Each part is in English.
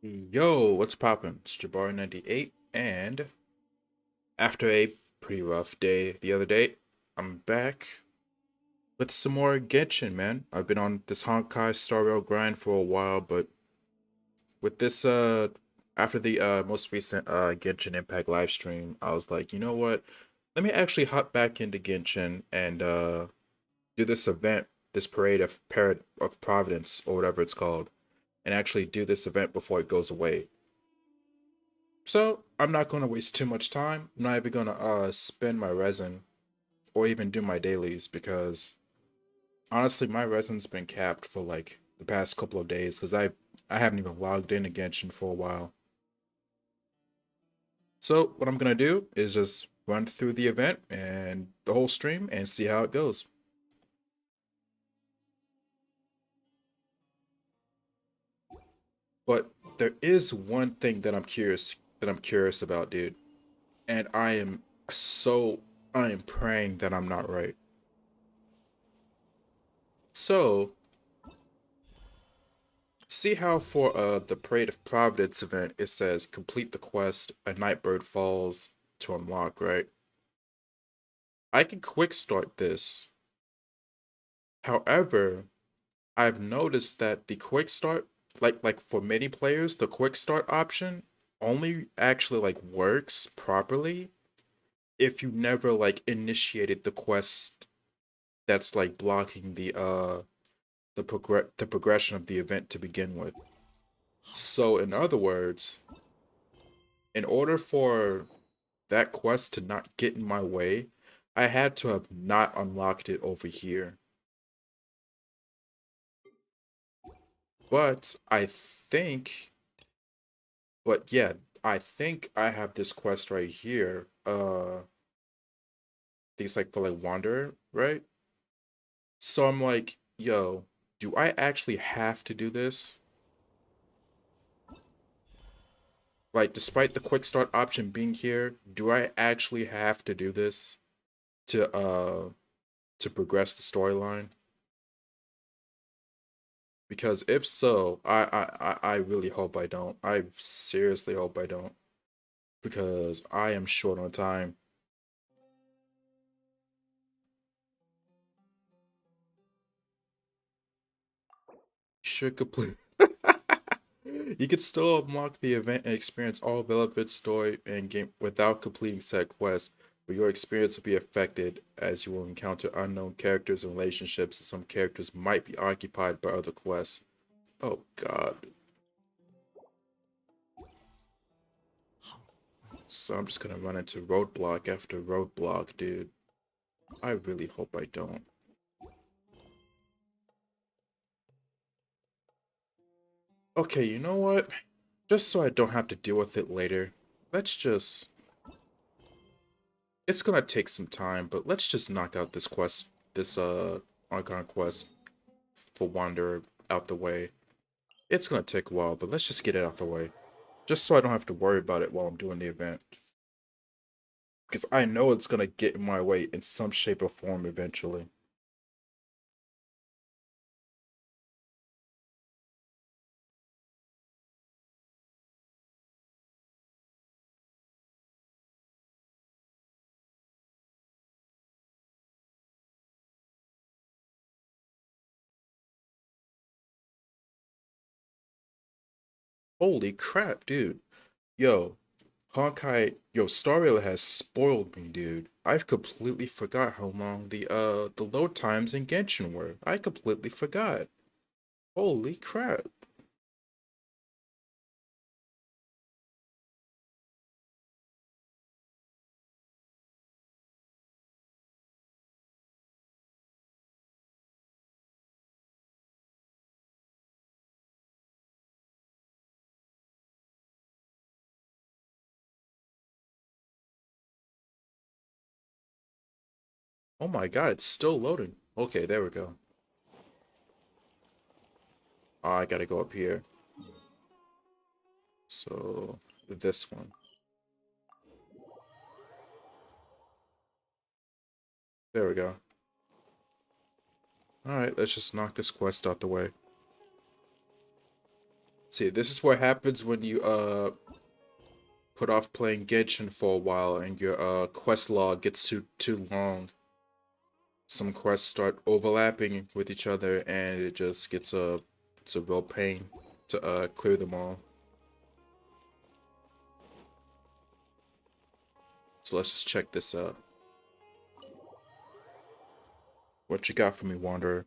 Yo, what's poppin'? It's Jabari98, and after a pretty rough day the other day, I'm back with some more Genshin, man. I've been on this Honkai Star Rail grind for a while, but with this, after the most recent Genshin Impact live stream, I was like, you know what? Let me actually hop back into Genshin and do this event, this Parade of Providence, or whatever it's called, and actually do this event before it goes away. So I'm not gonna waste too much time. I'm not even gonna spend my resin or even do my dailies because honestly my resin's been capped for like the past couple of days because I haven't even logged in to Genshin for a while. So what I'm gonna do is just run through the event and the whole stream and see how it goes. But there is one thing that I'm curious about, dude. And I am praying that I'm not right. So see how for the Parade of Providence event it says complete the quest, a Nightbird falls to unlock, right? I can quick start this. However, I've noticed that the quick start, like for many players, the quick start option only actually like works properly if you never like initiated the quest that's like blocking the progression of the event to begin with. So in other words, in order for that quest to not get in my way, I had to have not unlocked it over here. But I think, but yeah, I think I have this quest right here. Things like for like Wanderer, right? So I'm like, yo, do I actually have to do this? Like, despite the quick start option being here, do I actually have to do this to progress the storyline? Because if so, I really hope I don't. I seriously hope I don't. Because I am short on time. Should complete. You could still unlock the event and experience all relevant story and game without completing said quest, but your experience will be affected as you will encounter unknown characters and relationships, and some characters might be occupied by other quests. Oh god. So I'm just gonna run into roadblock after roadblock, dude. I really hope I don't. Okay, you know what? Just so I don't have to deal with it later, let's just... It's gonna take some time, but let's just knock out this Argon quest for Wanderer out the way. It's gonna take a while, but let's just get it out the way. Just so I don't have to worry about it while I'm doing the event. Because I know it's gonna get in my way in some shape or form eventually. Holy crap, dude. Yo, Star Rail has spoiled me, dude. I've completely forgot how long the load times in Genshin were. I completely forgot. Holy crap. Oh my god, it's still loading. Okay, there we go. I gotta go up here. So, this one. There we go. Alright, let's just knock this quest out the way. See, this is what happens when you put off playing Genshin for a while and your quest log gets too long. Some quests start overlapping with each other and it just gets it's a real pain to clear them all. So let's just check this out. What you got for me, Wanderer?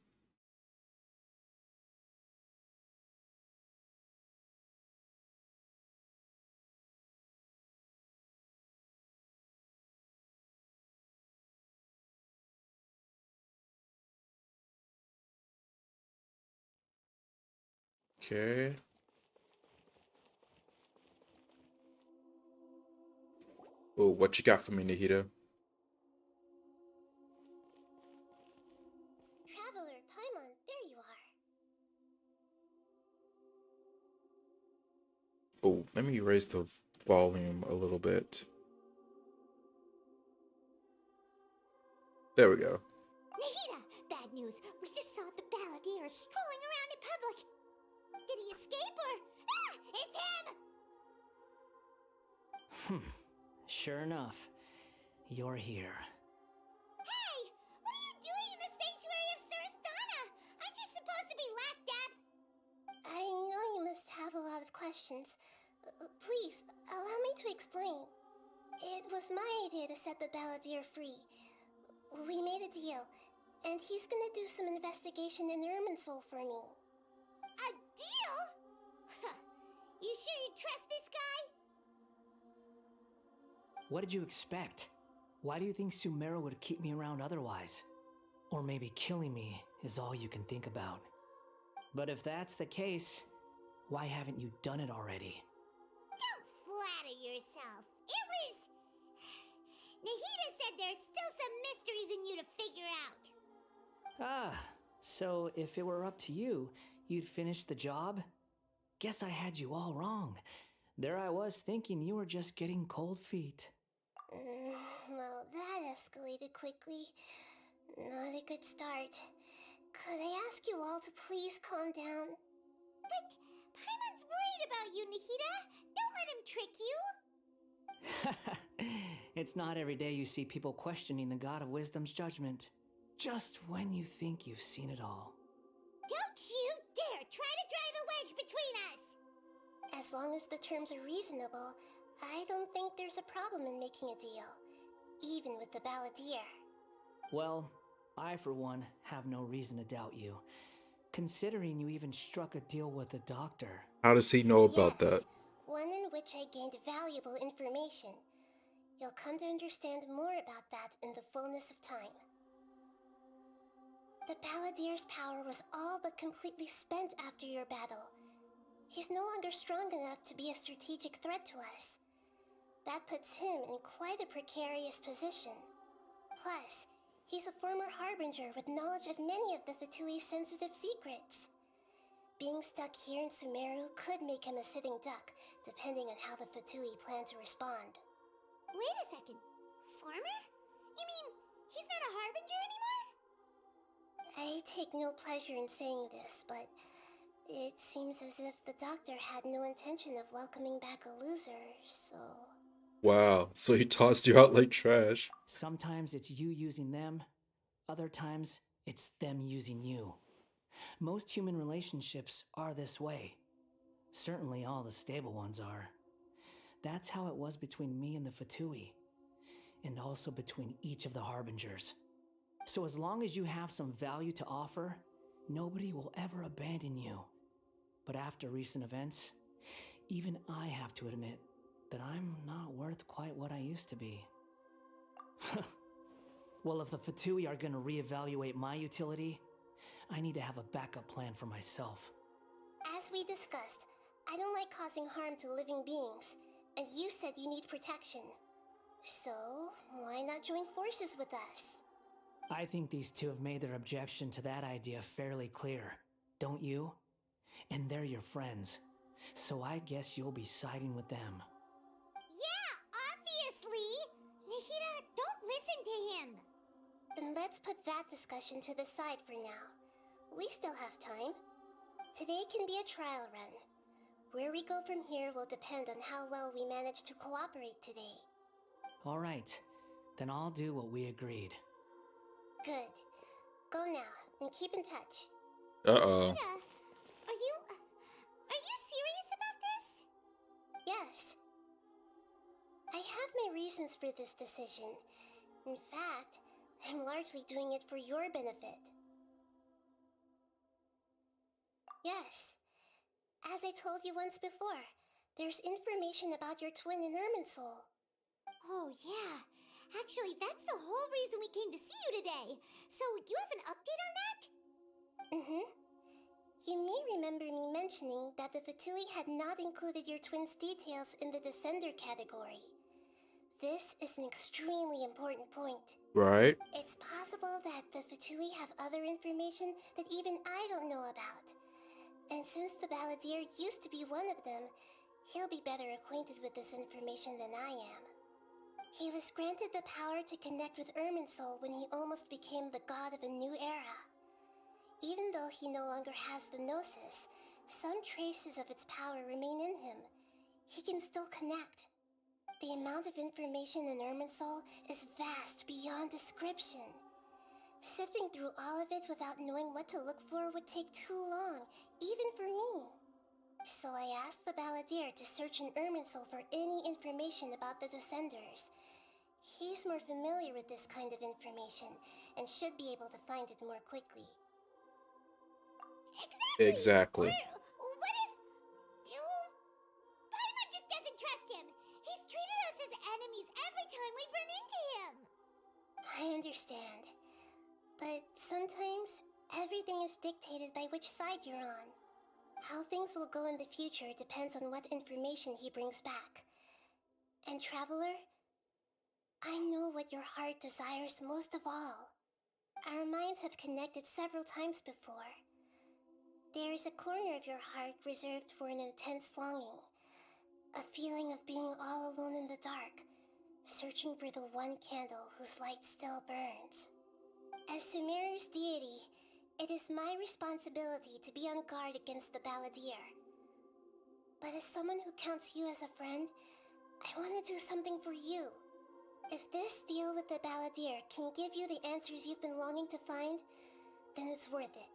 Okay. Oh, what you got for me, Nahida? Traveler, Paimon, there you are. Oh, let me raise the volume a little bit. There we go. Nahida, bad news. We just saw the balladeer strolling around in public. Did he escape or... Ah, it's him! Sure enough, you're here. Hey, what are you doing in the sanctuary of Surasthana? Aren't you supposed to be lacked up? I know you must have a lot of questions. Please, allow me to explain. It was my idea to set the balladeer free. We made a deal, and he's gonna do some investigation in Irminsul for me. A deal? Huh. You sure you trust this guy? What did you expect? Why do you think Sumeru would keep me around otherwise? Or maybe killing me is all you can think about. But if that's the case, why haven't you done it already? Don't flatter yourself. It was... Nahida said there's still some mysteries in you to figure out. Ah, so if it were up to you, you'd finish the job? Guess I had you all wrong. There I was thinking you were just getting cold feet. Well, that escalated quickly. Not a good start. Could I ask you all to please calm down? But Paimon's worried about you, Nahida. Don't let him trick you. It's not every day you see people questioning the God of Wisdom's judgment. Just when you think you've seen it all. Don't you dare try to drive a wedge between us! As long as the terms are reasonable, I don't think there's a problem in making a deal. Even with the balladeer. Well, I for one have no reason to doubt you, considering you even struck a deal with the doctor. How does he know about Yes, that? one in which I gained valuable information. You'll come to understand more about that in the fullness of time. The balladeer's power was all but completely spent after your battle. He's no longer strong enough to be a strategic threat to us. That puts him in quite a precarious position. Plus, he's a former harbinger with knowledge of many of the Fatui's sensitive secrets. Being stuck here in Sumeru could make him a sitting duck, depending on how the Fatui plan to respond. Wait a second. Farmer? You mean he's not a harbinger anymore? I take no pleasure in saying this, but it seems as if the doctor had no intention of welcoming back a loser, so... Wow, so he tossed you out like trash. Sometimes it's you using them, other times it's them using you. Most human relationships are this way. Certainly all the stable ones are. That's how it was between me and the Fatui, and also between each of the harbingers. So as long as you have some value to offer, nobody will ever abandon you. But after recent events, even I have to admit that I'm not worth quite what I used to be. Well, if the Fatui are gonna reevaluate my utility, I need to have a backup plan for myself. As we discussed, I don't like causing harm to living beings, and you said you need protection. So, why not join forces with us? I think these two have made their objection to that idea fairly clear, don't you? And they're your friends, so I guess you'll be siding with them. Yeah, obviously! Nahida, don't listen to him! Then let's put that discussion to the side for now. We still have time. Today can be a trial run. Where we go from here will depend on how well we manage to cooperate today. All right, then I'll do what we agreed. Good. Go now, and keep in touch. Uh-oh. Hira, are you serious about this? Yes. I have my reasons for this decision. In fact, I'm largely doing it for your benefit. Yes. As I told you once before, there's information about your twin in Irminsul. Oh, yeah. Actually, that's the whole reason we came to see you today. So, you have an update on that? Mm-hmm. You may remember me mentioning that the Fatui had not included your twin's details in the Descender category. This is an extremely important point. Right. It's possible that the Fatui have other information that even I don't know about. And since the Balladeer used to be one of them, he'll be better acquainted with this information than I am. He was granted the power to connect with Irminsul when he almost became the god of a new era. Even though he no longer has the Gnosis, some traces of its power remain in him. He can still connect. The amount of information in Irminsul is vast beyond description. Sifting through all of it without knowing what to look for would take too long, even for me. So I asked the Balladeer to search in Irminsul for any information about the Descenders. He's more familiar with this kind of information, and should be able to find it more quickly. Exactly. Or what if... Paimon just doesn't trust him. He's treated us as enemies every time we've run into him. I understand. But sometimes, everything is dictated by which side you're on. How things will go in the future depends on what information he brings back. And Traveler, I know what your heart desires most of all. Our minds have connected several times before. There is a corner of your heart reserved for an intense longing. A feeling of being all alone in the dark, searching for the one candle whose light still burns. As Sumeru's deity, it is my responsibility to be on guard against the Balladeer. But as someone who counts you as a friend, I want to do something for you. If this deal with the Balladeer can give you the answers you've been longing to find, then it's worth it.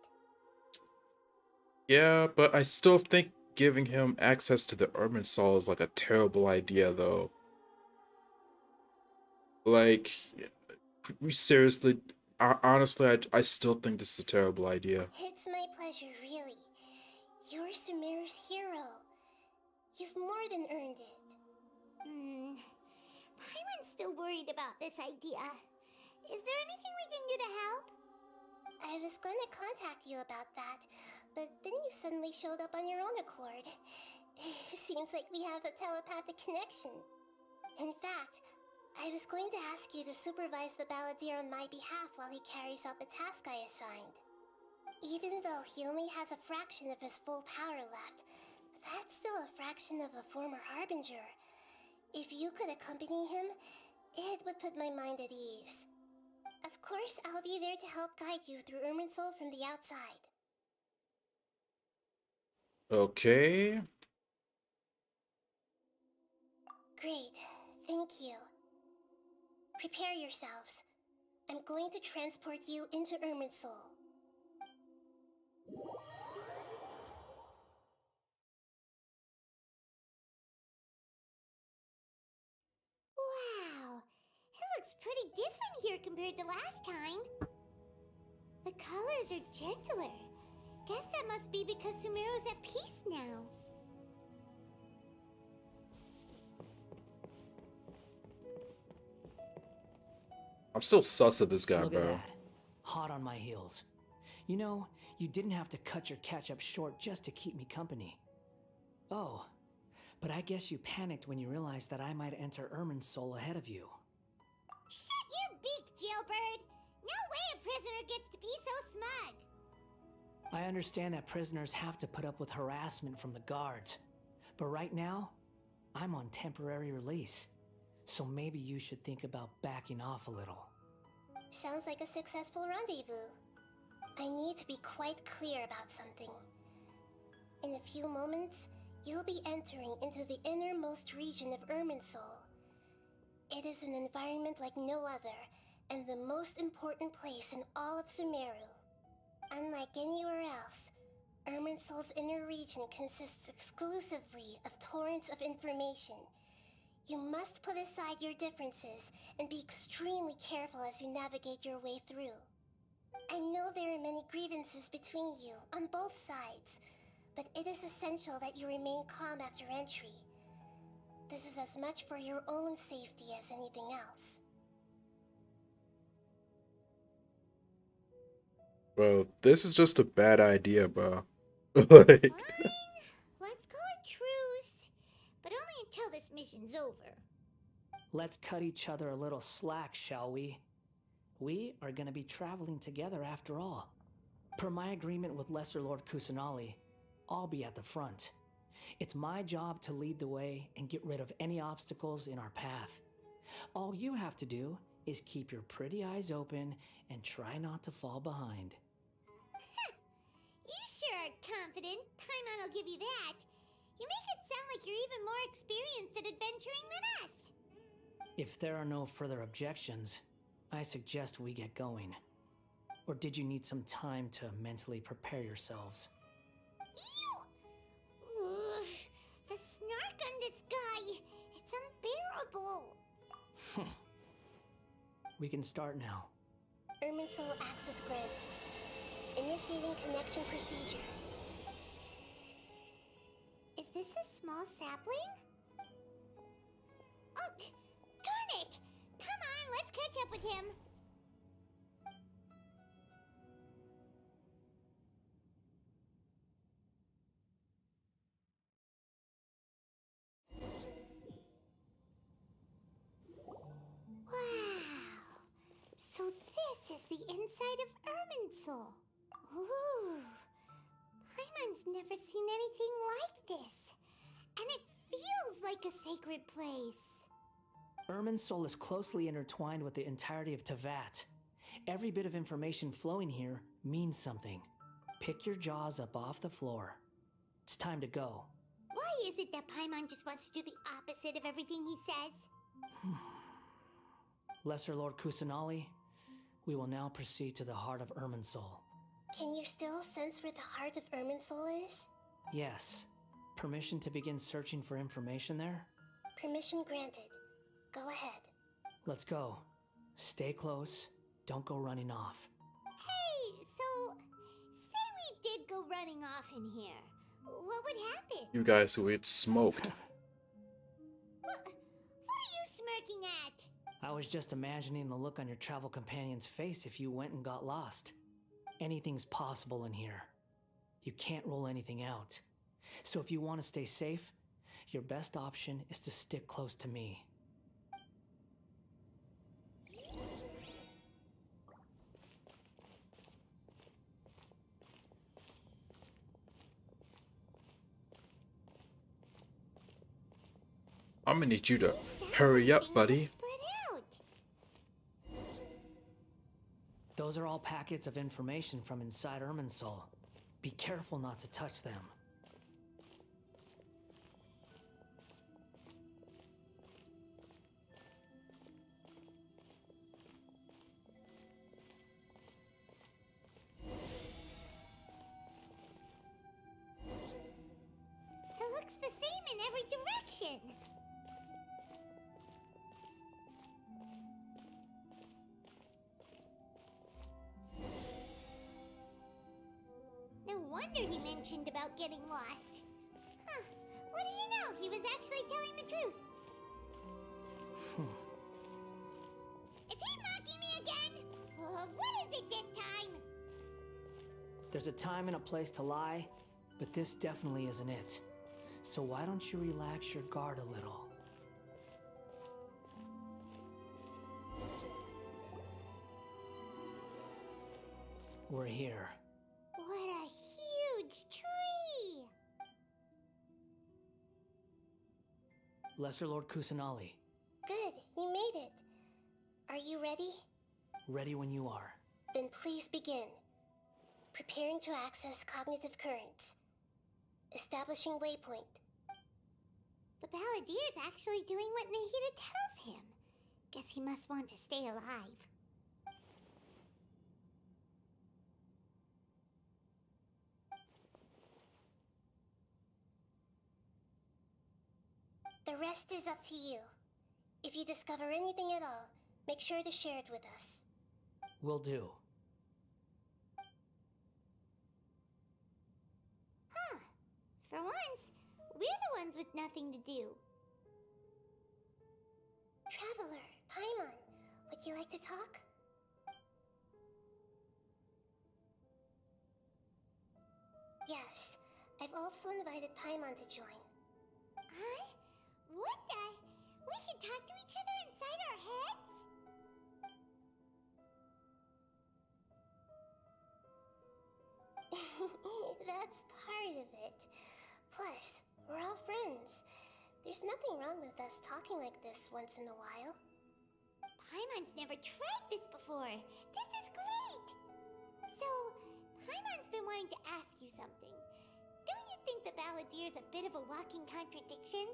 Yeah, but I still think giving him access to the Irminsul is like a terrible idea, though. Like, we seriously, honestly, I still think this is a terrible idea. It's my pleasure, really. You're Sumeru's hero. You've more than earned it. Paimon's still worried about this idea. Is there anything we can do to help? I was going to contact you about that, but then you suddenly showed up on your own accord. Seems like we have a telepathic connection. In fact, I was going to ask you to supervise the Balladeer on my behalf while he carries out the task I assigned. Even though he only has a fraction of his full power left, that's still a fraction of a former Harbinger. If you could accompany him, it would put my mind at ease. Of course, I'll be there to help guide you through Irminsul from the outside. Okay. Great, thank you. Prepare yourselves. I'm going to transport you into Irminsul. Wow. It looks pretty different here compared to last time. The colors are gentler. Guess that must be because Sumeru's at peace now. I'm still sus of this guy, Look bro. at that. Hot on my heels. You know, you didn't have to cut your catch-up short just to keep me company. Oh, but I guess you panicked when you realized that I might enter Irminsul ahead of you. Shut your beak, jailbird! No way a prisoner gets to be so smug! I understand that prisoners have to put up with harassment from the guards, but right now, I'm on temporary release, so maybe you should think about backing off a little. Sounds like a successful rendezvous. I need to be quite clear about something. In a few moments, You'll be entering into the innermost region of Irminsul. It is an environment like no other, and the most important place in all of Sumeru. Unlike anywhere else, Irminsul's inner region consists exclusively of torrents of information. You must put aside your differences and be extremely careful as you navigate your way through. I know there are many grievances between you, on both sides, but it is essential that you remain calm after entry. This is as much for your own safety as anything else. Well, this is just a bad idea, bro. Like, Fine. Let's call it truce. But only until this mission's over. Let's cut each other a little slack, shall we? We are going to be traveling together after all. Per my agreement with Lesser Lord Kusanali, I'll be at the front. It's my job to lead the way and get rid of any obstacles in our path. All you have to do is keep your pretty eyes open and try not to fall behind. You sure are confident. Paimon will give you that. You make it sound like you're even more experienced at adventuring than us. If there are no further objections, I suggest we get going. Or did you need some time to mentally prepare yourselves? Ew! Ugh, the snark on this guy. It's unbearable. We can start now. Irminsul access granted. Initiating connection procedure. Is this a small sapling? Ugh! Darn it! Come on, let's catch up with him. Wow! So this is the inside of Irminsul. Ooh! Paimon's never seen anything like this. And it feels like a sacred place. Irminsul is closely intertwined with the entirety of Tevat. Every bit of information flowing here means something. Pick your jaws up off the floor. It's time to go. Why is it that Paimon just wants to do the opposite of everything he says? Lesser Lord Kusanali, we will now proceed to the heart of Irminsul. Can you still sense where the heart of Irminsul is? Yes. Permission to begin searching for information there? Permission granted. Go ahead. Let's go. Stay close. Don't go running off. Hey, so say we did go running off in here. What would happen? you guys who eat smoked. What are you smirking at? I was just imagining the look on your travel companion's face if you went and got lost. Anything's possible in here. You can't rule anything out. So if you want to stay safe, your best option is to stick close to me. I'm gonna need you to hurry up, buddy. Spread out. Those are all packets of information from inside Irminsul. Be careful not to touch them. It looks the same in every direction. No wonder he mentioned about getting lost. Huh. What do you know? He was actually telling the truth. Is he mocking me again? What is it this time? There's a time and a place to lie, but this definitely isn't it. So why don't you relax your guard a little? We're here. What a huge tree! Lesser Lord Kusanali, Good, you made it. Are you ready? ready when you are. Then please begin. Preparing to access cognitive currents. Establishing waypoint. The Balladier's actually doing what Nahida tells him. Guess he must want to stay alive. The rest is up to you. If you discover anything at all, make sure to share it with us. Will do. Huh. For once, we're the ones with nothing to do. Traveler, Paimon, would you like to talk? Yes, I've also invited Paimon to join. Huh? What the? We can talk to each other inside our heads? That's part of it. Plus, we're all friends. There's nothing wrong with us talking like this once in a while. Paimon's never tried this before. This is great! So, Paimon's been wanting to ask you something. Don't you think the Balladier's a bit of a walking contradiction?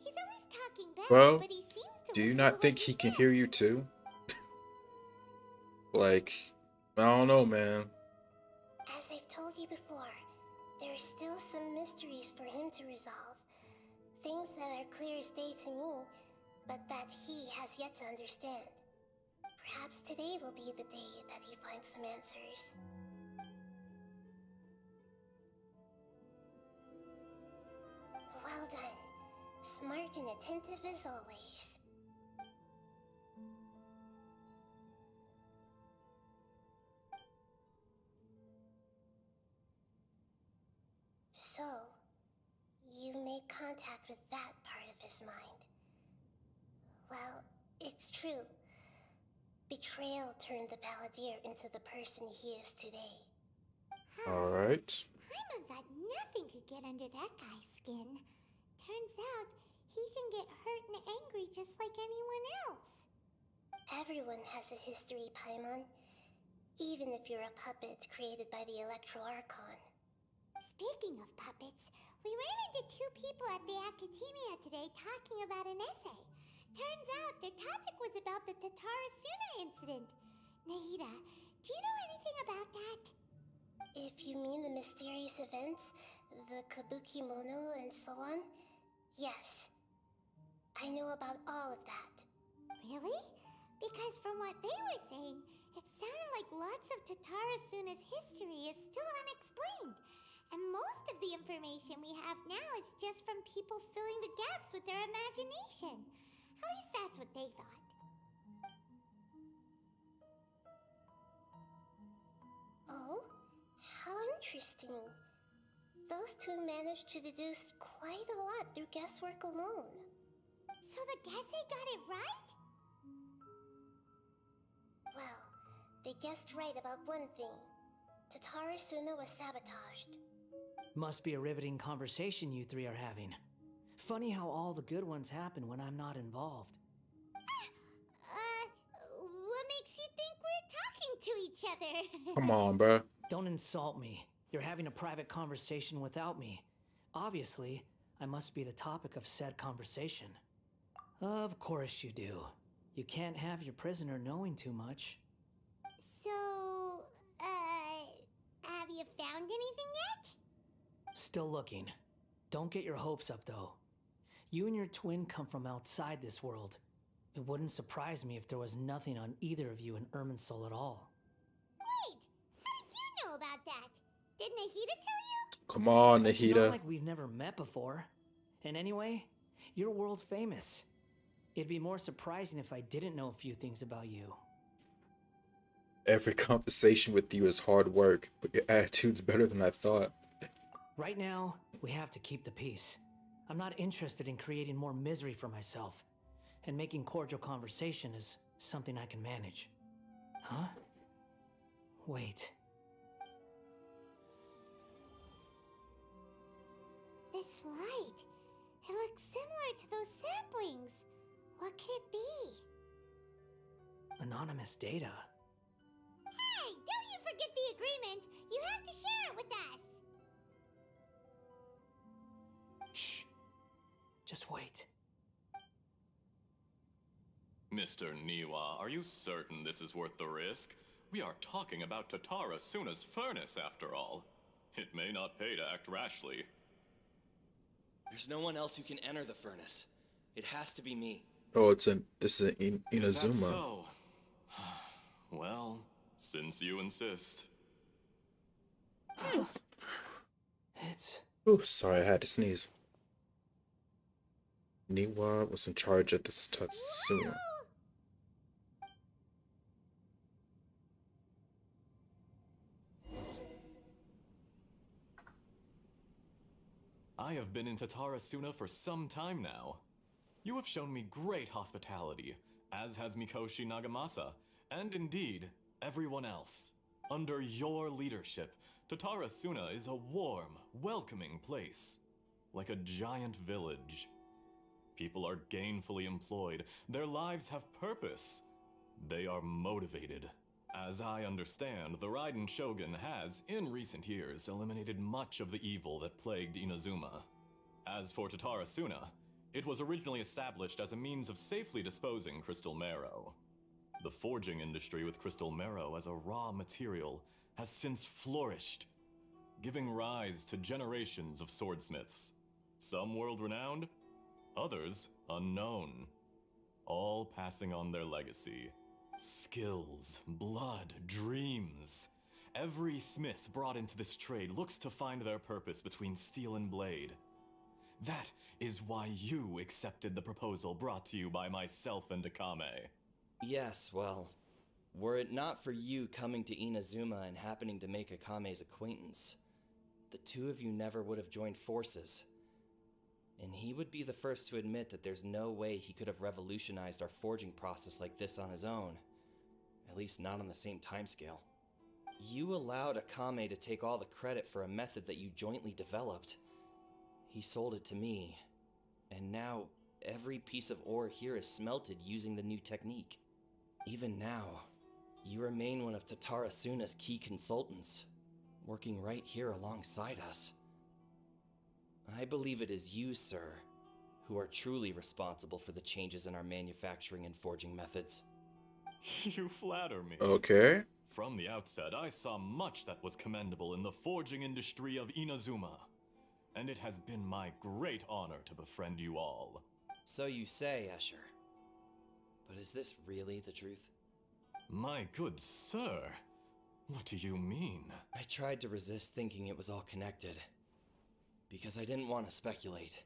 He's always talking back, Well, but he seems to do you listen not to think what he you can say. hear you too? Like, I don't know, man. As I've told you before, there are still some mysteries for him to resolve. Things that are clear as day to me, but that he has yet to understand. Perhaps today will be the day that he finds some answers. Well done. Smart and attentive as always. So, you made contact with that part of his mind. Well, it's true. Betrayal turned the Balladeer into the person he is today. Alright. Paimon thought nothing could get under that guy's skin. Turns out, he can get hurt and angry just like anyone else. Everyone has a history, Paimon. Even if you're a puppet created by the Electro Archon. Speaking of puppets, we ran into two people at the Academia today talking about an essay. Turns out their topic was about the Tatarasuna incident. Nahida, do you know anything about that? If you mean the mysterious events, the Kabuki Mono and so on, yes. I know about all of that. Really? Because from what they were saying, it sounded like lots of Tatarasuna's history is still unexplained. And most of the information we have now is just from people filling the gaps with their imagination. At least that's what they thought. Oh? How interesting. Those two managed to deduce quite a lot through guesswork alone. So the Gese got it right? Well, they guessed right about one thing. Tatarasuna was sabotaged. Must be a riveting conversation you three are having. Funny how all the good ones happen when I'm not involved. What makes you think we're talking to each other? Come on, bruh. Don't insult me. You're having a private conversation without me. Obviously, I must be the topic of said conversation. Of course you do. You can't have your prisoner knowing too much. So, have you found anything yet? Still looking. Don't get your hopes up, though. You and your twin come from outside this world. It wouldn't surprise me if there was nothing on either of you in Irminsul at all. Wait, how did you know about that? Did Nahida tell you? Come on, It's not Nahida. like we've never met before. And anyway, you're world famous. It'd be more surprising if I didn't know a few things about you. Every conversation with you is hard work, but your attitude's better than I thought. Right now, we have to keep the peace. I'm not interested in creating more misery for myself. And making cordial conversation is something I can manage. Huh? Wait. This light. It looks similar to those saplings. What could it be? Anonymous data. Hey, don't you forget the agreement. You have to share it with us. Shh. Just wait. Mr. Niwa, are you certain this is worth the risk? We are talking about Tatara Suna's furnace, after all. It may not pay to act rashly. There's no one else who can enter the furnace. It has to be me. Oh, this is Is that Inazuma. so? Well, since you insist. It's... Oh, sorry, I had to sneeze. Niwa was in charge of this Tatsuna. I have been in Tatara Suna for some time now. You have shown me great hospitality, as has Mikoshi Nagamasa, and indeed, everyone else. Under your leadership, Tatara Suna is a warm, welcoming place. Like a giant village. People are gainfully employed. Their lives have purpose. They are motivated. As I understand, the Raiden Shogun has, in recent years, eliminated much of the evil that plagued Inazuma. As for Tatara Suna, it was originally established as a means of safely disposing crystal marrow. The forging industry with crystal marrow as a raw material has since flourished, giving rise to generations of swordsmiths. Some world-renowned, others unknown, all passing on their legacy. Skills, blood, dreams. Every smith brought into this trade looks to find their purpose between steel and blade. That is why you accepted the proposal brought to you by myself and Akame. Yes, well, were it not for you coming to Inazuma and happening to make Akame's acquaintance, the two of you never would have joined forces. And he would be the first to admit that there's no way he could have revolutionized our forging process like this on his own. At least not on the same timescale. You allowed Akame to take all the credit for a method that you jointly developed. He sold it to me, and now every piece of ore here is smelted using the new technique. Even now, you remain one of Tatara Suna's key consultants, working right here alongside us. I believe it is you, sir, who are truly responsible for the changes in our manufacturing and forging methods. You flatter me. Okay. From the outset, I saw much that was commendable in the forging industry of Inazuma, and it has been my great honor to befriend you all. So you say, Escher. But is this really the truth? My good sir, what do you mean? I tried to resist thinking it was all connected. Because I didn't want to speculate.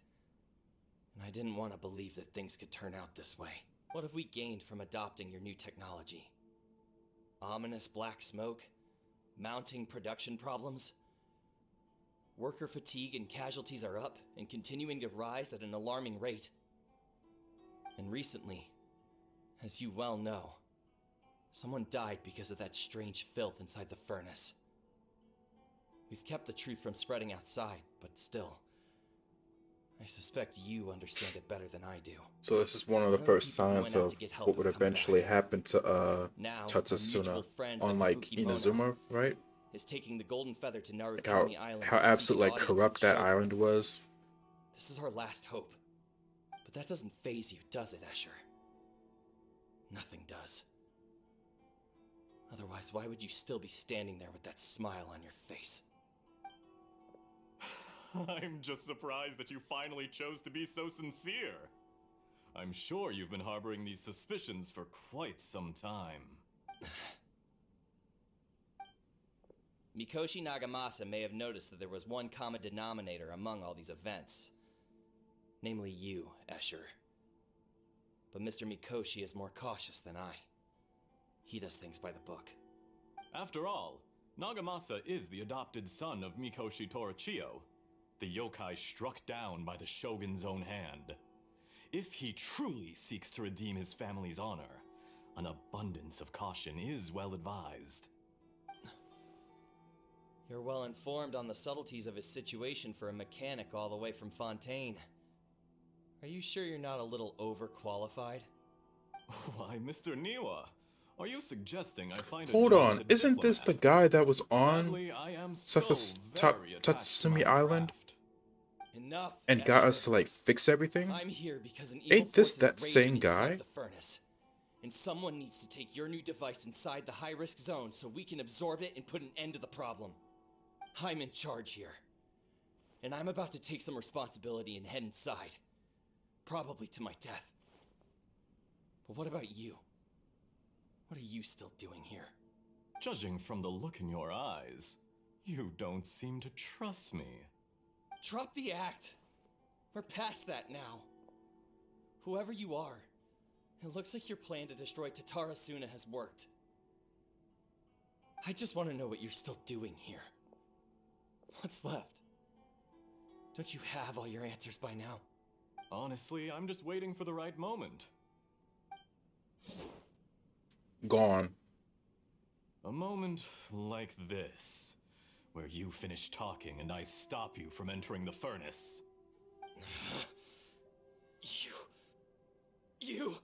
And I didn't want to believe that things could turn out this way. What have we gained from adopting your new technology? Ominous black smoke? Mounting production problems? Worker fatigue and casualties are up and continuing to rise at an alarming rate. And recently, as you well know, someone died because of that strange filth inside the furnace. We've kept the truth from spreading outside, but still, I suspect you understand it better than I do. So this is one of the first signs of what would eventually happen to Tatsuna, unlike Inazuma, right? Is taking the golden feather to Like Narukami Island. how to seek absolutely an like audience corrupt with that Shogun. island was. This is our last hope. But that doesn't faze you, does it, Escher? Nothing does. Otherwise, why would you still be standing there with that smile on your face? I'm just surprised that you finally chose to be so sincere. I'm sure you've been harboring these suspicions for quite some time. Mikoshi Nagamasa may have noticed that there was one common denominator among all these events. Namely you, Escher. But Mr. Mikoshi is more cautious than I. He does things by the book. After all, Nagamasa is the adopted son of Mikoshi Torichio, the yokai struck down by the Shogun's own hand. If he truly seeks to redeem his family's honor, an abundance of caution is well advised. You're well informed on the subtleties of his situation for a mechanic all the way from Fontaine. Are you sure you're not a little overqualified? Why, Mr. Niwa, are you suggesting I find Hold a job on, as a isn't this the diplomat? guy that was on Sadly, I am Tatsumi so very attached to my Island? craft. and got us Escher. to like fix everything? I'm here because an evil Ain't this force is that same raging guy? inside the furnace. And someone needs to take your new device inside the high-risk zone so we can absorb it and put an end to the problem. I'm in charge here. And I'm about to take some responsibility and head inside. Probably to my death. But what about you? What are you still doing here? Judging from the look in your eyes, you don't seem to trust me. Drop the act. We're past that now. Whoever you are, it looks like your plan to destroy Tatarasuna has worked. I just want to know what you're still doing here. What's left? Don't you have all your answers by now? Honestly, I'm just waiting for the right moment. Gone. A moment like this, where you finish talking and I stop you from entering the furnace. You...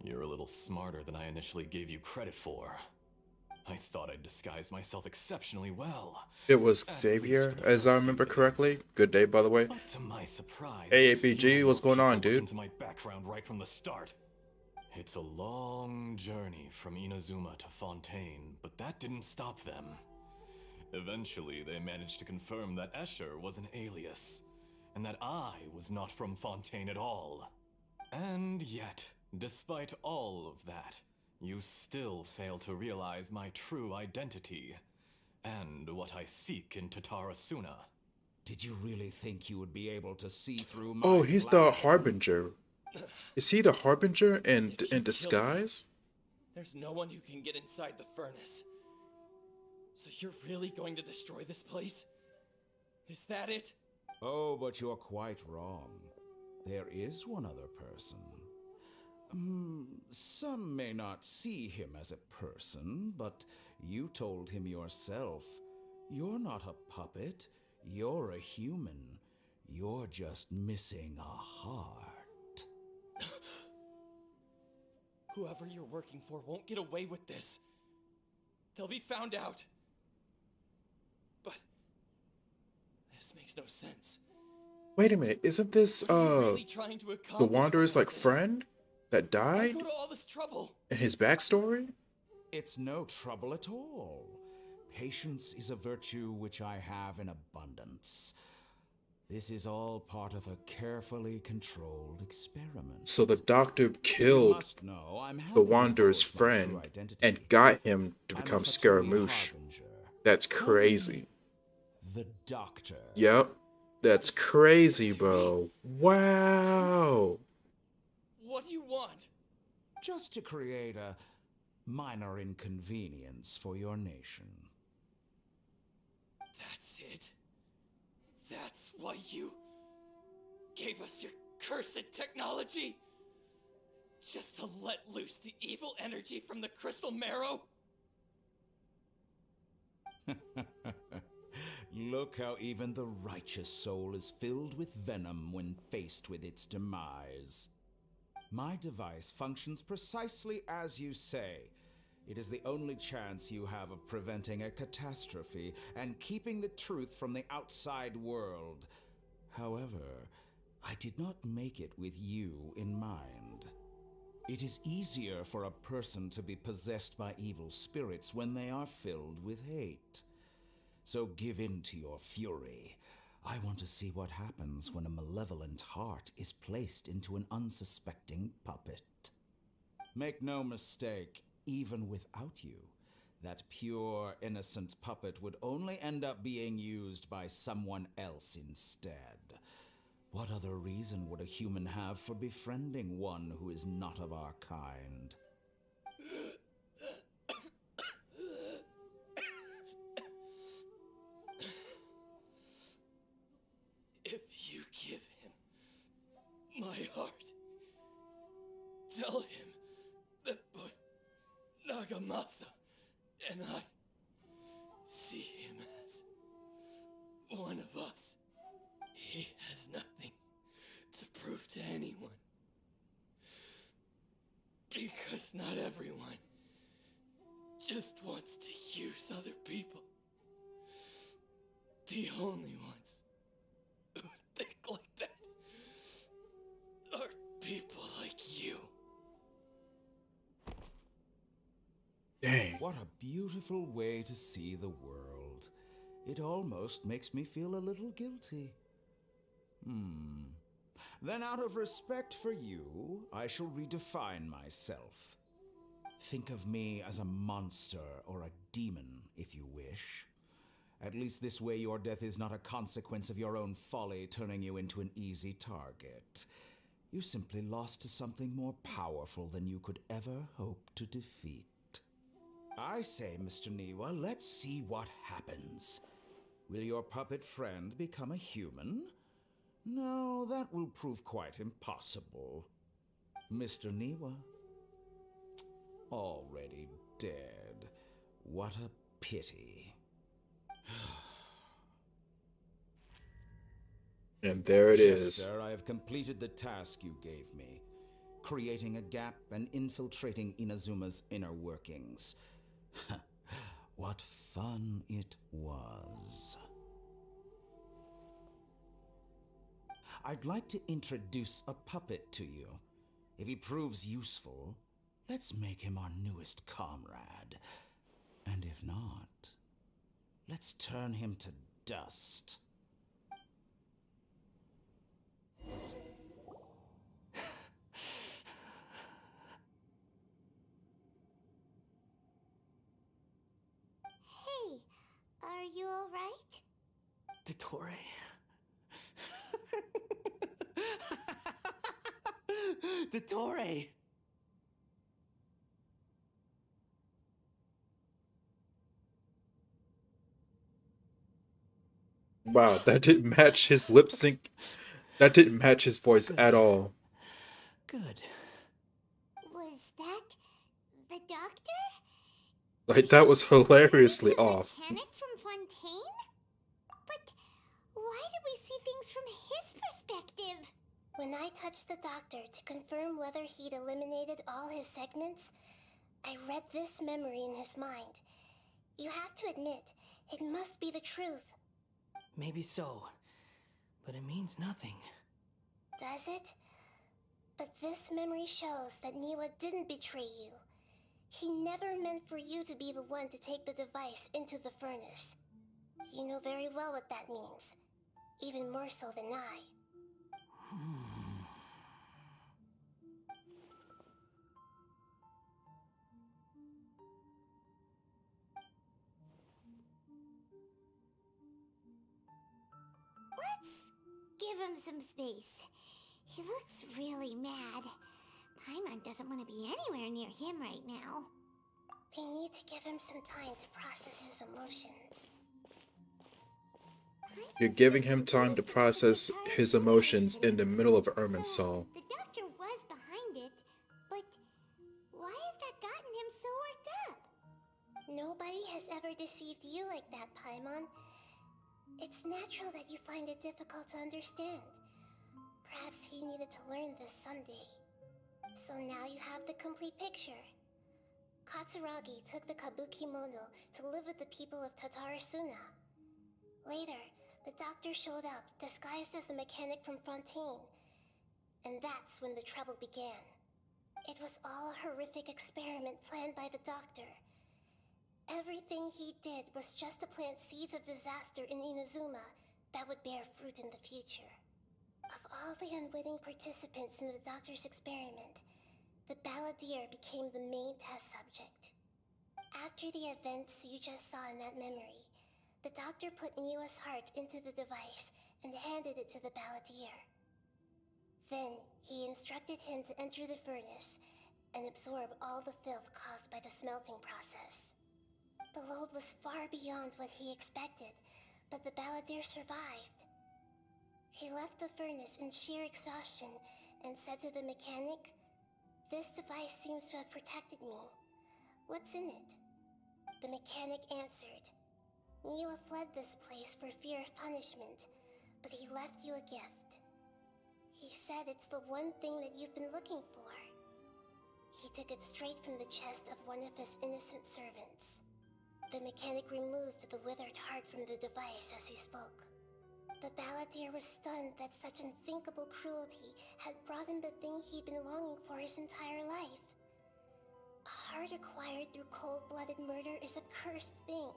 You're a little smarter than I initially gave you credit for. I thought I'd disguised myself exceptionally well. It was At least Xavier, for the as I first few remember days. correctg. Good day, by the way. But to my surprise, Hey, you APG, had what's more going on, people look dude? into my background right from the start. It's a long journey from Inazuma to Fontaine, but that didn't stop them. Eventually, they managed to confirm that Escher was an alias, and that I was not from Fontaine at all. And yet, despite all of that, you still fail to realize my true identity, and what I seek in Tatarasuna. Did you really think you would be able to see through my Oh, he's the plan? Harbinger. Is he the Harbinger If you in kill me, disguise? There's no one who can get inside the furnace. So you're really going to destroy this place? Is that it? Oh, but you're quite wrong. There is one other person. Some may not see him as a person, but you told him yourself. You're not a puppet. You're a human. You're just missing a heart. Whoever you're working for won't get away with this. They'll be found out. But this makes no sense. Wait a minute, isn't this What are you really trying to the accomplish Wanderer's with all like this? friend that Why died? go to all this trouble? And his backstory? It's no trouble at all. Patience is a virtue which I have in abundance. This is all part of a carefully controlled experiment. So the doctor You killed must know, I'm the helping Wanderer's forge my true friend identity. and got him to I'm a become Fatui Scaramouche. Harbinger. That's Call crazy. me The Doctor. Yep. That's crazy, bro. Wow. What do you want? Just to create a minor inconvenience for your nation. That's it? That's why you gave us your cursed technology? Just to let loose the evil energy from the crystal marrow? Look how even the righteous soul is filled with venom when faced with its demise. My device functions precisely as you say. It is the only chance you have of preventing a catastrophe and keeping the truth from the outside world. However, I did not make it with you in mind. It is easier for a person to be possessed by evil spirits when they are filled with hate. So give in to your fury. I want to see what happens when a malevolent heart is placed into an unsuspecting puppet. Make no mistake, even without you, that pure, innocent puppet would only end up being used by someone else instead. What other reason would a human have for befriending one who is not of our kind? If you give him my heart, tell him that both Nagamasa and I see him as one of us. He has nothing to prove to anyone. Because not everyone just wants to use other people. The only ones who think like that are people like you. Dang. What a beautiful way to see the world. It almost makes me feel a little guilty. Then out of respect for you, I shall redefine myself. Think of me as a monster or a demon, if you wish. At least this way your death is not a consequence of your own folly turning you into an easy target. You simply lost to something more powerful than you could ever hope to defeat. I say, Mr. Niwa, let's see what happens. Will your puppet friend become a human? No, that will prove quite impossible. Mr. Niwa? Already dead. What a pity. And there it is. Chester, I have completed the task you gave me. Creating a gap and infiltrating Inazuma's inner workings. What fun it was. I'd like to introduce a puppet to you. If he proves useful, let's make him our newest comrade. And if not, let's turn him to dust. Hey, are you alright? Dottore. Dottore! Wow, that didn't match his lip sync. That didn't match his voice at all. Good. Was that the doctor? Like, that was hilariously The off. mechanic from Fontaine? But why did we see things from his perspective? When I touched the doctor to confirm whether he'd eliminated all his segments, I read this memory in his mind. You have to admit, it must be the truth. Maybe so, but it means nothing. Does it? But this memory shows that Niwa didn't betray you. He never meant for you to be the one to take the device into the furnace. You know very well what that means. Even more so than I. Let's give him some space. He looks really mad. Paimon doesn't want to be anywhere near him right now. We need to give him some time to process his emotions. You're giving him time to process his emotions in the middle of Irminsul. The doctor was behind it, but why has that gotten him so worked up? Nobody has ever deceived you like that, Paimon. It's natural that you find it difficult to understand. Perhaps he needed to learn this someday. So now you have the complete picture. Katsuragi took the Kabuki Mono to live with the people of Tatarasuna. Later, the doctor showed up, disguised as the mechanic from Fontaine. And that's when the trouble began. It was all a horrific experiment planned by the doctor. Everything he did was just to plant seeds of disaster in Inazuma that would bear fruit in the future. Of all the unwitting participants in the doctor's experiment, the balladeer became the main test subject. After the events you just saw in that memory, the doctor put Niwa's heart into the device and handed it to the balladeer. Then, he instructed him to enter the furnace and absorb all the filth caused by the smelting process. The load was far beyond what he expected, but the balladeer survived. He left the furnace in sheer exhaustion and said to the mechanic, "This device seems to have protected me. What's in it?" The mechanic answered, "Niwa fled this place for fear of punishment, but he left you a gift. He said it's the one thing that you've been looking for. He took it straight from the chest of one of his innocent servants. The mechanic removed the withered heart from the device as he spoke. The balladeer was stunned that such unthinkable cruelty had brought him the thing he'd been longing for his entire life. A heart acquired through cold-blooded murder is a cursed thing,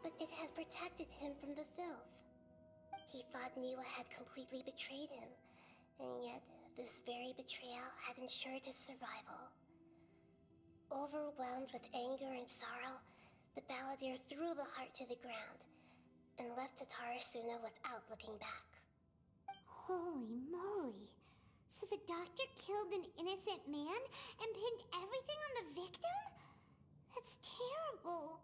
but it had protected him from the filth. He thought Niwa had completely betrayed him, and yet this very betrayal had ensured his survival. Overwhelmed with anger and sorrow, the balladeer threw the heart to the ground and left Tatarasuna without looking back. Holy moly! So the doctor killed an innocent man and pinned everything on the victim? That's terrible.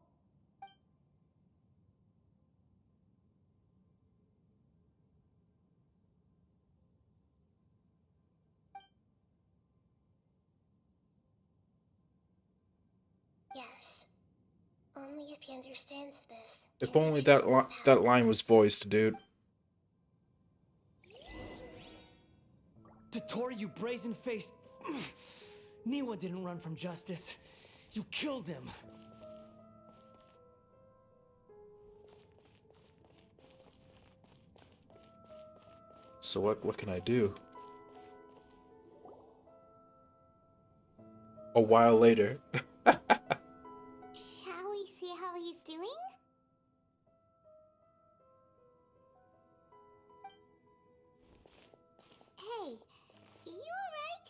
Yes. Only if he understands this. If can he only choose that the path. that line was voiced, dude. Tottori, you brazen-faced... Niwa didn't run from justice. You killed him. So what can I do? A while later. Shall we see how he's doing? Hey, you alright?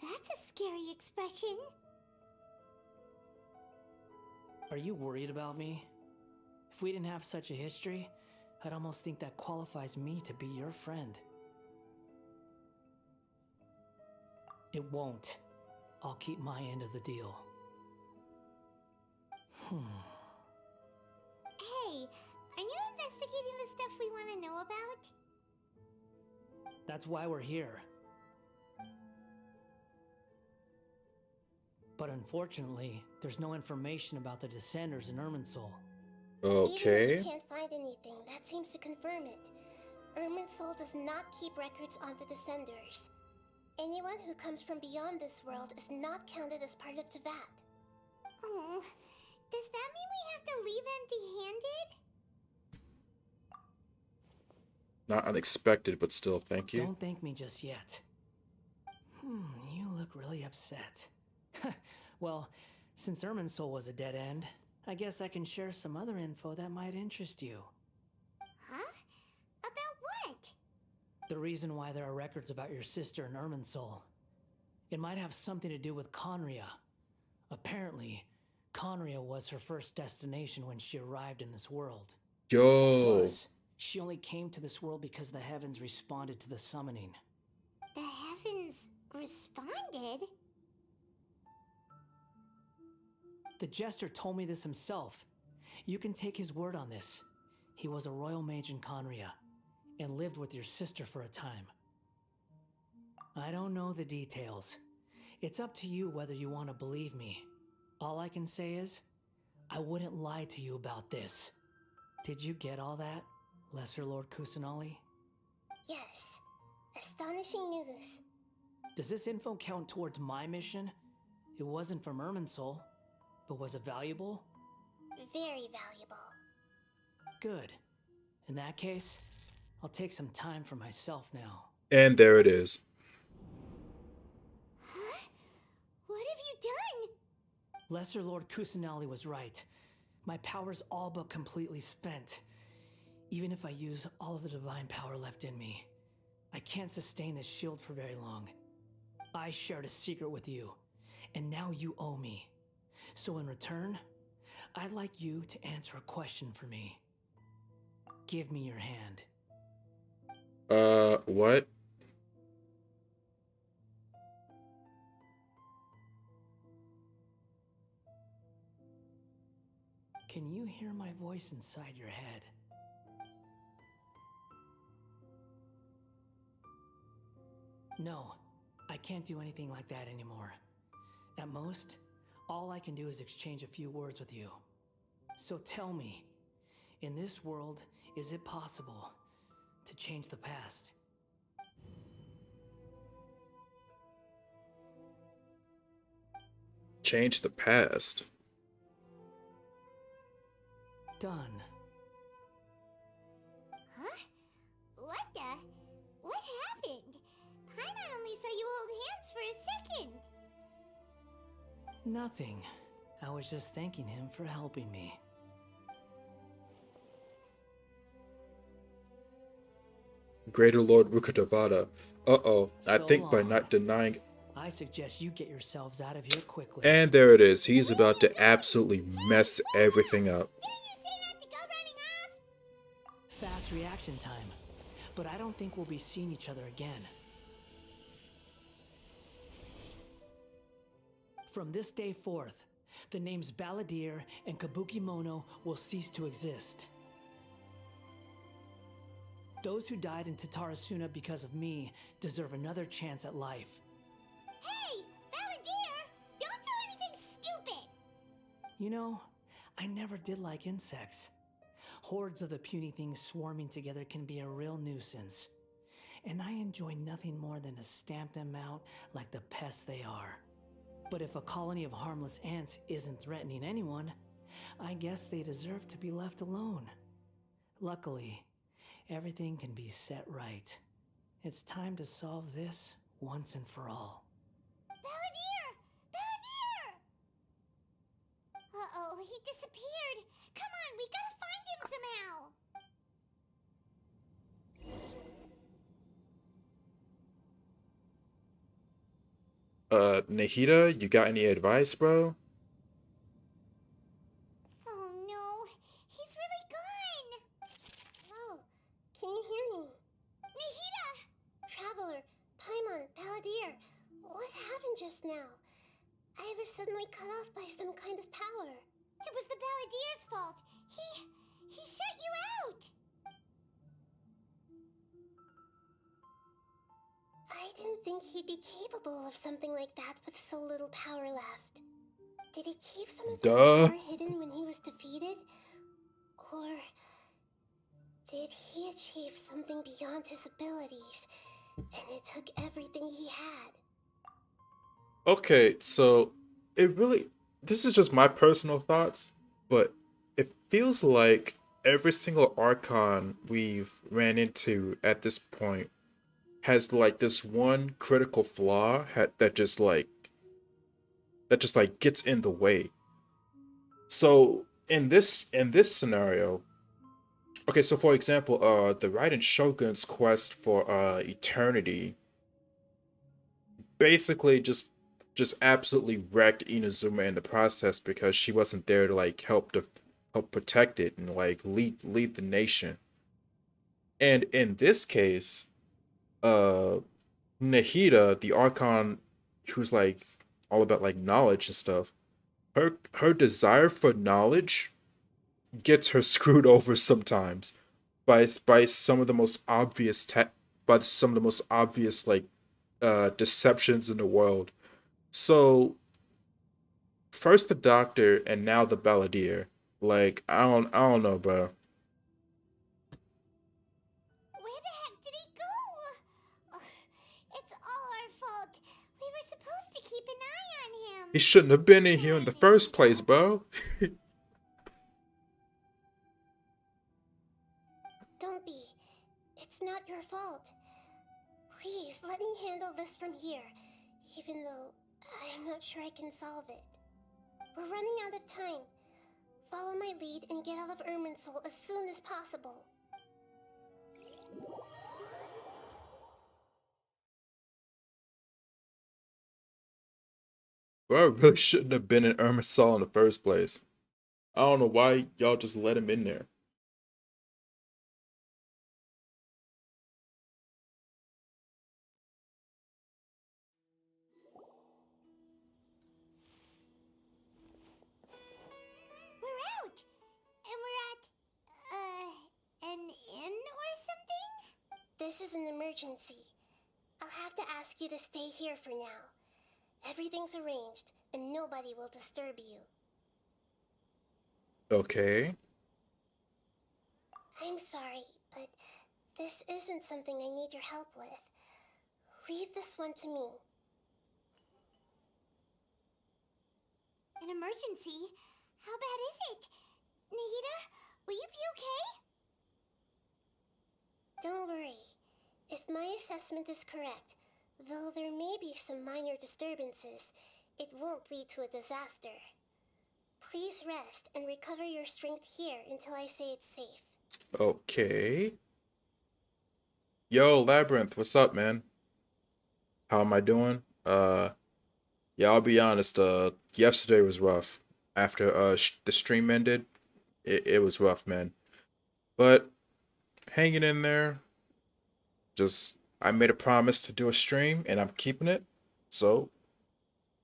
That's a scary expression. Are you worried about me? If we didn't have such a history, I'd almost think that qualifies me to be your friend. It won't. I'll keep my end of the deal. Hey, are you investigating the stuff we want to know about? That's why we're here. But unfortunately, there's no information about the Descenders in Irminsul. Even Okay. if he can't find anything, that seems to confirm it. Irminsul does not keep records on the Descenders. Anyone who comes from beyond this world is not counted as part of Teyvat. Oh, does that mean we have to leave empty-handed? Not unexpected, but still, thank you. Don't thank me just yet. You look really upset. Well, since Irminsul was a dead end, I guess I can share some other info that might interest you. Huh? About what? The reason why there are records about your sister in Irminsul. It might have something to do with Conria. Apparently, Conria was her first destination when she arrived in this world. Yo. Plus, she only came to this world because the heavens responded to the summoning. The heavens responded? The Jester told me this himself. You can take his word on this. He was a royal mage in Conria, and lived with your sister for a time. I don't know the details. It's up to you whether you want to believe me. All I can say is, I wouldn't lie to you about this. Did you get all that, Lesser Lord Kusanali? Yes. Astonishing news. Does this info count towards my mission? It wasn't from Irminsul, but was it valuable? Very valuable. Good. In that case, I'll take some time for myself now. And there it is. Huh? What have you done? Lesser Lord Kusanali was right. My power's all but completely spent. Even if I use all of the divine power left in me, I can't sustain this shield for very long. I shared a secret with you, and now you owe me. So in return, I'd like you to answer a question for me. Give me your hand. What? Can you hear my voice inside your head? No, I can't do anything like that anymore. At most, all I can do is exchange a few words with you. So tell me, in this world, is it possible to change the past? Change the past. Done. Huh? What the? What happened? Paimon only saw you hold hands for a second. Nothing. I was just thanking him for helping me. Greater Lord Rukkhadevata. Uh-oh. I So think by long. not denying... I suggest you get yourselves out of here quickly. And there it is. He's about to absolutely mess everything up. Didn't you say not to go running off? Fast reaction time. But I don't think we'll be seeing each other again. From this day forth, the names Balladeer and Kabukimono will cease to exist. Those who died in Tatarasuna because of me deserve another chance at life. Hey, Balladeer! Don't do anything stupid! You know, I never did like insects. Hordes of the puny things swarming together can be a real nuisance. And I enjoy nothing more than to stamp them out like the pests they are. But if a colony of harmless ants isn't threatening anyone, I guess they deserve to be left alone. Luckily, everything can be set right. It's time to solve this once and for all. Balladeer! Balladeer! Uh-oh, he disappeared. Come on, we gotta find him somehow. Nahida, you got any advice, bro? Oh no, he's really gone. Oh, can you hear me? Nahida! Traveler, Paimon, Balladeer, what happened just now? I was suddenly cut off by some kind of power. It was the Balladeer's fault. He shut you out. I didn't think he'd be capable of something like that with so little power left. Did he keep some of his Duh. power hidden when he was defeated? Or did he achieve something beyond his abilities, and it took everything he had? Okay, so it really... This is just my personal thoughts, but it feels like every single Archon we've ran into at this point has like this one critical flaw that just like gets in the way. So in this scenario, okay, so for example, the Raiden Shogun's quest for eternity basically just absolutely wrecked Inazuma in the process because she wasn't there to like help protect it and like lead the nation. And in this case, uh Nahida, the Archon who's like all about like knowledge and stuff, her desire for knowledge gets her screwed over sometimes by some of the most obvious by some of the most obvious like deceptions in the world. So first the doctor and now the Balladeer. Like I don't know, bro. Where the heck did he go? Ugh, it's all our fault. We were supposed to keep an eye on him. He shouldn't have been in here in the first place, bro. Don't be. It's not your fault. Please, let me handle this from here, even though I'm not sure I can solve it. We're running out of time. Follow my lead and get out of Irminsul as soon as possible. Bro really shouldn't have been in Irmisol in the first place. I don't know why y'all just let him in there. We're out! And we're at, an inn or something? This is an emergency. I'll have to ask you to stay here for now. Everything's arranged, and nobody will disturb you. Okay. I'm sorry, but this isn't something I need your help with. Leave this one to me. An emergency? How bad is it? Nagita, will you be okay? Don't worry. If my assessment is correct, though there may be some minor disturbances, it won't lead to a disaster. Please rest and recover your strength here until I say it's safe. Okay. Yo, Labyrinth, what's up, man? How am I doing? Yeah, I'll be honest, yesterday was rough. After the stream ended, it was rough, man. But hanging in there, just I made a promise to do a stream and I'm keeping it. So,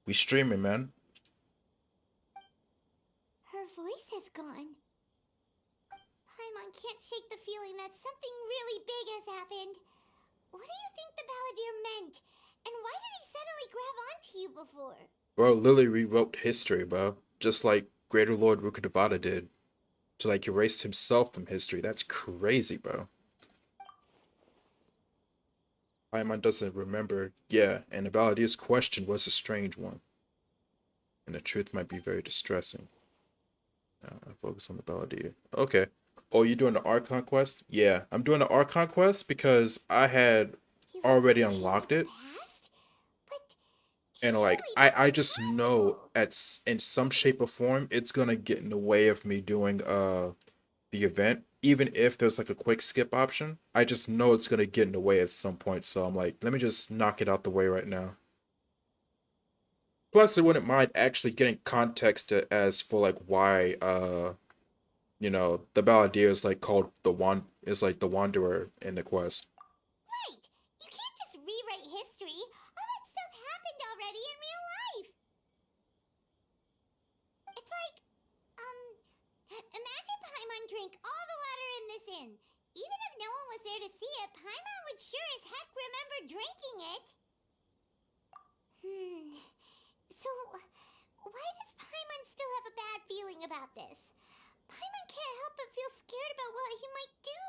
we streaming, man. Her voice has gone. Paimon can't shake the feeling that something really big has happened. What do you think the Balladeer meant? And why did he suddenly grab onto you before? Bro, Lily rewrote history, bro. Just like Greater Lord Rukkhadevata did. To like erase himself from history. That's crazy, bro. Paimon doesn't remember. Yeah, and the Balladeer's question was a strange one. And the truth might be very distressing. I focus on the Balladeer. Okay. Oh, you doing the Archon quest? Yeah, I'm doing the Archon quest because I had He wants already to change unlocked the it. past? But And like surely I that's just know impossible. in some shape or form it's gonna get in the way of me doing the event. Even if there's like a quick skip option, I just know it's gonna get in the way at some point. So I'm like, let me just knock it out the way right now. Plus, I wouldn't mind actually getting context as for like why the Balladeer is like called the Wanderer in the quest. Right! You can't just rewrite history. All that stuff happened already in real life. It's like, imagine Paimon drank all the water in this inn. Even if no one was there to see it, Paimon would sure as heck remember drinking it. So, why does Paimon still have a bad feeling about this? Paimon can't help but feel scared about what he might do.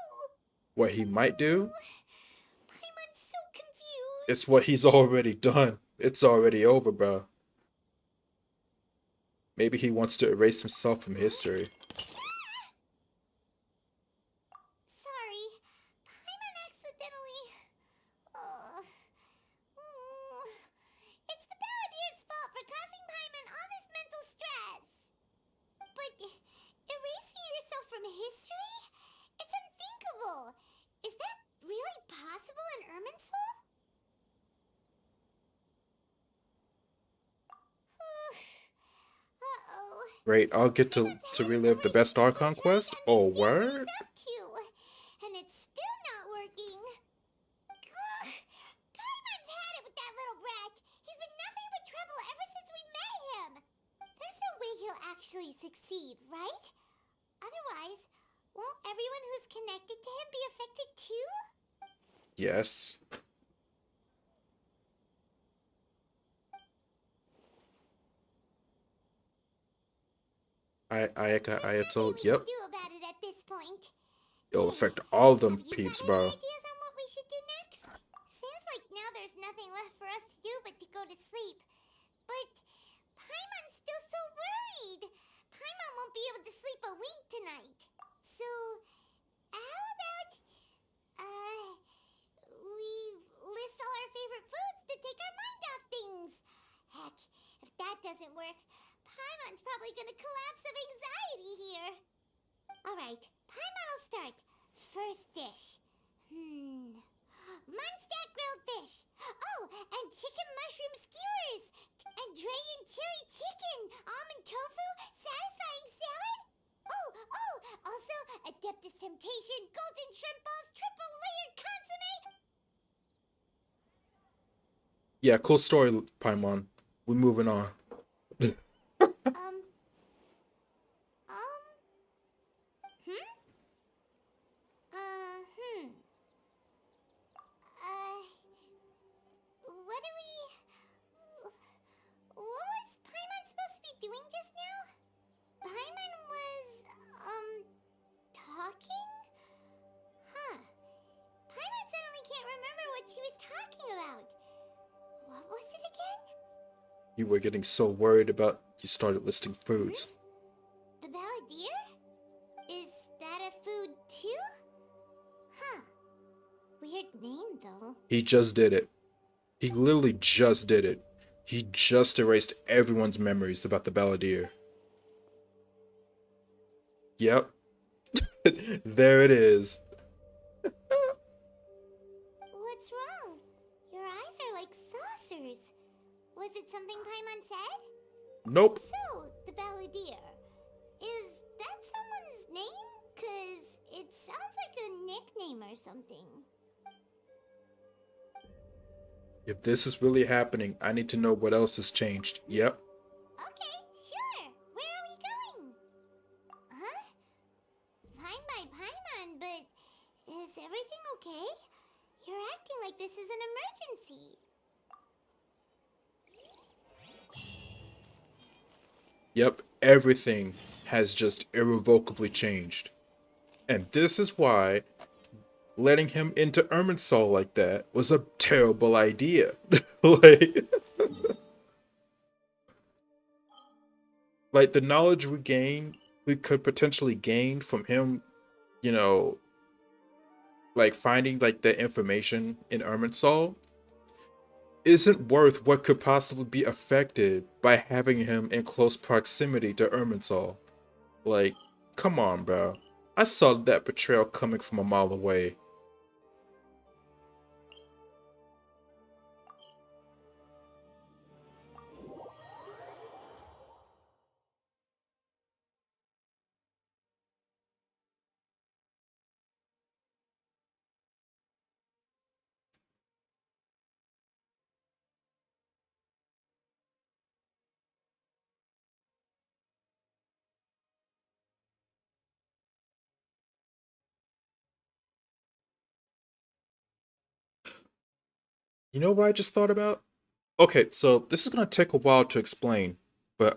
What he might do? Paimon's so confused. It's what he's already done. It's already over, bro. Maybe he wants to erase himself from history. Sorry, Paimon accidentally. Ugh. It's the Balladeer's fault for causing Paimon all this mental stress. But erasing yourself from history? It's unthinkable. Is that really possible in Irminsul? Uh-oh. Great, I'll get to Paimon's head is relive the already best full of Archon dread quest. and Oh, he's got things word? up to. And it's still not working. Ugh. Paimon's had it with that little brat. He's been nothing but trouble ever since we met him. There's no way he'll actually succeed, right? Otherwise, won't everyone who's connected to him be affected too? Yes. Ayaka There's Ayato, nothing we yep. can do about it at this point. It'll affect all of them Have you peeps, got any bro. ideas on what we should do next? Seems like now there's nothing left for us to do but to go to sleep. But Paimon's still so worried. Paimon won't be able to sleep a wink tonight. So, how about, we list all our favorite foods to take our mind off things? Heck, if that doesn't work, Paimon's probably gonna collapse of anxiety here. Alright, Paimon will start. First dish. Munstack grilled fish. Oh, and chicken mushroom skewers. And Drayan chili chicken. Almond tofu. Satisfying salad. Oh, also Adeptus Temptation. Golden shrimp balls. Triple layered consomme. Yeah, cool story, Paimon. We're moving on. What was Paimon supposed to be doing just now? Paimon was, talking? Huh. Paimon suddenly can't remember what she was talking about. What was it again? You were getting so worried about you started listing foods. The balladeer? Is that a food too? Huh. Weird name though. He just did it. He literally just did it. He just erased everyone's memories about the balladeer. Yep. There it is. What's wrong? Your eyes are like saucers. Was it something Paimon said? Nope. So, the balladeer. Is that someone's name? 'Cause it sounds like a nickname or something. If this is really happening, I need to know what else has changed. Yep. Okay, sure. Where are we going? Huh? Fine by Paimon, but is everything okay? You're acting like this is an emergency. Yep, everything has just irrevocably changed. And this is why letting him into Irminsul like that was a terrible idea. like, like the knowledge we could potentially gain from him, you know, like finding like the information in Irminsul isn't worth what could possibly be affected by having him in close proximity to Irminsul. Like, come on, bro. I saw that betrayal coming from a mile away. You know what I just thought about? Okay, so this is gonna take a while to explain, but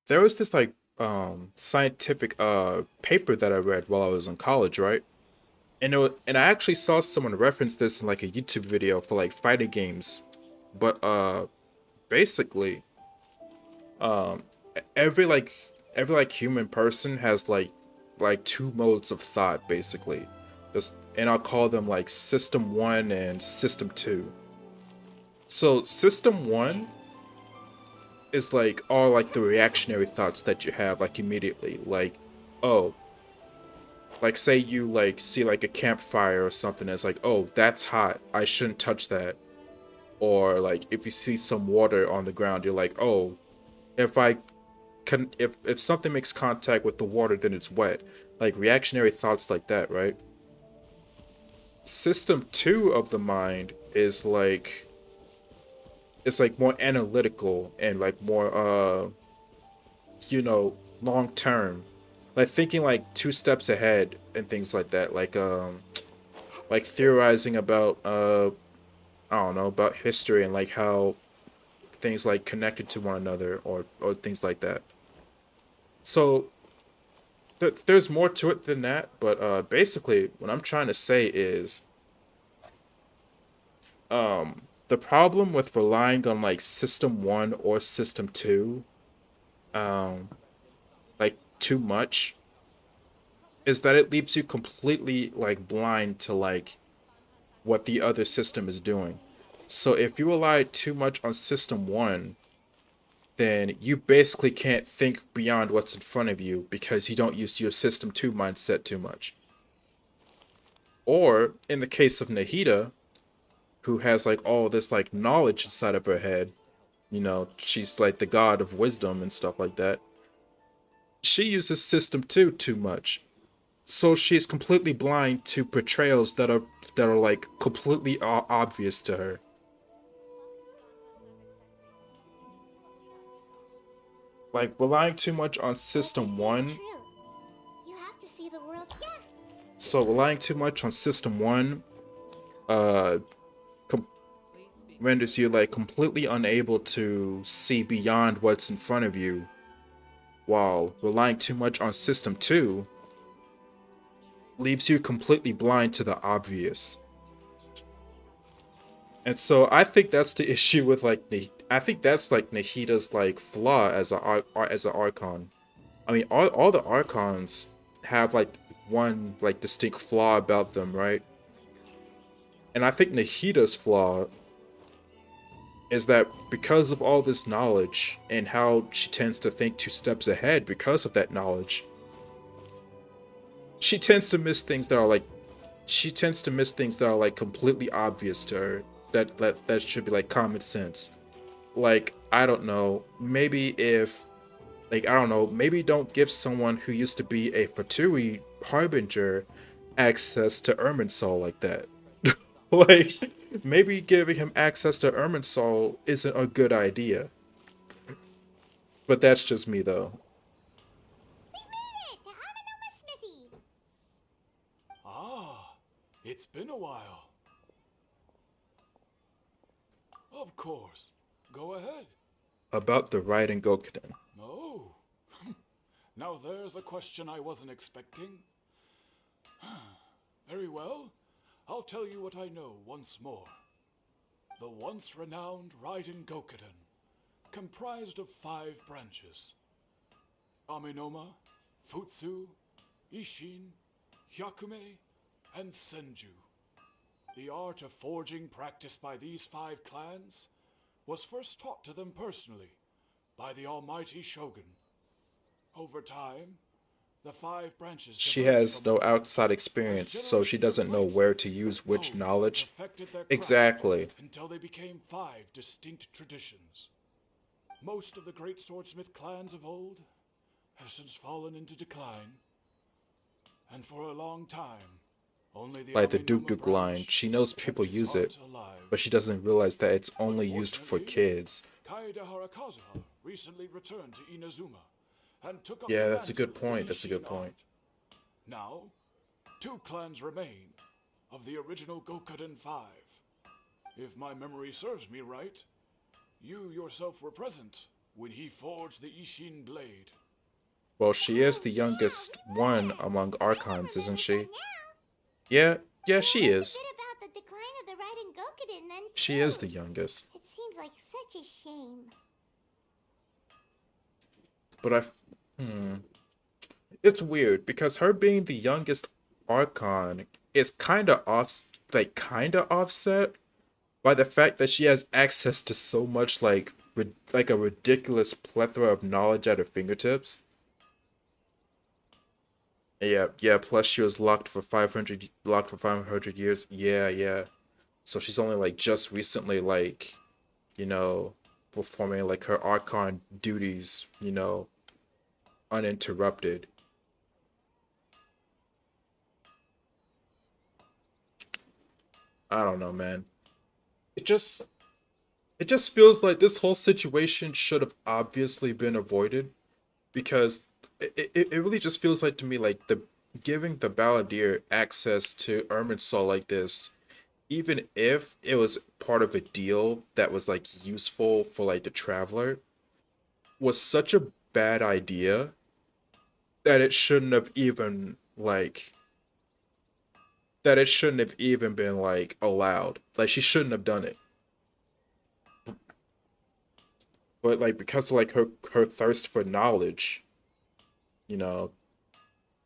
there was this like scientific paper that I read while I was in college, right? And I actually saw someone reference this in like a YouTube video for like fighting games. But basically um every like every like human person has like two modes of thought basically. This, and I'll call them like system 1 and system 2. So system 1 is like all like the reactionary thoughts that you have like immediately, like, oh, like say you like see like a campfire or something, it's like, oh, that's hot, I shouldn't touch that. Or like if you see some water on the ground, you're like, oh, if I can, if something makes contact with the water, then it's wet. Like reactionary thoughts like that, right? System 2 of the mind is like, it's like more analytical and like more you know, long term, like thinking like 2 steps ahead and things like that, like theorizing about I don't know, about history and like how things like connected to one another, or things like that. So there's more to it than that, but basically what I'm trying to say is the problem with relying on like system 1 or system 2 um like too much is that it leaves you completely like blind to like what the other system is doing. So if you rely too much on system 1, then you basically can't think beyond what's in front of you because you don't use your system 2 mindset too much. Or in the case of Nahida, who has like all this like knowledge inside of her head, you know, she's like the god of wisdom and stuff like that. She uses system 2 too much. So she's completely blind to portrayals that are like completely obvious to her. Like relying too much on system 1. You have to see the world. Yeah. So relying too much on system 1 uh renders you like completely unable to see beyond what's in front of you, while relying too much on system 2 leaves you completely blind to the obvious. And so I think that's the issue with like I think that's like Nahida's like flaw as as an Archon. I mean, all the Archons have like one like distinct flaw about them, right? And I think Nahida's flaw is that because of all this knowledge and how she tends to think 2 steps ahead because of that knowledge, she tends to miss things that are like completely obvious to her that should be like common sense. Like, I don't know, maybe if like I don't know, maybe don't give someone who used to be a Fatui harbinger access to Irminsul like that. Like, maybe giving him access to Irminsul isn't a good idea. But that's just me though. We made it to Amanoma Smithy! Ah, it's been a while. Of course. Go ahead. About the Raiden Gokuden. Oh. Now there's a question I wasn't expecting. Very well. I'll tell you what I know once more. The once renowned Raiden Gokuden, comprised of 5 branches. Aminoma, Futsu, Ishin, Hyakume, and Senju. The art of forging practiced by these 5 clans was first taught to them personally by the almighty Shogun. Over time, the 5 branches She diverged has from no one outside another experience, as so she generations of doesn't know where to bladesmiths use which honed and knowledge. perfected their craft Exactly. until they became 5 distinct traditions. Most of the great swordsmith clans of old have since fallen into decline, and for a long time, only the Like the Aminoma Duk line, branch she knows kept people its use it, art alive. but she doesn't realize that it's only used for Unfortunately, kids. Kaede Harakazuha recently returned to Inazuma and took up Yeah, the that's a good mantle of point. the That's a good Ishin point. art. Now, 2 clans remain of the original Gokuden 5. If my memory serves me right, you yourself were present when he forged the Ishin blade. Well, she is Oh, the yeah, youngest we one were. among I Archons, isn't remember she? that now. Yeah, I she noticed is. a bit about the decline of the Raiden Gokuden then, She is too. the youngest. It seems like such a shame. But it's weird because her being the youngest Archon is kind of offset by the fact that she has access to so much like a ridiculous plethora of knowledge at her fingertips. Yeah. Plus, she was locked for 500 years. Yeah. So she's only like just recently you know, performing like her Archon duties, uninterrupted. I don't know, man. It just it just feels like this whole situation should have obviously been avoided because it really just feels like to me like the giving the Balladeer access to Irminsul like this, even if it was part of a deal that was like useful for like the traveler, was such a bad idea that it shouldn't have even been like allowed. Like she shouldn't have done it. But like because of like her thirst for knowledge, you know,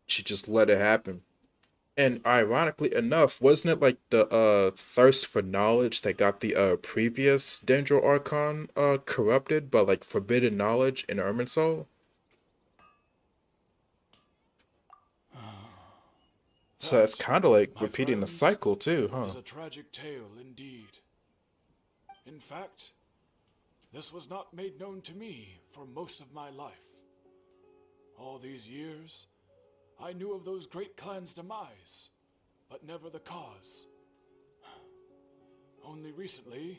she just let it happen. And ironically enough, wasn't it like the thirst for knowledge that got the previous Dendro Archon corrupted by like forbidden knowledge in Irminsul? So that's That, kind of like my repeating the friends, cycle too, huh? is a tragic tale indeed. In fact, this was not made known to me for most of my life. All these years, I knew of those great clans' demise, but never the cause. Only recently,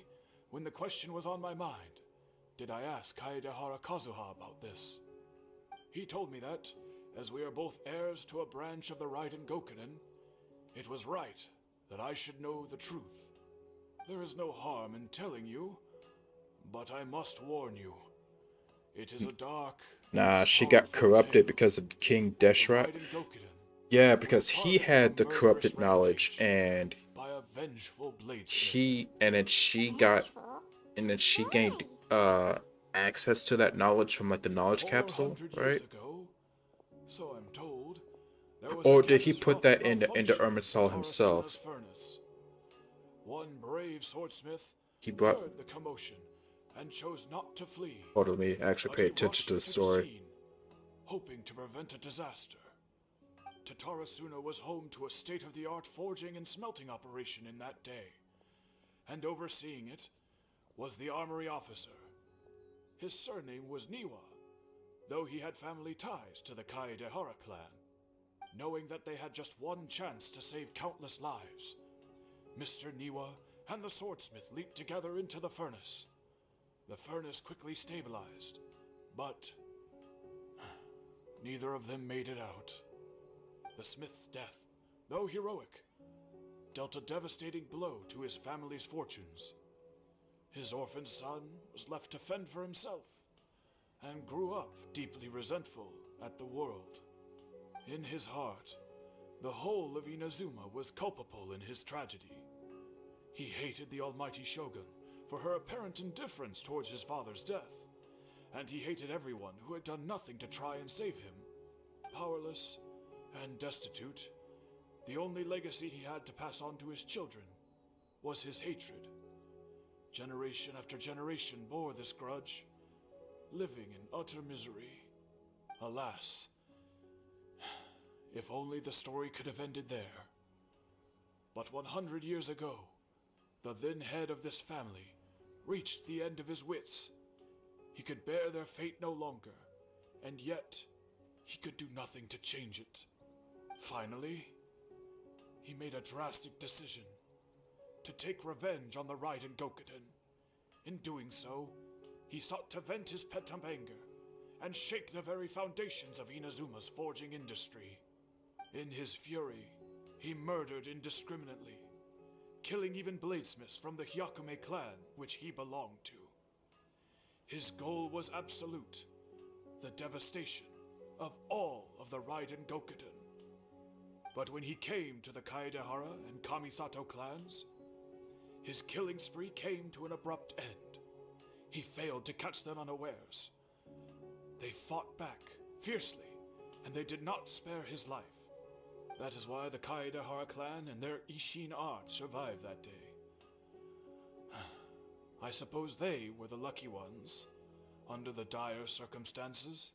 when the question was on my mind, did I ask Kaede Harakazuha about this. He told me that, as we are both heirs to a branch of the Raiden Gokuden, it was right that I should know the truth. There is no harm in telling you, but I must warn you. It is a dark Nah, and she got sorrowful corrupted tale. because of King The Deshrat. Raiden Gokuden Yeah, were because he part of a had the murderous corrupted knowledge rampage and by a vengeful bladesmith. he and then she got Vengeful? and then she gained Why? access to that knowledge from like the knowledge capsule, 400 years right? ago, so I'm told, there was Or a did he put that catastrophic into malfunction Irminsul at Tarasuna's himself? furnace. One brave swordsmith He brought. heard the commotion and chose not to flee, Hold on, let me actually but pay he attention rushed to the to story. scene, hoping to prevent a disaster. Tatarasuna was home to a state-of-the-art forging and smelting operation in that day, and overseeing it was the armory officer. His surname was Niwa, though he had family ties to the Kaedehara clan. Knowing that they had just one chance to save countless lives, Mr. Niwa and the swordsmith leaped together into the furnace. The furnace quickly stabilized, but neither of them made it out. The smith's death, though heroic, dealt a devastating blow to his family's fortunes. His orphaned son was left to fend for himself, and grew up deeply resentful at the world. In his heart, the whole of Inazuma was culpable in his tragedy. He hated the almighty Shogun for her apparent indifference towards his father's death, and he hated everyone who had done nothing to try and save him. Powerless and destitute, the only legacy he had to pass on to his children was his hatred. Generation after generation bore this grudge, living in utter misery. Alas, if only the story could have ended there. But 100 years ago, the then head of this family reached the end of his wits. He could bear their fate no longer, and yet he could do nothing to change it. Finally, he made a drastic decision to take revenge on the Raiden Gokuten. In doing so, he sought to vent his pent-up anger and shake the very foundations of Inazuma's forging industry. In his fury, he murdered indiscriminately, killing even bladesmiths from the Hyakume clan which he belonged to. His goal was absolute, the devastation of all of the Raiden Gokuten. But when he came to the Kaedehara and Kamisato clans, his killing spree came to an abrupt end. He failed to catch them unawares. They fought back fiercely, and they did not spare his life. That is why the Kaedehara clan and their Ishin art survived that day. I suppose they were the lucky ones, under the dire circumstances.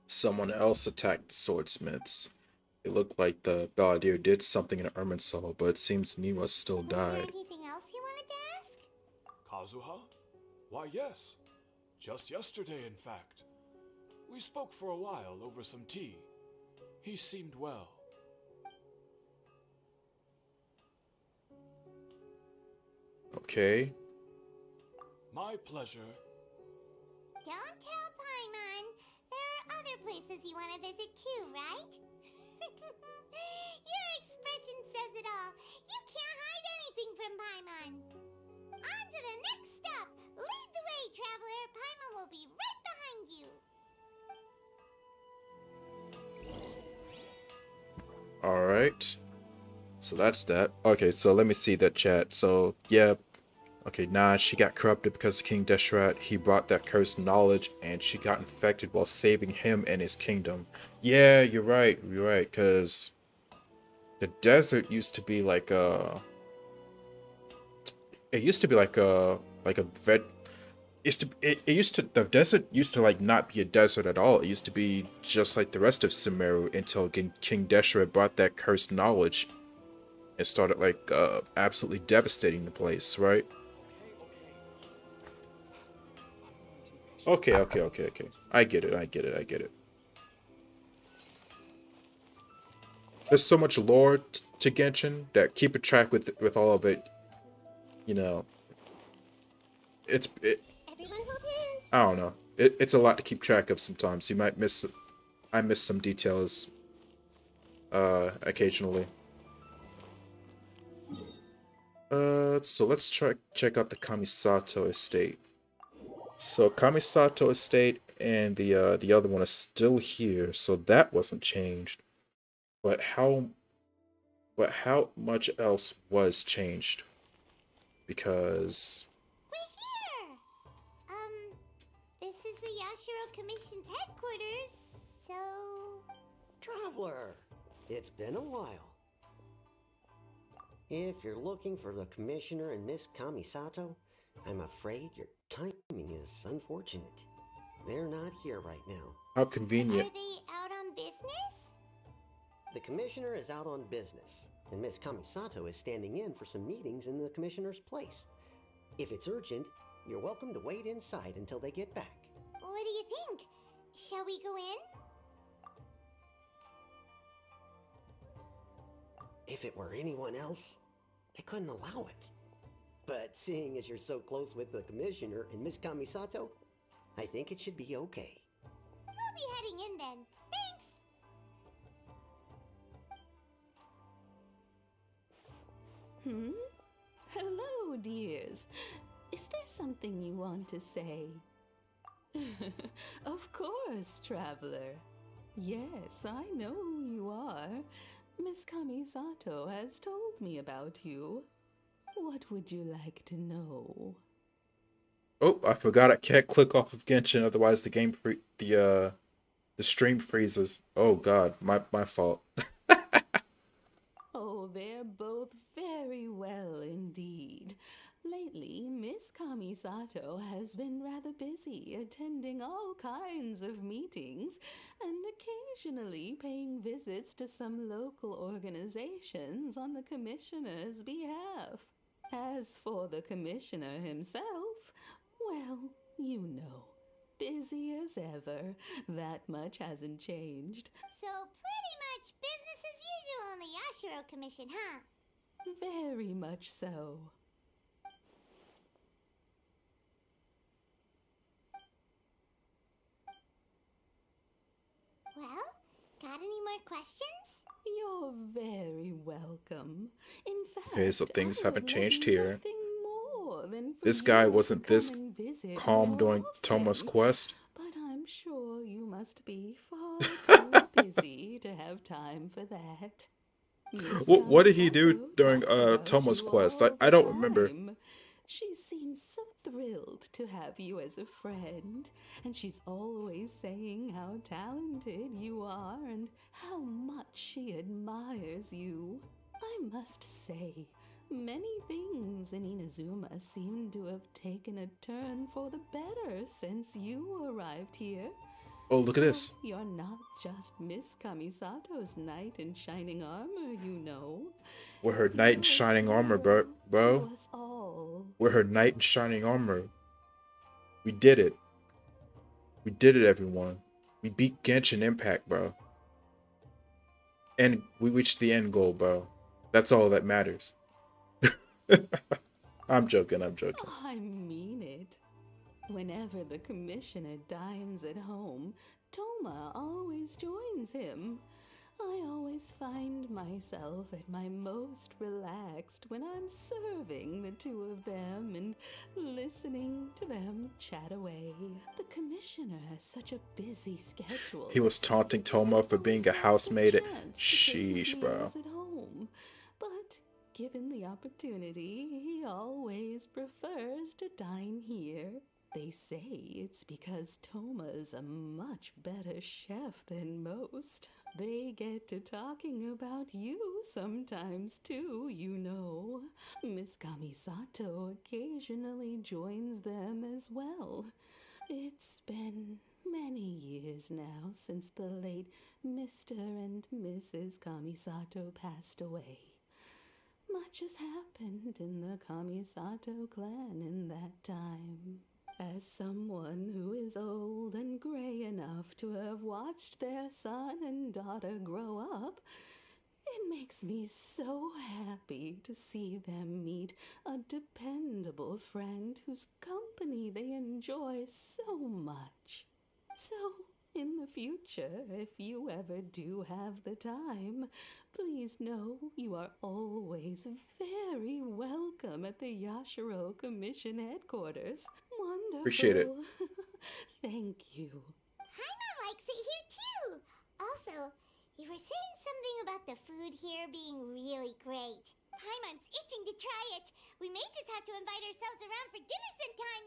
Someone else attacked the swordsmiths. It looked like the Balladeer did something in Irminsul, but it seems Niwa still Was there died. anything else you wanted to ask? Kazuha? Why, yes. Just yesterday, in fact. We spoke for a while over some tea. He seemed well. Okay. My pleasure. Don't tell Paimon. There are other places you want to visit too, right? Your expression says it all. You can't hide anything from Paimon. On to the next stop. Lead the way, traveler. Paimon will be right behind you. Alright. So that's that. Okay, so let me see that chat. So, yeah. Okay, nah, she got corrupted because of King Deshret. He brought that cursed knowledge, and she got infected while saving him and his kingdom. Yeah, you're right, because the desert used to be like a... It used to be like a vet... The desert used to like not be a desert at all. It used to be just like the rest of Sumeru until King Deshret brought that cursed knowledge and started like absolutely devastating the place, right? Okay. I get it. There's so much lore to Genshin that keeping track with all of it, you know, Everyone hold hands. I don't know. It's a lot to keep track of sometimes. You might miss... I miss some details occasionally. So let's check out the Kamisato estate. So Kamisato estate and the other one is still here, so that wasn't changed. But how much else was changed? because We're here! This is the Yashiro Commission's headquarters, so... Traveler, it's been a while. If you're looking for the Commissioner and Miss Kamisato, I'm afraid your timing is unfortunate. They're not here right now. how Are convenient. they out on business? The Commissioner is out on business, and Miss Kamisato is standing in for some meetings in the Commissioner's place. If it's urgent, you're welcome to wait inside until they get back. What do you think? Shall we go in? If it were anyone else, I couldn't allow it. But seeing as you're so close with the Commissioner and Miss Kamisato, I think it should be okay. We'll be heading in then. Thanks! Hello, dears. Is there something you want to say? Of course, traveler. Yes, I know who you are. Miss Kamisato has told me about you. What would you like to know? Oh, I forgot I can't click off of Genshin, otherwise the game the stream freezes. Oh god, my fault. Oh, they're both very well indeed. Lately, Miss Kamisato has been rather busy attending all kinds of meetings and occasionally paying visits to some local organizations on the Commissioner's behalf. As for the Commissioner himself, well, you know, busy as ever. That much hasn't changed. So pretty much business as usual in the Yashiro Commission, huh? Very much so. Well, got any more questions? You're very welcome. In fact, Okay, so things I haven't would changed love here. nothing more than for This guy you to wasn't this come and visit calm more during Toma's often, quest. but I'm sure you must be far too busy to have time for that. Miss What did he do Kamisato during talks about Toma's you quest? all I the don't remember. time. She seems so thrilled to have you as a friend, and she's always saying how talented you are and how much she admires you. I must say, many things in Inazuma seem to have taken a turn for the better since you arrived here. Oh, look at So this. You're not just Miss Kamisato's knight in shining armor, you know. We're her knight in You're a shining armor, hero bro. to us all. We're her knight in shining armor. We did it. We did it, everyone. We beat Genshin Impact, bro. And we reached the end goal, bro. That's all that matters. I'm joking, I'm joking. I mean it. Whenever the Commissioner dines at home, Toma always joins him. I always find myself at my most relaxed when I'm serving the two of them and listening to them chat away. The Commissioner has such a busy schedule. He was taunting that he Toma doesn't for being a always have the housemaid at... chance to take his Sheesh, bro. meals at home. But given the opportunity, he always prefers to dine here. They say it's because Toma is a much better chef than most. They get to talking about you sometimes too, you know. Miss Kamisato occasionally joins them as well. It's been many years now since the late Mr. and Mrs. Kamisato passed away. Much has happened in the Kamisato clan in that time. As someone who is old and gray enough to have watched their son and daughter grow up, it makes me so happy to see them meet a dependable friend whose company they enjoy so much. So, in the future, if you ever do have the time, please know you are always very welcome at the Yashiro Commission headquarters. Wonderful. Appreciate it. Thank you. Paimon likes it here too. Also, you were saying something about the food here being really great. Paimon's itching to try it. We may just have to invite ourselves around for dinner sometime.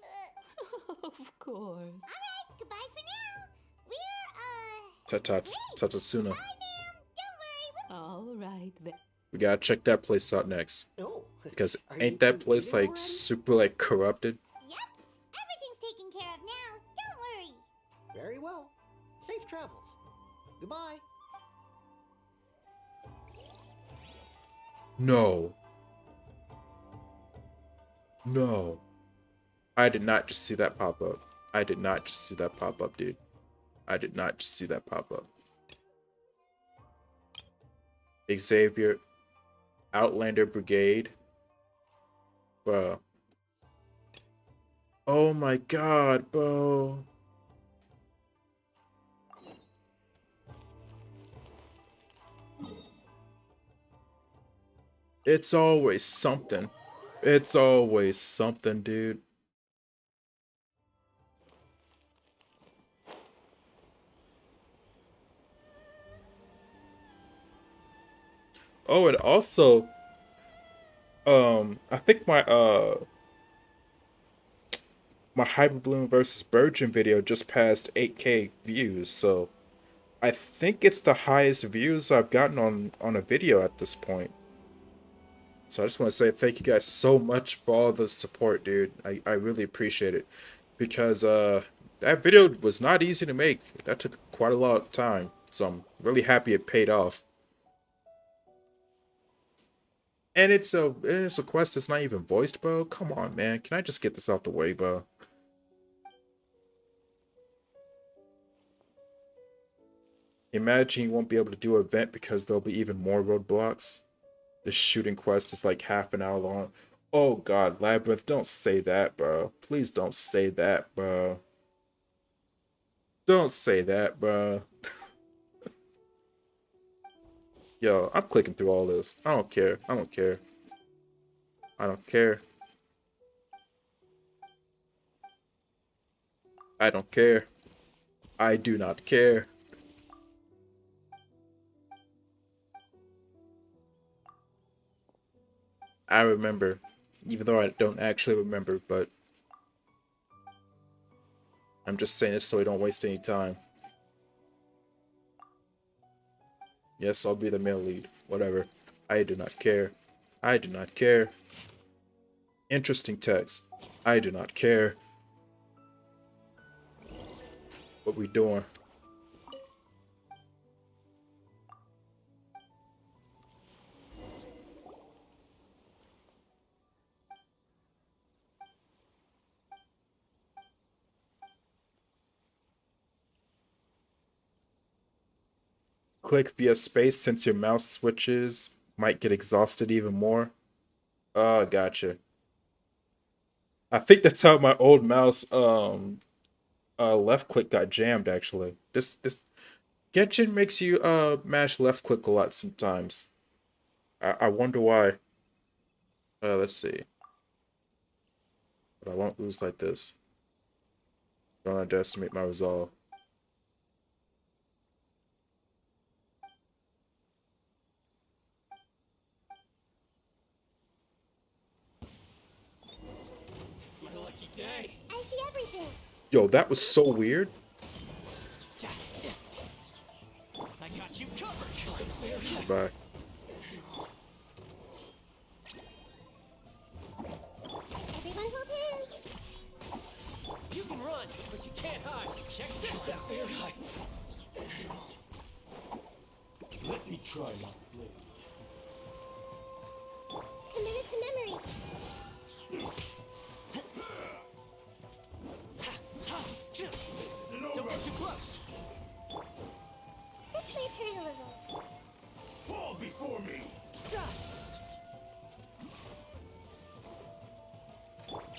Of course. Alright, goodbye for now. We're, Tatsuna. Bye, ma'am. Don't worry. All right then. We gotta check that place out next. Oh, Because are you ain't that two place leaving like already? super like corrupted? Yep, everything's taken care of now. Don't worry. Very well. Safe travels. Goodbye. No. No. I did not just see that pop up. I did not just see that pop up, dude. I did not just see that pop up. Xavier, Outlander Brigade. Bro. Oh my god, bro. It's always something. It's always something, dude. Oh, and also, I think my Hyper Bloom versus Virgin video just passed 8K views, so I think it's the highest views I've gotten on a video at this point. So I just want to say thank you guys so much for all the support, dude. I really appreciate it. Because that video was not easy to make. That took quite a lot of time. So I'm really happy it paid off. And it's a quest that's not even voiced, bro. Come on, man. Can I just get this out the way, bro? Imagine you won't be able to do an event because there'll be even more roadblocks. The shooting quest is like half an hour long. Oh god, Labyrinth, don't say that, bro. Please don't say that, bro. Don't say that, bro. Yo, I'm clicking through all this. I don't care. I don't care. I don't care. I don't care. I do not care. I remember, even though I don't actually remember, but I'm just saying this so we don't waste any time. Yes, I'll be the male lead. Whatever. I do not care. I do not care. Interesting text. I do not care. What we doing? Click via space since your mouse switches might get exhausted even more. Oh, gotcha. I think that's how my old mouse left click got jammed actually. This Genshin makes you mash left click a lot sometimes. I wonder why. Let's see. But I won't lose like this. Don't underestimate my resolve. It's my lucky day. I see everything. Yo, that was so weird. I got you covered. Bye. Everyone hold hands. You can run, but you can't hide. Check this out. Let me try my blade. Commit it to memory. Don't get too close. This might hurt a little. Fall before me!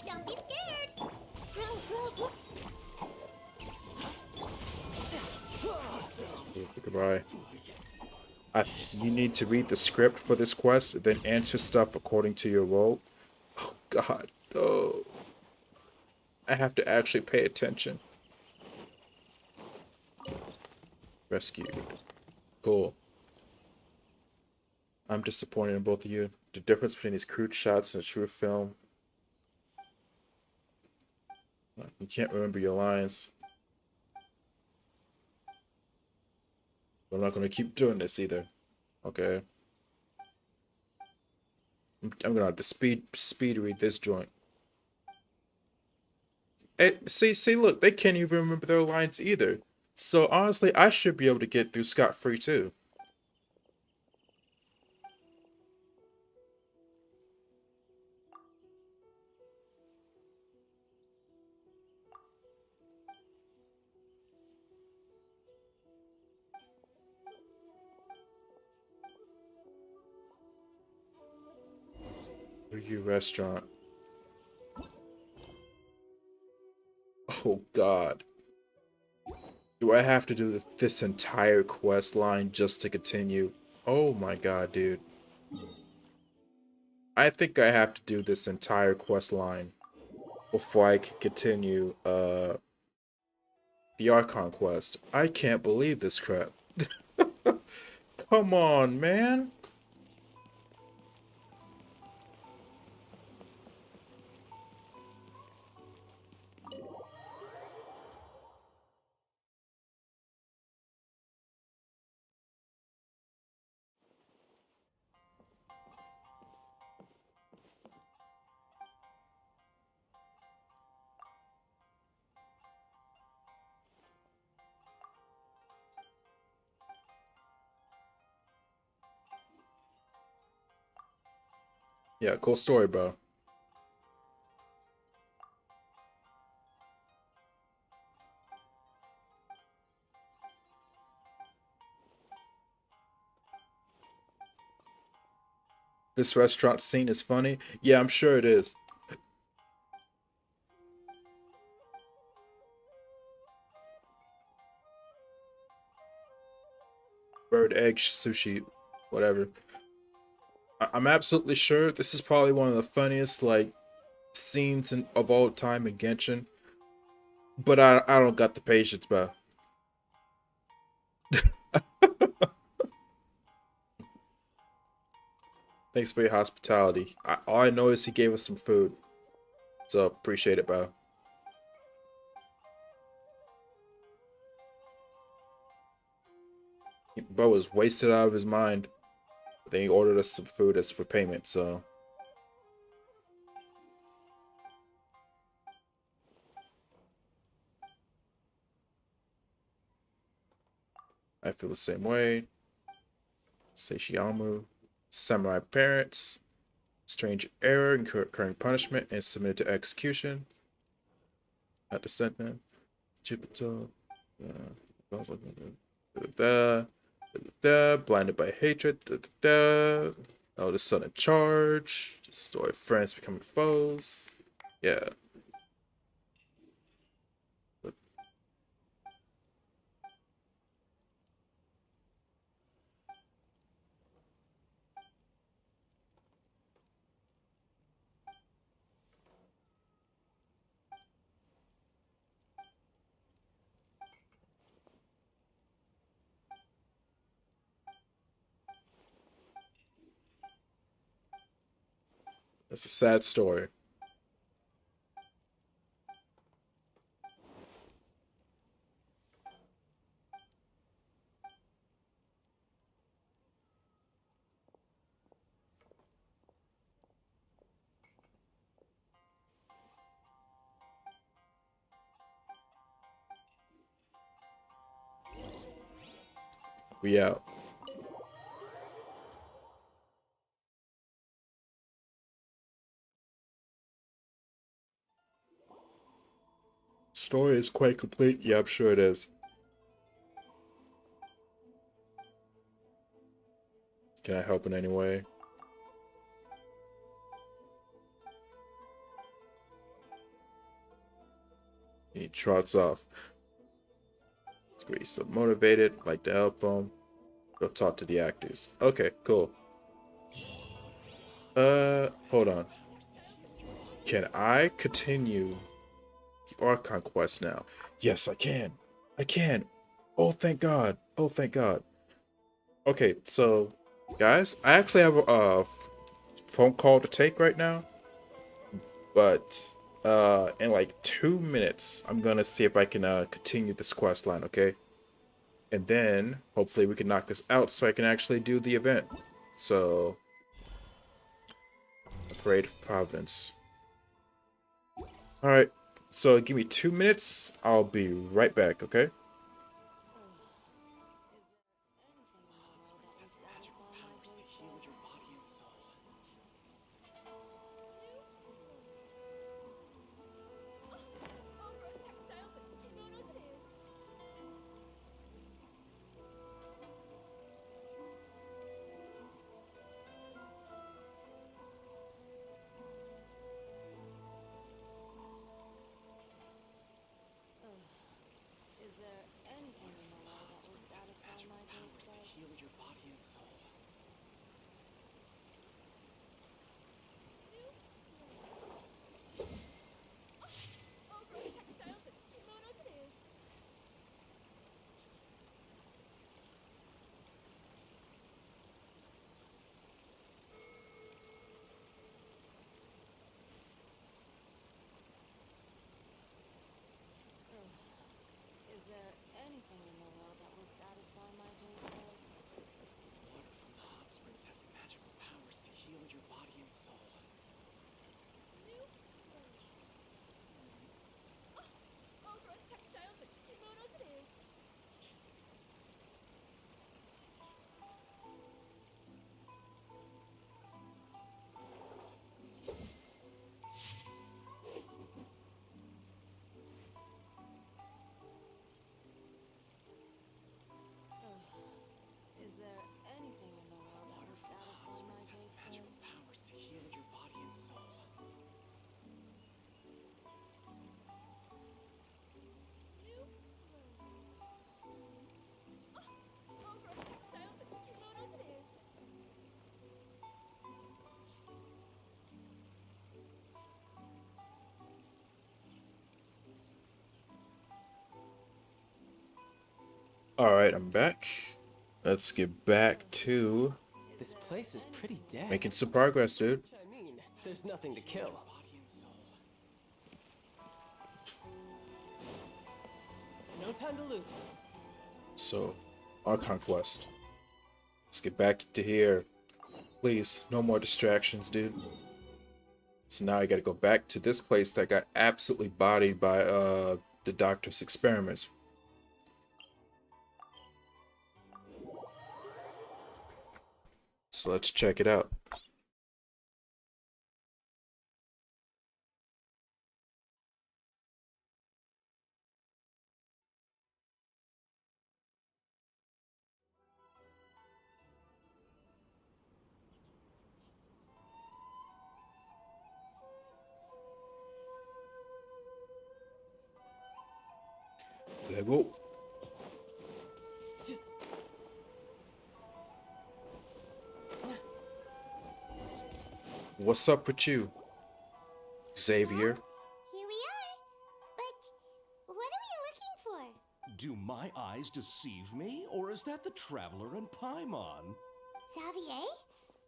Don't be scared. Grow. Goodbye. You need to read the script for this quest, then answer stuff according to your role. Oh god, no. I have to actually pay attention. Rescued. Cool. I'm disappointed in both of you. The difference between these crude shots and a true film. You can't remember your lines. I'm not gonna keep doing this either. Okay. I'm gonna have to speed read this joint. Hey, see, look, they can't even remember their lines either. So honestly, I should be able to get through scot-free too. Ryu restaurant. Oh God. Do I have to do this entire quest line just to continue? Oh my God, dude. I think I have to do this entire quest line before I can continue the Archon quest. I can't believe this crap. Come on, man. Yeah, cool story, bro. This restaurant scene is funny. Yeah, I'm sure it is. Bird egg sushi, whatever. I'm absolutely sure this is probably one of the funniest like scenes of all time in Genshin. But I don't got the patience, bro. Thanks for your hospitality. All I know is he gave us some food. So appreciate it, bro. Bro was wasted out of his mind. Then he ordered us some food as for payment, so I feel the same way. Seishiyamu, samurai parents, strange error, incurring punishment, and submitted to execution. At the sentence, Jupiter, blinded by hatred, eldest son in charge, story of friends becoming foes. Yeah. It's a sad story. We out. Story is quite complete. Yeah, I'm sure it is. Can I help in any way? He trots off. It's great. He's so motivated. Like to help him. Go talk to the actors. Okay, cool. Hold on. Can I continue the Archon quest now? Yes, I can. I can. Oh, thank God. Oh, thank God. Okay, so Guys, I actually have a phone call to take right now, but in like 2 minutes, I'm gonna see if I can continue this quest line, okay? And then hopefully we can knock this out so I can actually do the event. So, the Parade of Providence. All right, so give me 2 minutes. I'll be right back, okay? Is there anything in the world that will satisfy my taste buds? Heal your body and soul. Textiles and kimonos it is. Is there anything in the world that will satisfy my taste buds? Water from the hot springs has magical powers to heal your body and soul. Textiles and kimonos it is. Is there anything in the world that will satisfy my taste buds? Magical powers to heal your body and soul. Textiles and kimonos it is. All right, I'm back. Let's get back to This place is pretty dead. making some progress, dude. I mean, there's nothing to kill. Body and soul. No time to lose. So, our conquest. Let's get back to here. Please, no more distractions, dude. So now I gotta go back to this place that got absolutely bodied by the doctor's experiments. So let's check it out. Let's go. What's up with you, Xavier? Here we are. But what are we looking for? Do my eyes deceive me, or is that the Traveler and Paimon? Xavier?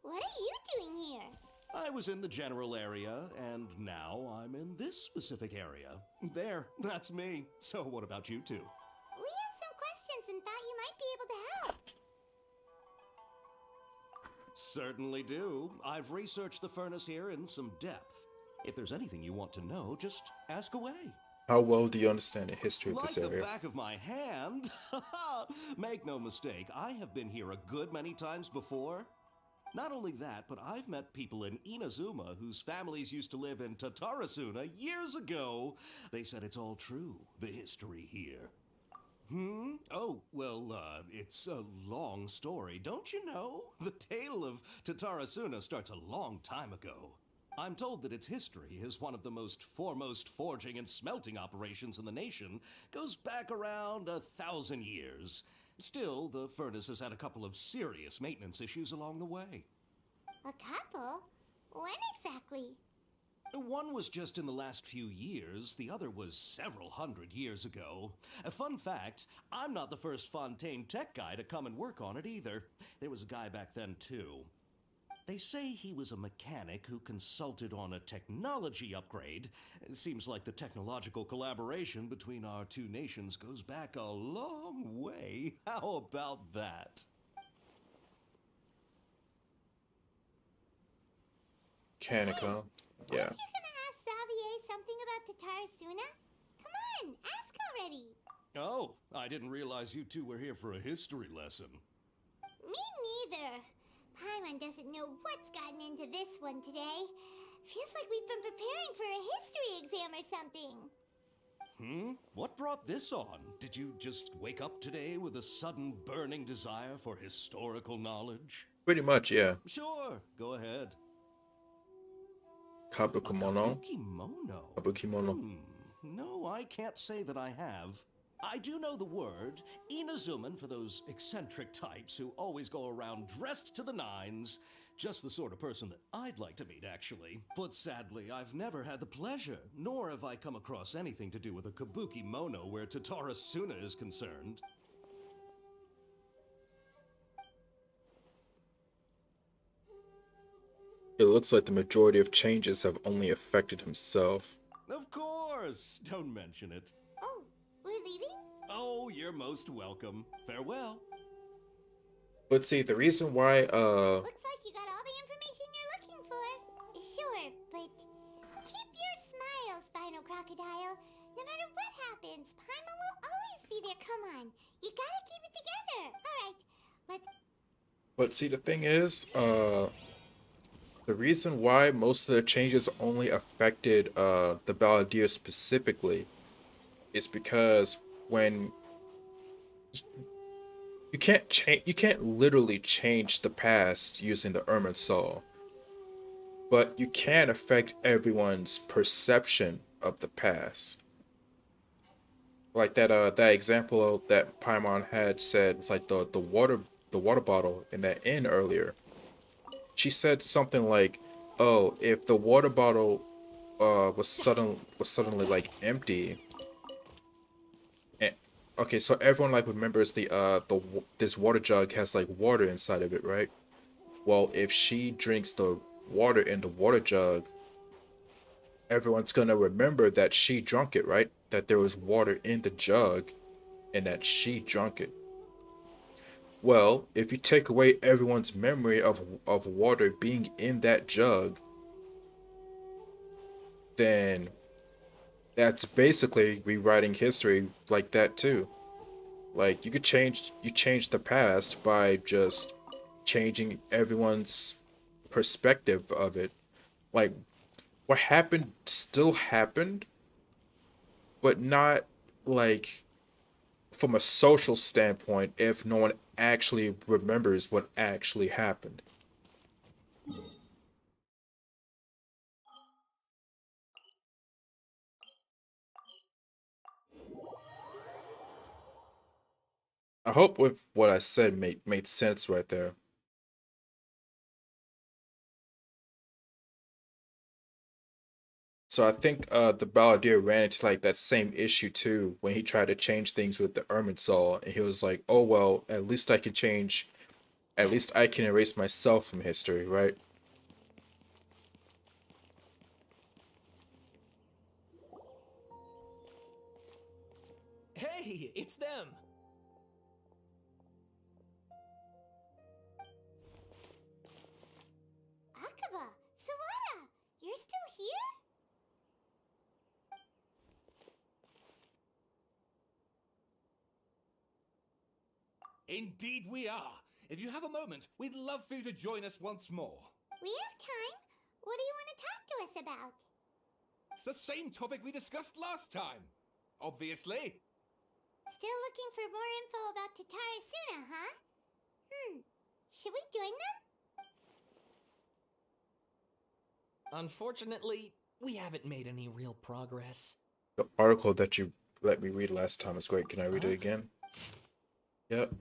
What are you doing here? I was in the general area, and now I'm in this specific area. There, that's me. So what about you two? We have some questions and thought you might be able to help. Certainly do. I've researched the furnace here in some depth. If there's anything you want to know, just ask away. How well do you understand the history of Like this the area? back of my hand. Make no mistake, I have been here a good many times before. Not only that, but I've met people in Inazuma whose families used to live in Tatarasuna years ago. They said it's all true, the history here. Oh, well, it's a long story, don't you know? The tale of Tatarasuna starts a long time ago. I'm told that its history is one of the most foremost forging and smelting operations in the nation, goes back around 1,000 years. Still, the furnace has had a couple of serious maintenance issues along the way. A couple? When exactly? One was just in the last few years, the other was several hundred years ago. A fun fact, I'm not the first Fontaine tech guy to come and work on it either. There was a guy back then too. They say he was a mechanic who consulted on a technology upgrade. It seems like the technological collaboration between our two nations goes back a long way. How about that? Kanika. Hey, Yeah. aren't you gonna ask Xavier something about Tatarasuna? Come on, ask already. Oh, I didn't realize you two were here for a history lesson. Me neither. Paimon doesn't know what's gotten into this one today. Feels like we've been preparing for a history exam or something. What brought this on? Did you just wake up today with a sudden burning desire for historical knowledge? Pretty much, yeah. Sure, go ahead. Kabuki-mono. Kabuki-mono? Kabuki-mono. No, I can't say that I have. I do know the word, Inazuman for those eccentric types who always go around dressed to the nines. Just the sort of person that I'd like to meet, actually. But sadly, I've never had the pleasure, nor have I come across anything to do with a kabuki-mono where Tatarasuna is concerned. It looks like the majority of changes have only affected himself. Of course! Don't mention it. Oh, we're leaving? Oh, you're most welcome. Farewell. But see, the reason why, Looks like you got all the information you're looking for. Sure, but keep your smile, Spinal Crocodile. No matter what happens, Paimon will always be there. Come on, you gotta keep it together. All right, let's... But see, the thing is, the reason why most of the changes only affected, the Balladeer specifically is because when you can't literally change the past using the Irminsul, but you can affect everyone's perception of the past. Like that example that Paimon had said, like the water bottle in that inn earlier. She said something like, "Oh, if the water bottle was suddenly like empty." And okay, so everyone like remembers this water jug has like water inside of it, right? Well, if she drinks the water in the water jug, everyone's gonna remember that she drunk it, right? That there was water in the jug and that she drunk it. Well, if you take away everyone's memory of water being in that jug, then that's basically rewriting history like that too. Like you change the past by just changing everyone's perspective of it. Like what happened still happened, but not like from a social standpoint if no one actually remembers what actually happened. I hope with what I said made sense right there. So I think the Balladeer ran into like that same issue too when he tried to change things with the Irminsul, and he was like, "Oh well, at least I can change. At least I can erase myself from history, right?" Hey, it's them! Akaba, Sawada, you're still here? Indeed we are. If you have a moment, we'd love for you to join us once more. We have time. What do you want to talk to us about? It's the same topic we discussed last time. Obviously. Still looking for more info about Tatarasuna, huh? Should we join them? Unfortunately, we haven't made any real progress. The article that you let me read last time is great. Can I read it again? Yep.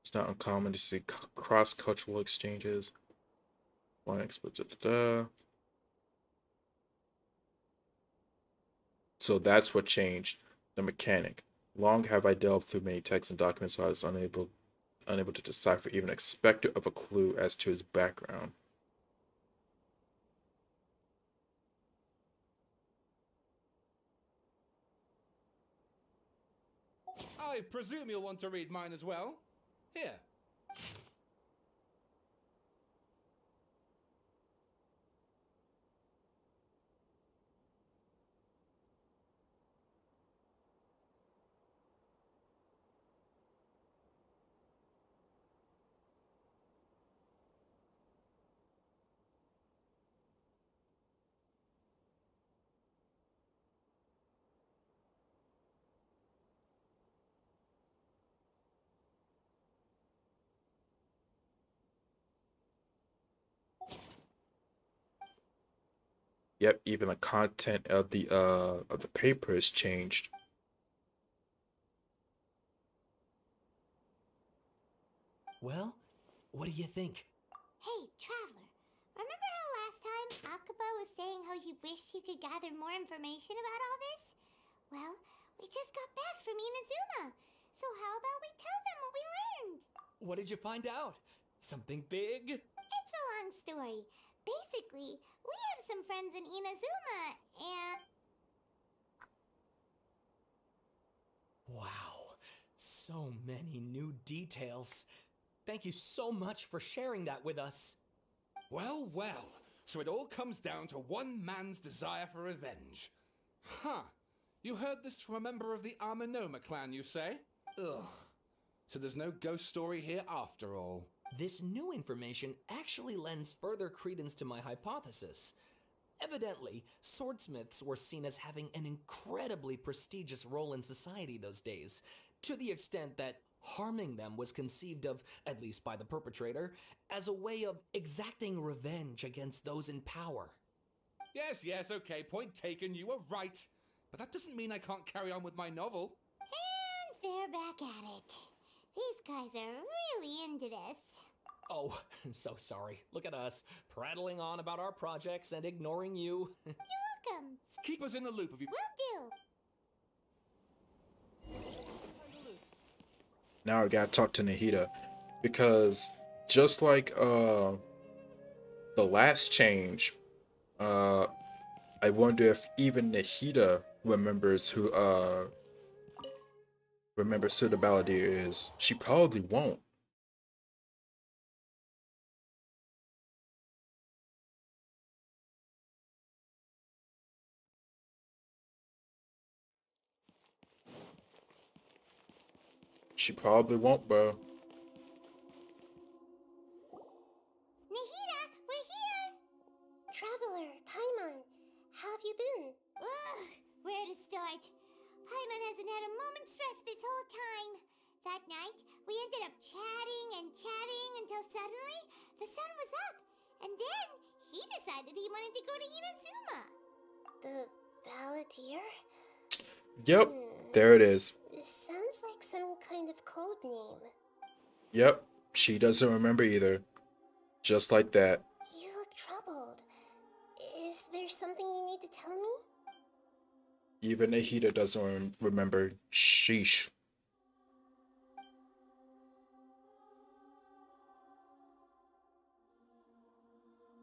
It's not uncommon to see cross-cultural exchanges. One expert, da, da, da. So that's what changed the mechanic. Long have I delved through many texts and documents, so I was unable to decipher even expected of a clue as to his background. I presume you'll want to read mine as well. Here. Yep, even the content of the paper has changed. Well, what do you think? Hey, Traveler, remember how last time Akaba was saying how he wished he could gather more information about all this? Well, we just got back from Inazuma, so how about we tell them what we learned? What did you find out? Something big? It's a long story. Basically, we have some friends in Inazuma, and... Wow, so many new details. Thank you so much for sharing that with us. Well, well. So it all comes down to one man's desire for revenge. Huh. You heard this from a member of the Aminoma clan, you say? Ugh. So there's no ghost story here after all. This new information actually lends further credence to my hypothesis. Evidently, swordsmiths were seen as having an incredibly prestigious role in society those days, to the extent that harming them was conceived of, at least by the perpetrator, as a way of exacting revenge against those in power. Yes, okay, point taken, you were right. But that doesn't mean I can't carry on with my novel. And they're back at it. These guys are really into this. Oh, so sorry. Look at us, prattling on about our projects and ignoring you. You're welcome. Keep us in the loop if you... Will do. Now I gotta talk to Nahida, because just like the last change, I wonder if even Nahida remembers who the Balladeer is. She probably won't. She probably won't, bro. Nahida, we're here! Traveler, Paimon, how have you been? Ugh, where to start? Paimon hasn't had a moment's rest this whole time. That night, we ended up chatting until suddenly the sun was up. And then he decided he wanted to go to Inazuma. The Balladeer? Yep, there it is. It sounds like some kind of code name. Yep, she doesn't remember either. Just like that. You look troubled. Is there something you need to tell me? Even Nahida doesn't remember. Sheesh.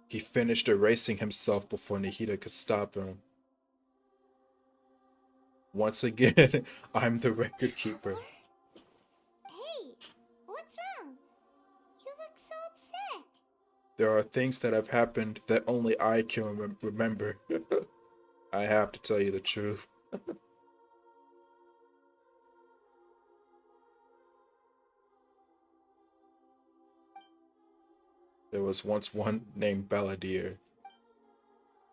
He finished erasing himself before Nahida could stop him. Once again, I'm the record keeper. Hey, what's wrong? You look so upset. There are things that have happened that only I can remember. I have to tell you the truth. There was once one named Balladeer.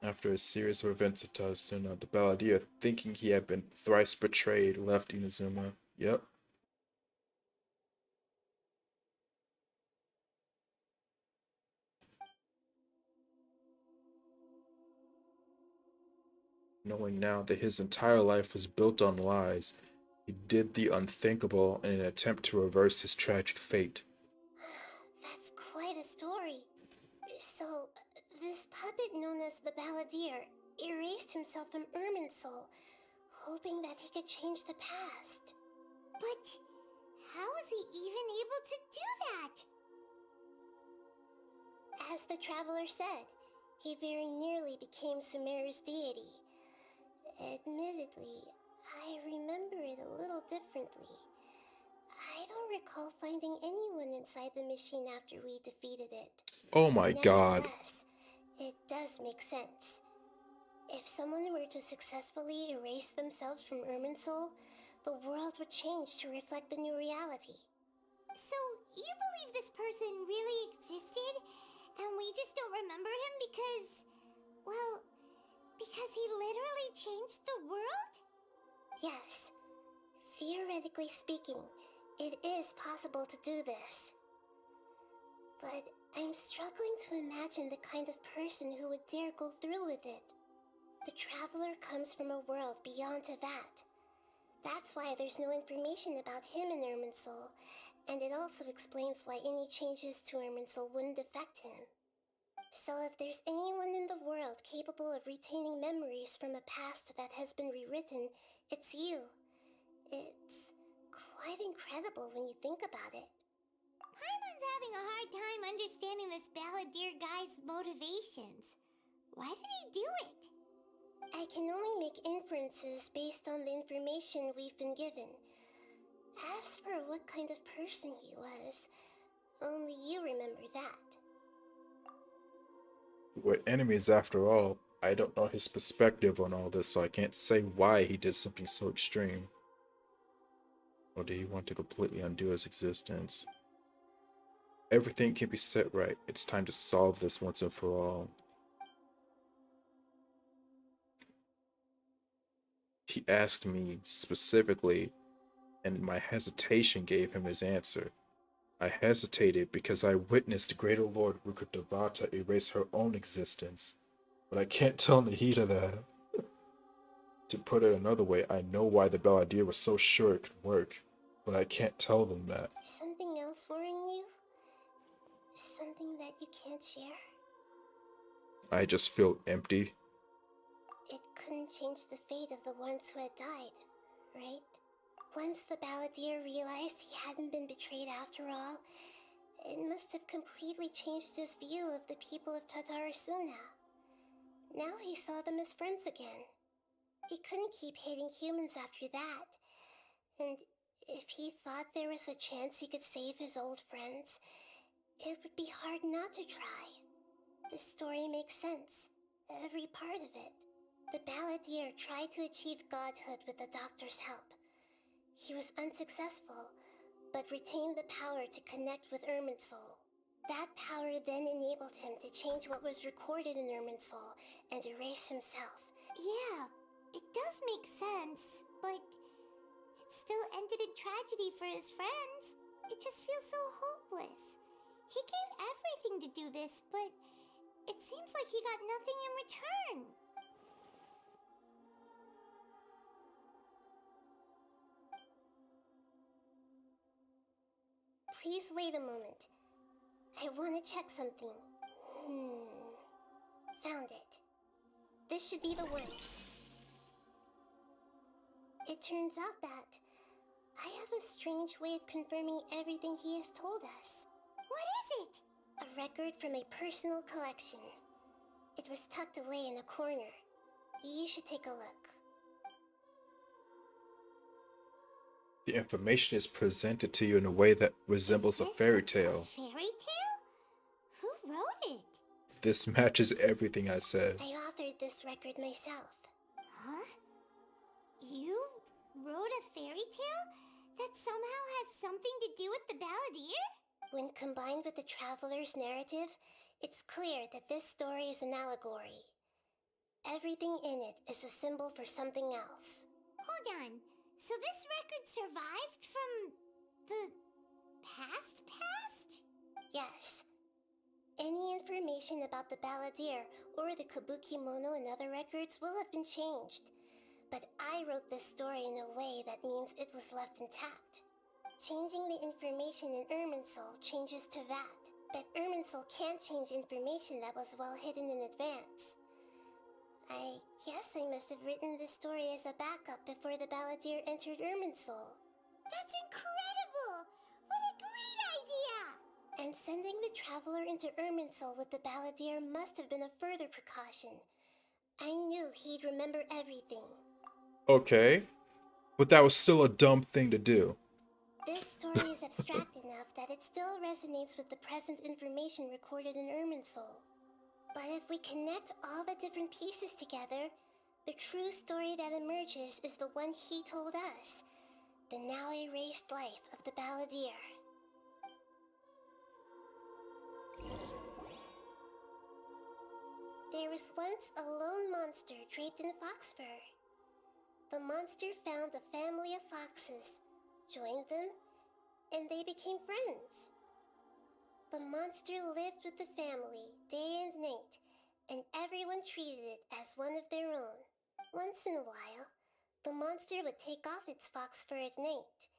After a series of events at Tatsuna, the Balladeer, thinking he had been thrice betrayed, left Inazuma. Yep. Knowing now that his entire life was built on lies, He did the unthinkable in an attempt to reverse his tragic fate. That's quite a story. So, this puppet known as the Balladeer erased himself from Irminsul, hoping that he could change the past. But how was he even able to do that? As the traveler said, he very nearly became Sumeru's deity. Admittedly, I remember it a little differently. I don't recall finding anyone inside the machine after we defeated it. Oh my god. Nevertheless, it does make sense. If someone were to successfully erase themselves from Irminsul, the world would change to reflect the new reality. So, you believe this person really existed, and we just don't remember him because, well, because he literally changed the world? Yes. Theoretically speaking, it is possible to do this. But I'm struggling to imagine the kind of person who would dare go through with it. The traveler comes from a world beyond Tevat. That's why there's no information about him in Irminsul, and it also explains why any changes to Irminsul wouldn't affect him. So if there's anyone in the world capable of retaining memories from a past that has been rewritten, it's you. It's quite incredible when you think about it. Paimon's having a hard time understanding this Balladeer guy's motivations. Why did he do it? I can only make inferences based on the information we've been given. As for what kind of person he was, only you remember that. We're enemies after all. I don't know his perspective on all this, so I can't say why he did something so extreme. Or did he want to completely undo his existence? Everything can be set right. It's time to solve this once and for all. He asked me specifically, and my hesitation gave him his answer. I hesitated because I witnessed Greater Lord Rukkhadevata erase her own existence, but I can't tell Nahida that. To put it another way, I know why the Balladeer was so sure it could work, but I can't tell them that. Something else worrying you? Something that you can't share? I just feel empty. It couldn't change the fate of the ones who had died, right? Once the Balladeer realized he hadn't been betrayed after all, it must have completely changed his view of the people of Tatarasuna. Now he saw them as friends again. He couldn't keep hating humans after that. And if he thought there was a chance he could save his old friends, it would be hard not to try. The story makes sense, every part of it. The Balladeer tried to achieve godhood with the doctor's help. He was unsuccessful, but retained the power to connect with Irminsul. That power then enabled him to change what was recorded in Irminsul and erase himself. Yeah, it does make sense, but it still ended in tragedy for his friends. It just feels so hopeless. He gave everything to do this, but it seems like he got nothing in return. Please wait a moment. I want to check something. Found it. This should be the one. It turns out that I have a strange way of confirming everything he has told us. What is it? A record from a personal collection. It was tucked away in a corner. You should take a look. The information is presented to you in a way that resembles a fairy tale. A fairy tale? Who wrote it? This matches everything I said. I authored this record myself. Huh? You wrote a fairy tale that somehow has something to do with the Balladeer? When combined with the traveler's narrative, it's clear that this story is an allegory. Everything in it is a symbol for something else. Hold on. So this record survived from the past? Yes. Any information about the Balladeer or the Kabuki Mono and other records will have been changed. But I wrote this story in a way that means it was left intact. Changing the information in Irminsul changes to that, but Irminsul can't change information that was well hidden in advance. I guess I must have written this story as a backup before the Balladeer entered Irminsul. That's incredible! What a great idea! And sending the Traveler into Irminsul with the Balladeer must have been a further precaution. I knew he'd remember everything. Okay. But that was still a dumb thing to do. This story is abstract enough that it still resonates with the present information recorded in Irminsul. But if we connect all the different pieces together, the true story that emerges is the one he told us, the now erased life of the Balladeer. There was once a lone monster draped in fox fur. The monster found a family of foxes, joined them, and they became friends. The monster lived with the family day and night, and everyone treated it as one of their own. Once in a while, the monster would take off its fox fur at night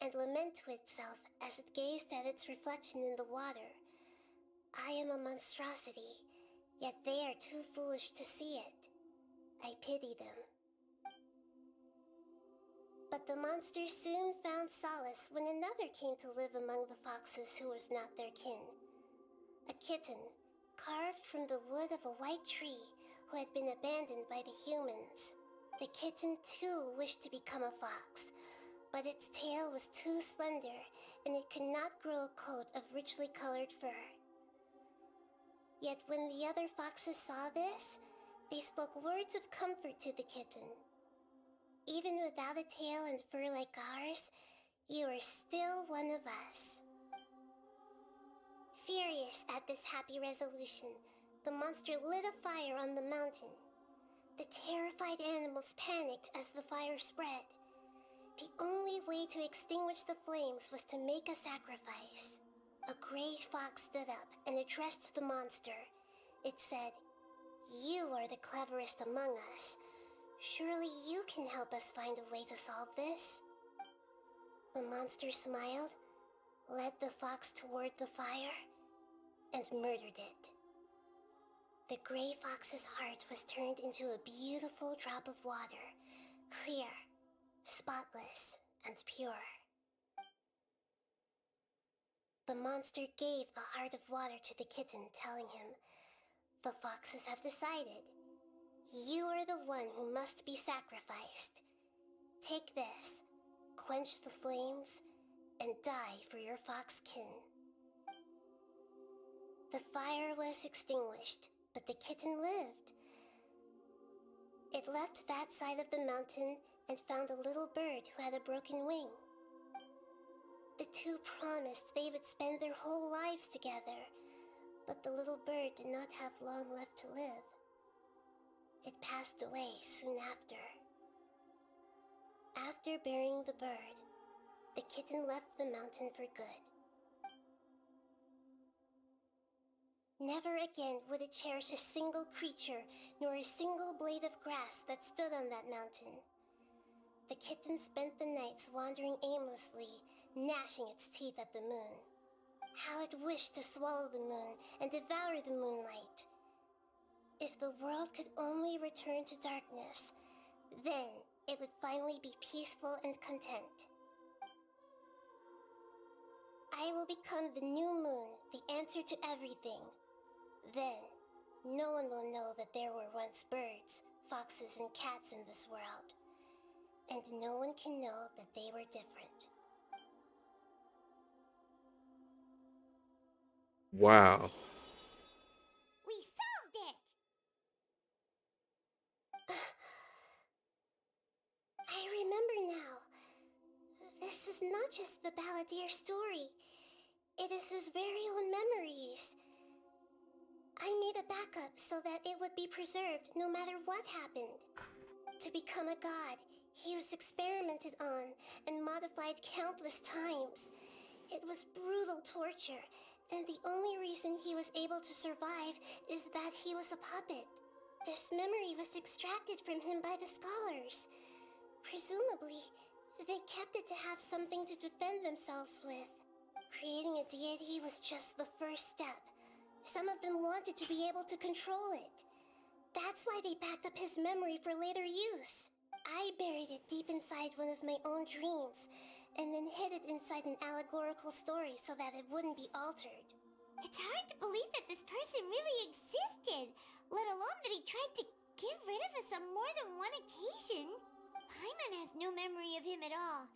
and lament to itself as it gazed at its reflection in the water. I am a monstrosity, yet they are too foolish to see it. I pity them. But the monster soon found solace when another came to live among the foxes who was not their kin. A kitten, carved from the wood of a white tree who had been abandoned by the humans. The kitten too wished to become a fox, but its tail was too slender and it could not grow a coat of richly colored fur. Yet when the other foxes saw this, they spoke words of comfort to the kitten. Even without a tail and fur like ours, you are still one of us. Furious at this happy resolution, the monster lit a fire on the mountain. The terrified animals panicked as the fire spread. The only way to extinguish the flames was to make a sacrifice. A gray fox stood up and addressed the monster. It said, "You are the cleverest among us. Surely you can help us find a way to solve this." The monster smiled, led the fox toward the fire, and murdered it. The gray fox's heart was turned into a beautiful drop of water, clear, spotless, and pure. The monster gave the heart of water to the kitten, telling him, "The foxes have decided. You are the one who must be sacrificed. Take this, quench the flames, and die for your fox kin." The fire was extinguished, but the kitten lived. It left that side of the mountain and found a little bird who had a broken wing. The two promised they would spend their whole lives together, but the little bird did not have long left to live. It passed away soon after. After burying the bird, the kitten left the mountain for good. Never again would it cherish a single creature nor a single blade of grass that stood on that mountain. The kitten spent the nights wandering aimlessly, gnashing its teeth at the moon. How it wished to swallow the moon and devour the moonlight. If the world could only return to darkness, then it would finally be peaceful and content. I will become the new moon, the answer to everything. Then, no one will know that there were once birds, foxes, and cats in this world. And no one can know that they were different. Wow. We solved it! I remember now. This is not just the Balladeer story. It is his very own memories. I made a backup so that it would be preserved no matter what happened. To become a god, he was experimented on and modified countless times. It was brutal torture, and the only reason he was able to survive is that he was a puppet. This memory was extracted from him by the scholars. Presumably, they kept it to have something to defend themselves with. Creating a deity was just the first step. Some of them wanted to be able to control it. That's why they backed up his memory for later use. I buried it deep inside one of my own dreams, and then hid it inside an allegorical story so that it wouldn't be altered. It's hard to believe that this person really existed, let alone that he tried to get rid of us on more than one occasion. Paimon has no memory of him at all.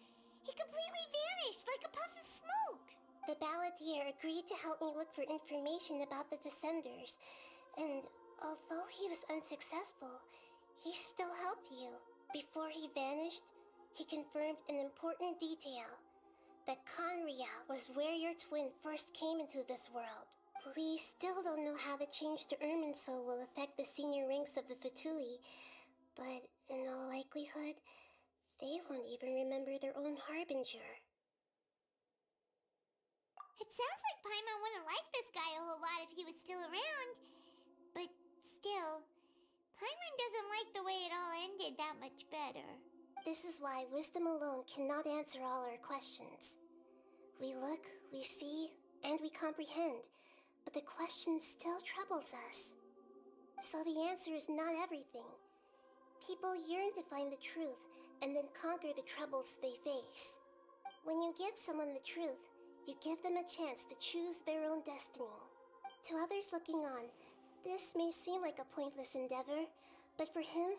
He completely vanished like a puff of smoke. The balladeer agreed to help me look for information about the Descenders, and although he was unsuccessful, he still helped you. Before he vanished, he confirmed an important detail. That Conria was where your twin first came into this world. We still don't know how the change to Irminsul will affect the senior ranks of the Fatui, but in all likelihood, they won't even remember their own Harbinger. It sounds like Paimon wouldn't like this guy a whole lot if he was still around. But still, Paimon doesn't like the way it all ended that much better. This is why wisdom alone cannot answer all our questions. We look, we see, and we comprehend, but the question still troubles us. So the answer is not everything. People yearn to find the truth and then conquer the troubles they face. When you give someone the truth, you give them a chance to choose their own destiny. To others looking on, this may seem like a pointless endeavor, but for him,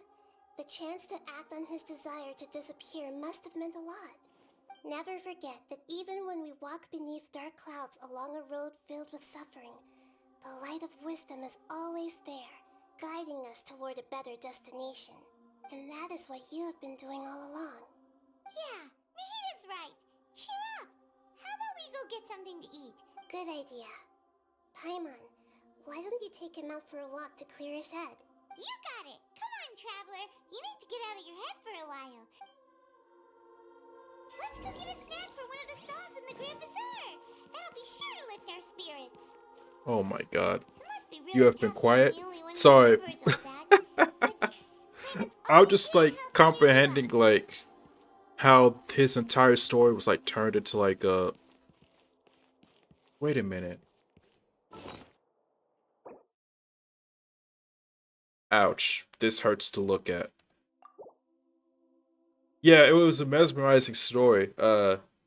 the chance to act on his desire to disappear must have meant a lot. Never forget that even when we walk beneath dark clouds along a road filled with suffering, the light of wisdom is always there, guiding us toward a better destination. And that is what you have been doing all along. Yeah, Nahida's right. Cheer up. How about we go get something to eat? Good idea. Paimon, why don't you take him out for a walk to clear his head? You got it. Come on, traveler. You need to get out of your head for a while. Let's go get a snack from one of the stalls in the Grand Bazaar. That'll be sure to lift our spirits. Oh my god. It must be really You have been tough quiet? being the only one who Sorry. remembers all that. But Paimon's I'm always just here to like help comprehending cheer you up. like how his entire story was like turned into like a. Wait a minute. Ouch. This hurts to look at. Yeah, it was a mesmerizing story.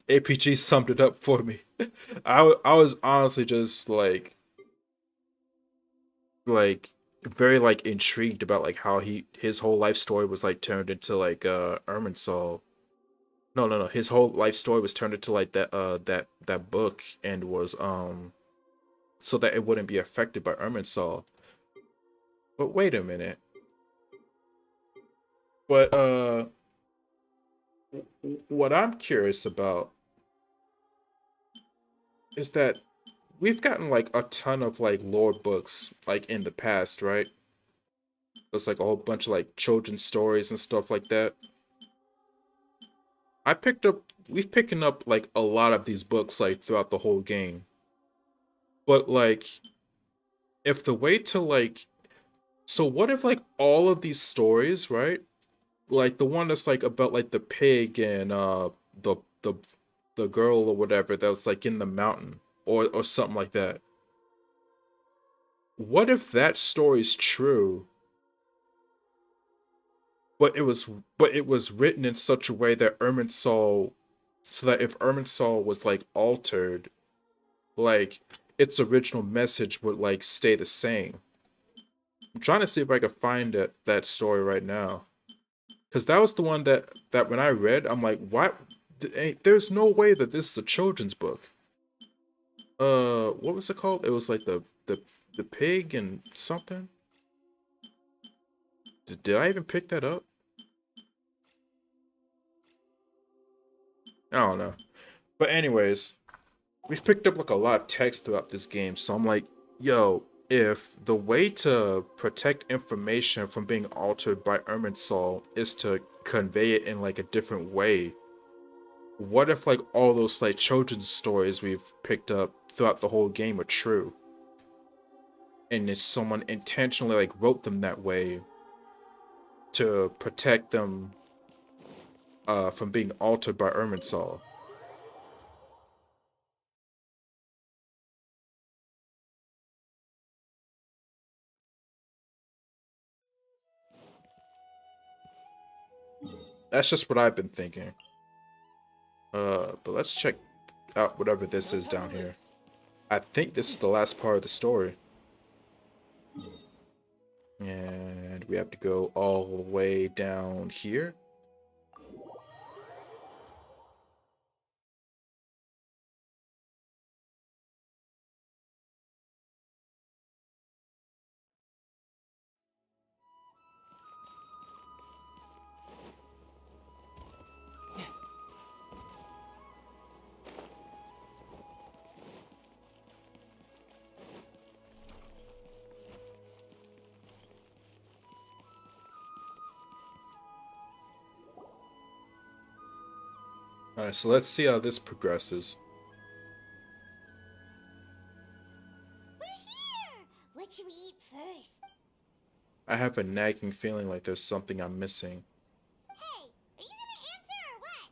APG summed it up for me. I was honestly just like very like intrigued about like how his whole life story was like turned into like Irminsul. No. His whole life story was turned into like that book and was so that it wouldn't be affected by Irminsul. But wait a minute. But what I'm curious about is that we've gotten like a ton of like lore books like in the past, right? There's like a whole bunch of like children's stories and stuff like that. We've picking up like a lot of these books like throughout the whole game. But like, if the way to like, so what if like all of these stories, right? Like the one that's like about like the pig and the the the girl or whatever that's like in the mountain or something like that. What if that story's true? But it was written in such a way that Irminsul, so that if Irminsul was like altered, like its original message would like stay the same. I'm trying to see if I can find that story right now. Cause that was the one that when I read, I'm like, what? There's no way that this is a children's book. What was it called? It was like the pig and something. Did I even pick that up? I don't know. But anyways, we've picked up like a lot of text throughout this game, so I'm like, yo, if the way to protect information from being altered by Irminsul is to convey it in like a different way, what if like all those like children's stories we've picked up throughout the whole game are true? and it's someone intentionally like wrote them that way to protect them from being altered by Irminsul. That's just what I've been thinking. But let's check out whatever this is down here. I think this is the last part of the story. And we have to go all the way down here. Alright, so let's see how this progresses. We're here! What should we eat first? I have a nagging feeling like there's something I'm missing. Hey, are you gonna answer or what?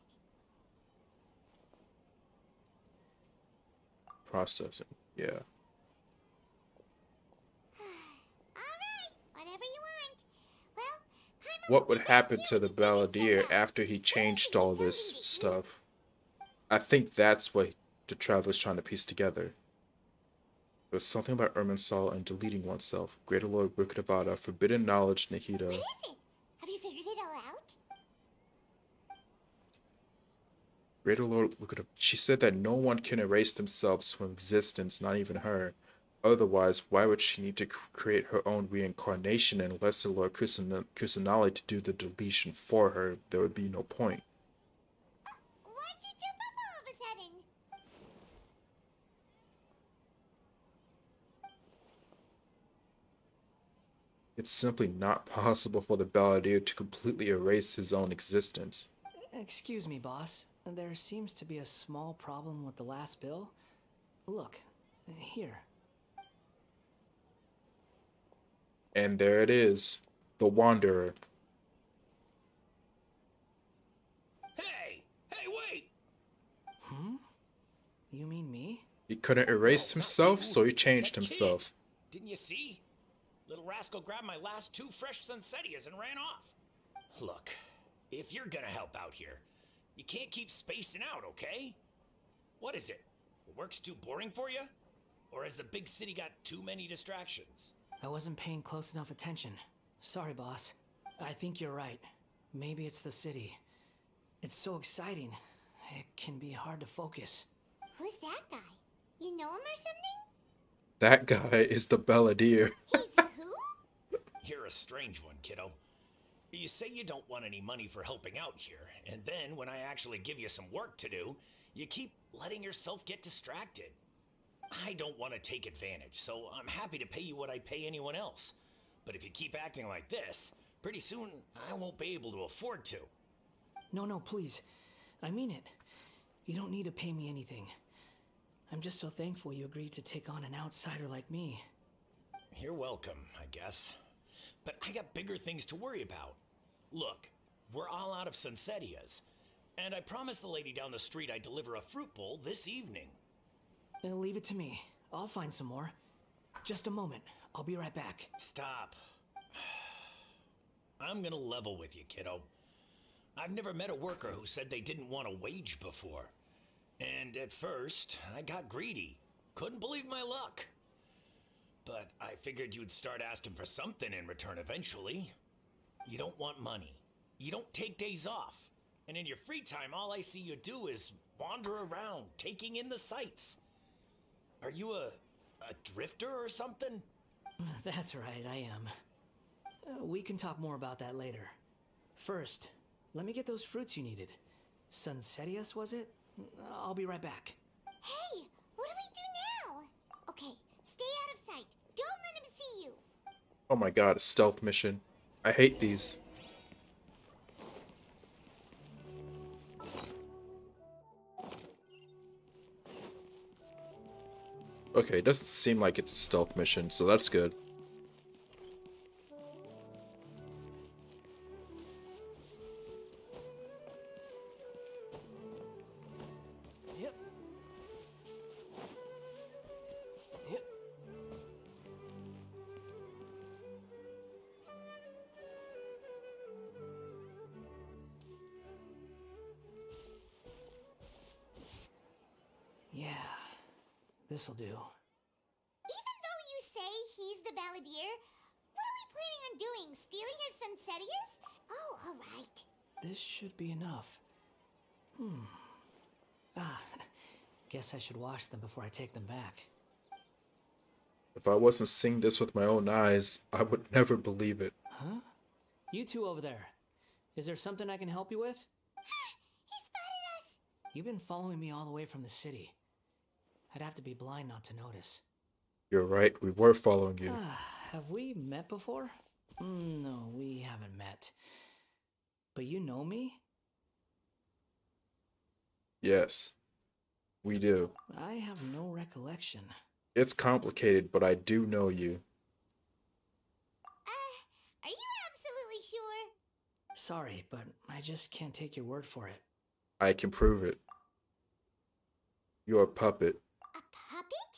Processing, yeah. Alright, whatever you want. Well, Paimon What will would be back happen here to the with the Balladeer stuff. after he changed all this stuff? I think that's what the Traveler's trying to piece together. There was something about Irminsul and deleting oneself. Greater Lord Rukkhadevata, forbidden knowledge, Nahida. What is it? Have you figured it all out? Greater Lord Rukkhadevata. She said that no one can erase themselves from existence, not even her. Otherwise, why would she need to create her own reincarnation and Lesser Lord Kusanali to do the deletion for her? There would be no point. Why'd you jump up all of a sudden? It's simply not possible for the Balladeer to completely erase his own existence. Excuse me, boss. There seems to be a small problem with the last bill. Look, here. And there it is, the Wanderer. Hey! Hey, wait! Hmm? You mean me? He couldn't erase No, not himself, you. so he changed That kid. himself. Didn't you see? Little rascal grabbed my last 2 fresh Sunsettias and ran off. Look, if you're gonna help out here, you can't keep spacing out, okay? What is it? Work's too boring for you? Or has the big city got too many distractions? I wasn't paying close enough attention. Sorry, boss. I think you're right. Maybe it's the city. It's so exciting. It can be hard to focus. Who's that guy? You know him or something? That guy is the Balladeer. He's who? You're a strange one, kiddo. You say you don't want any money for helping out here, and then when I actually give you some work to do, you keep letting yourself get distracted. I don't want to take advantage, so I'm happy to pay you what I'd pay anyone else. But if you keep acting like this, pretty soon I won't be able to afford to. No, please. I mean it. You don't need to pay me anything. I'm just so thankful you agreed to take on an outsider like me. You're welcome, I guess. But I got bigger things to worry about. Look, we're all out of Sunsettias, and I promised the lady down the street I'd deliver a fruit bowl this evening. Leave it to me. I'll find some more. Just a moment. I'll be right back. Stop. I'm gonna level with you, kiddo. I've never met a worker who said they didn't want a wage before. And at first, I got greedy. Couldn't believe my luck. But I figured you'd start asking for something in return eventually. You don't want money. You don't take days off. And in your free time, all I see you do is wander around, taking in the sights. Are you a drifter or something? That's right, I am. We can talk more about that later. First, let me get those fruits you needed. Sunsettias, was it? I'll be right back. Hey, what do we do now? Okay, stay out of sight. Don't let him see you. Oh my god, a stealth mission. I hate these. Okay, it doesn't seem like it's a stealth mission, so that's good. Yep. Yep. Yeah, this'll do. Even though you say he's the balladeer, what are we planning on doing? Stealing his Sunsetias? Oh, alright. This should be enough. Ah, guess I should wash them before I take them back. If I wasn't seeing this with my own eyes, I would never believe it. Huh? You two over there. Is there something I can help you with? He spotted us! You've been following me all the way from the city. I'd have to be blind not to notice. You're right, we were following you. Have we met before? No, we haven't met. But you know me? Yes, we do. I have no recollection. It's complicated, but I do know you. Are you absolutely sure? Sorry, but I just can't take your word for it. I can prove it. You're a puppet. A puppet?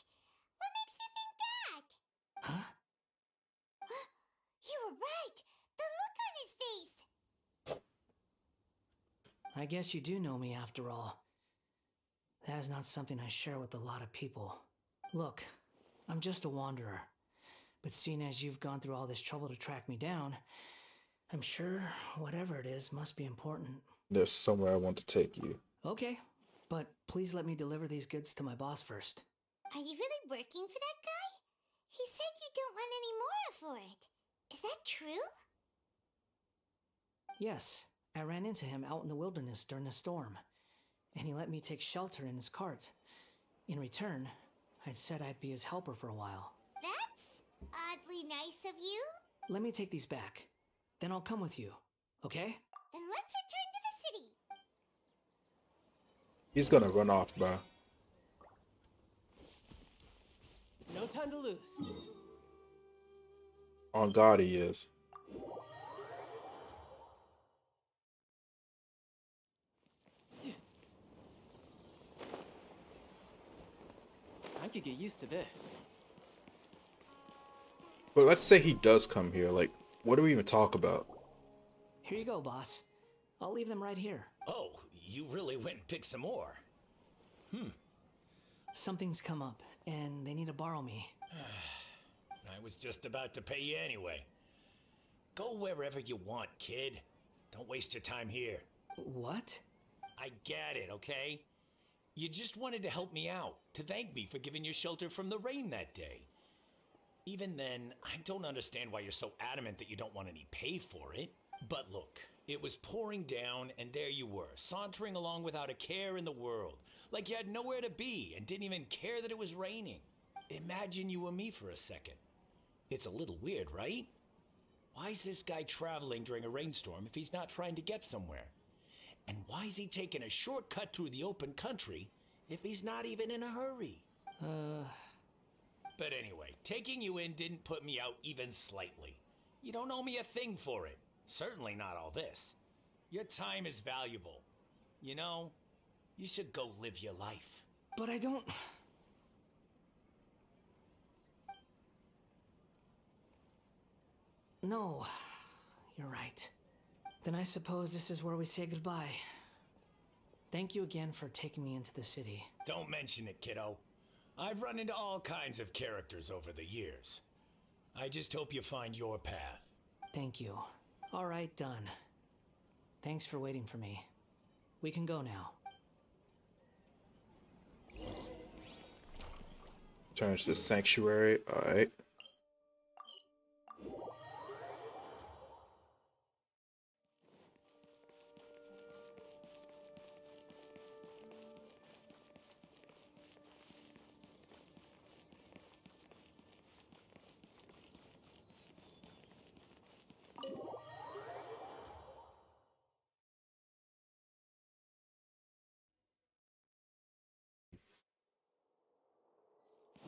What makes you think that? Huh? You were right! The look on his face! I guess you do know me after all. That is not something I share with a lot of people. Look, I'm just a wanderer. But seeing as you've gone through all this trouble to track me down, I'm sure whatever it is must be important. There's somewhere I want to take you. Okay, but please let me deliver these goods to my boss first. Are you really working for that guy? He said you don't want any more for it. Is that true? Yes, I ran into him out in the wilderness during a storm, and he let me take shelter in his cart. In return, I said I'd be his helper for a while. That's oddly nice of you. Let me take these back. Then I'll come with you, okay? Then let's return to the city. He's gonna run off, bro. No time to lose. On God, he is. I could get used to this. But let's say he does come here. Like, what do we even talk about? Here you go, boss. I'll leave them right here. Oh, you really went and picked some more. Something's come up, and they need to borrow me. I was just about to pay you anyway. Go wherever you want, kid. Don't waste your time here. What? I get it, okay? You just wanted to help me out, to thank me for giving you shelter from the rain that day. Even then, I don't understand why you're so adamant that you don't want any pay for it. But look, it was pouring down, and there you were, sauntering along without a care in the world, like you had nowhere to be and didn't even care that it was raining. Imagine you were me for a second. It's a little weird, right? Why is this guy traveling during a rainstorm if he's not trying to get somewhere? And why is he taking a shortcut through the open country if he's not even in a hurry? But anyway, taking you in didn't put me out even slightly. You don't owe me a thing for it. Certainly not all this. Your time is valuable. You know, you should go live your life. But I don't... No, you're right. Then I suppose this is where we say goodbye. Thank you again for taking me into the city. Don't mention it, kiddo. I've run into all kinds of characters over the years. I just hope you find your path. Thank you. All right, done. Thanks for waiting for me. We can go now. Turn to the sanctuary. Alright.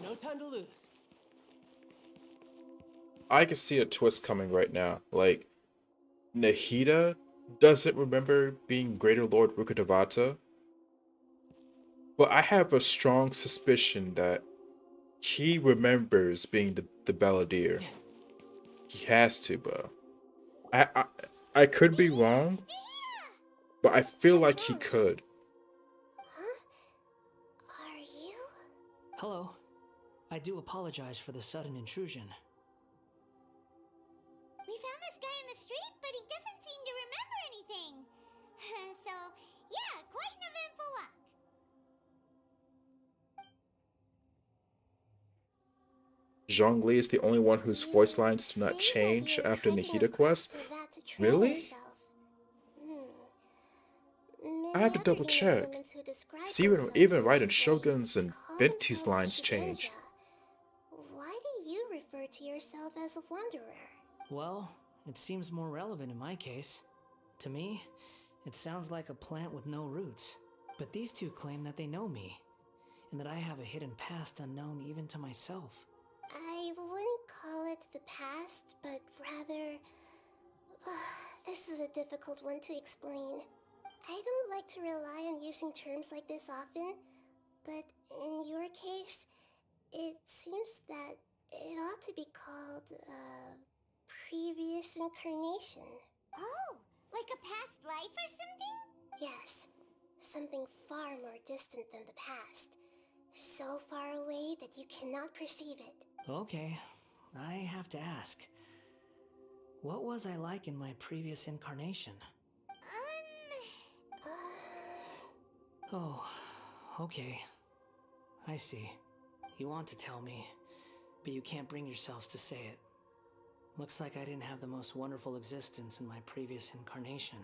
No time to lose. I can see a twist coming right now. Like, Nahida doesn't remember being Greater Lord Rukkhadevata, but I have a strong suspicion that he remembers being the Balladeer. He has to, bro. I, I I could be wrong, but I feel like he could. Huh? Are you? Hello. I do apologize for the sudden intrusion. We found this guy in the street, but he doesn't seem to remember anything. So, yeah, quite an eventful walk. Zhongli is the only one whose voice lines do not change after Nahida quest. Really? I have to double check. See, even Raiden Shogun's and Venti's lines change. Why do you refer to yourself as a wanderer? Well, it seems more relevant in my case. To me, it sounds like a plant with no roots. But these two claim that they know me, and that I have a hidden past unknown even to myself. I wouldn't call it the past, but rather... this is a difficult one to explain. I don't like to rely on using terms like this often, but in your case, it seems that it ought to be called, previous incarnation. Oh, like a past life or something? Yes, something far more distant than the past. So far away that you cannot perceive it. Okay, I have to ask. What was I like in my previous incarnation? Oh, okay. I see. You want to tell me, but you can't bring yourselves to say it. Looks like I didn't have the most wonderful existence in my previous incarnation.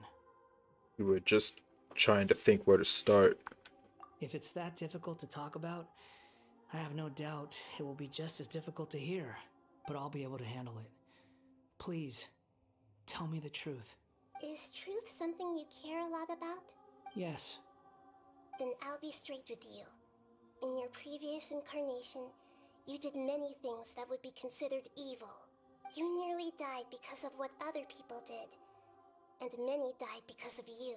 We were just trying to think where to start. If it's that difficult to talk about, I have no doubt it will be just as difficult to hear, but I'll be able to handle it. Please, tell me the truth. Is truth something you care a lot about? Yes. Then I'll be straight with you. In your previous incarnation, you did many things that would be considered evil. You nearly died because of what other people did, and many died because of you.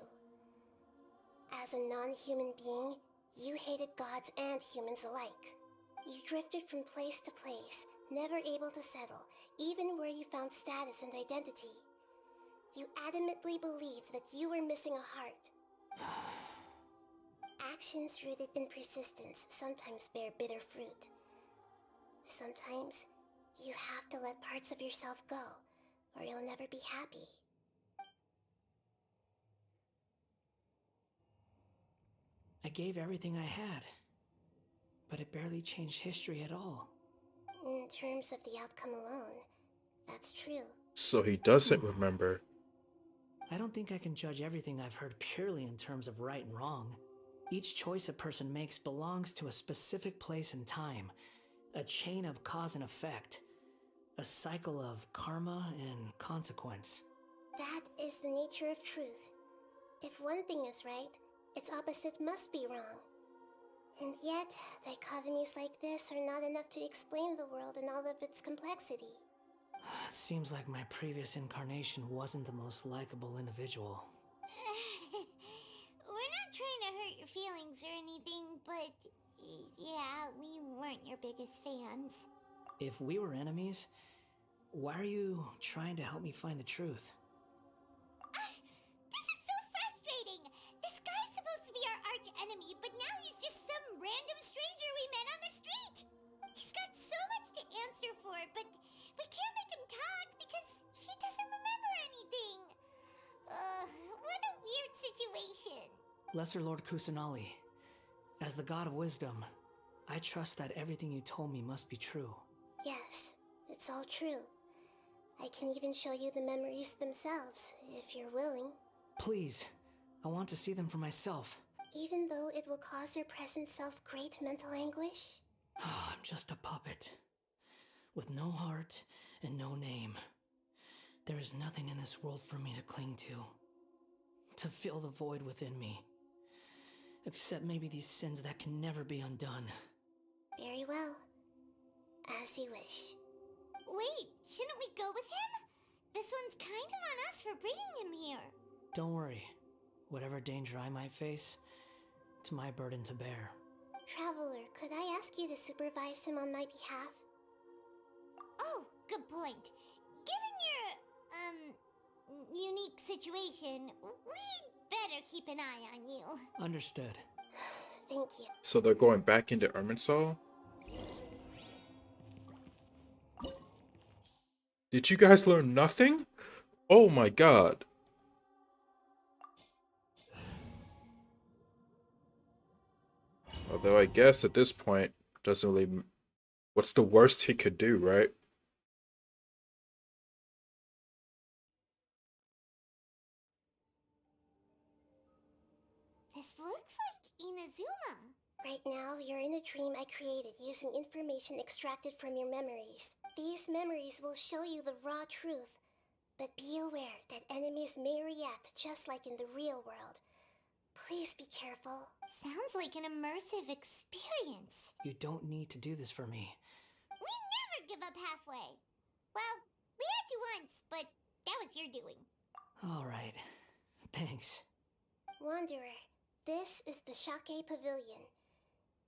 As a non-human being, you hated gods and humans alike. You drifted from place to place, never able to settle, even where you found status and identity. You adamantly believed that you were missing a heart. Actions rooted in persistence sometimes bear bitter fruit. Sometimes, you have to let parts of yourself go, or you'll never be happy. I gave everything I had, but it barely changed history at all. In terms of the outcome alone, that's true. So he doesn't remember. I don't think I can judge everything I've heard purely in terms of right and wrong. Each choice a person makes belongs to a specific place and time, a chain of cause and effect, a cycle of karma and consequence. That is the nature of truth. If one thing is right, its opposite must be wrong. And yet, dichotomies like this are not enough to explain the world in all of its complexity. It seems like my previous incarnation wasn't the most likable individual. We're not trying to hurt your feelings or anything, but yeah, we weren't your biggest fans. If we were enemies, why are you trying to help me find the truth? This is so frustrating! This guy's supposed to be our arch enemy, but now he's just some random stranger we met on the street! He's got so much to answer for, but we can't make him talk because he doesn't remember anything! What a weird situation! Lesser Lord Kusanali, as the god of wisdom, I trust that everything you told me must be true. Yes, it's all true. I can even show you the memories themselves, if you're willing. Please, I want to see them for myself. Even though it will cause your present self great mental anguish? I'm just a puppet, with no heart and no name. There is nothing in this world for me to cling to fill the void within me. Except maybe these sins that can never be undone. Very well. as you wish. Wait, shouldn't we go with him? This one's kind of on us for bringing him here. Don't worry. Whatever danger I might face, it's my burden to bear. Traveler, could I ask you to supervise him on my behalf? Oh, good point. Given your, unique situation, we'd better keep an eye on you. Understood. Thank you. So they're going back into Irminsul? Did you guys learn nothing? Oh my god. Although I guess at this point, doesn't really... What's the worst he could do, right? This looks like Inazuma. Right now, you're in a dream I created using information extracted from your memories. These memories will show you the raw truth, but be aware that enemies may react just like in the real world. Please be careful. Sounds like an immersive experience. You don't need to do this for me. We never give up halfway. Well, we had to once, but that was your doing. Alright. Thanks. Wanderer, this is the Shenhe Pavilion.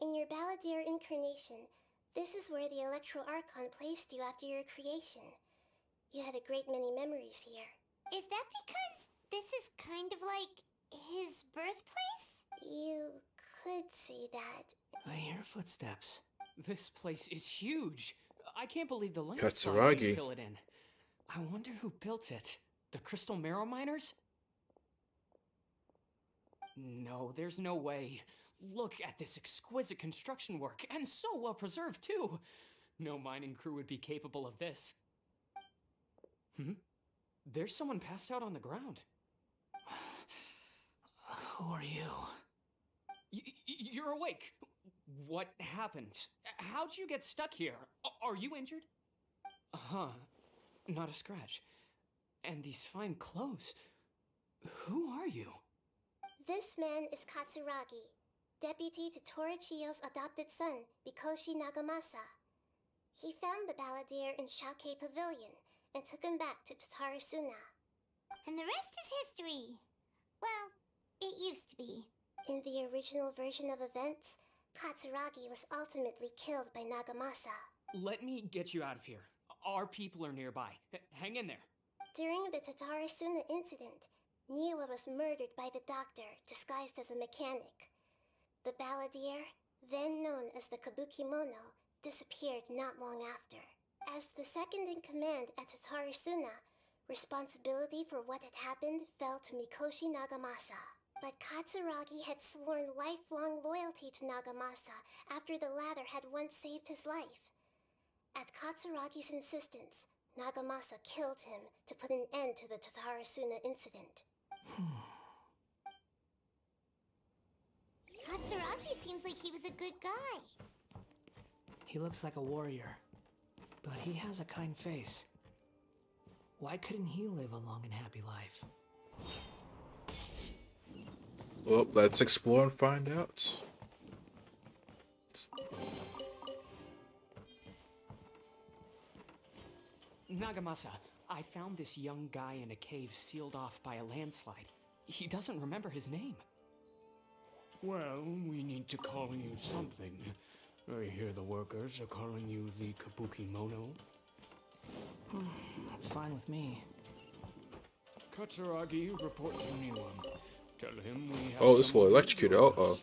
In your Balladeer incarnation, this is where the Electro Archon placed you after your creation. You had a great many memories here. Is that because this is kind of like his birthplace? You could say that. I hear footsteps. This place is huge. I can't believe the landslide Katsuragi. didn't fill it in. I wonder who built it. The Crystal Marrow Miners? No, there's no way. Look at this exquisite construction work, and so well preserved too. No mining crew would be capable of this. There's someone passed out on the ground. Who are you? You're awake. What happened? How'd you get stuck here? Are you injured? Huh. Not a scratch. And these fine clothes. Who are you? This man is Katsuragi, deputy to Torichiyo's adopted son, Mikoshi Nagamasa. He found the Balladeer in Shenhe Pavilion and took him back to Tatarasuna. And the rest is history. Well, it used to be. In the original version of events, Katsuragi was ultimately killed by Nagamasa. Let me get you out of here. Our people are nearby. Hang in there. During the Tatarasuna incident, Niwa was murdered by the doctor disguised as a mechanic. The Balladeer, then known as the Kabukimono, disappeared not long after. As the second in command at Tatarasuna, responsibility for what had happened fell to Mikoshi Nagamasa. But Katsuragi had sworn lifelong loyalty to Nagamasa after the latter had once saved his life. At Katsuragi's insistence, Nagamasa killed him to put an end to the Tatarasuna incident. Katsuragi seems like he was a good guy. He looks like a warrior, but he has a kind face. Why couldn't he live a long and happy life? Well, let's explore and find out. Nagamasa, I found this young guy in a cave sealed off by a landslide. He doesn't remember his name. Well, we need to call you something. I hear the workers are calling you the Kabukimono. That's fine with me. Katsuragi, report to Niwa. Tell him we have. Oh, this will someone electrocute. Uh oh.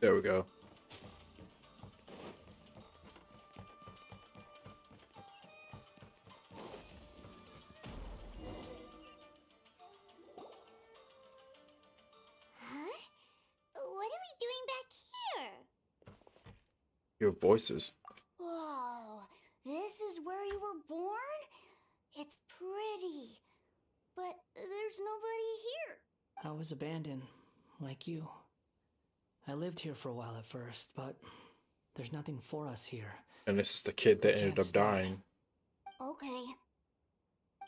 There we go. Huh? What are we doing back here? Your voices. Whoa, this is where you were born? It's pretty, but there's nobody here. I was abandoned, like you. I lived here for a while at first, but there's nothing for us here. And this is the kid that We ended can't up stay. dying. Okay.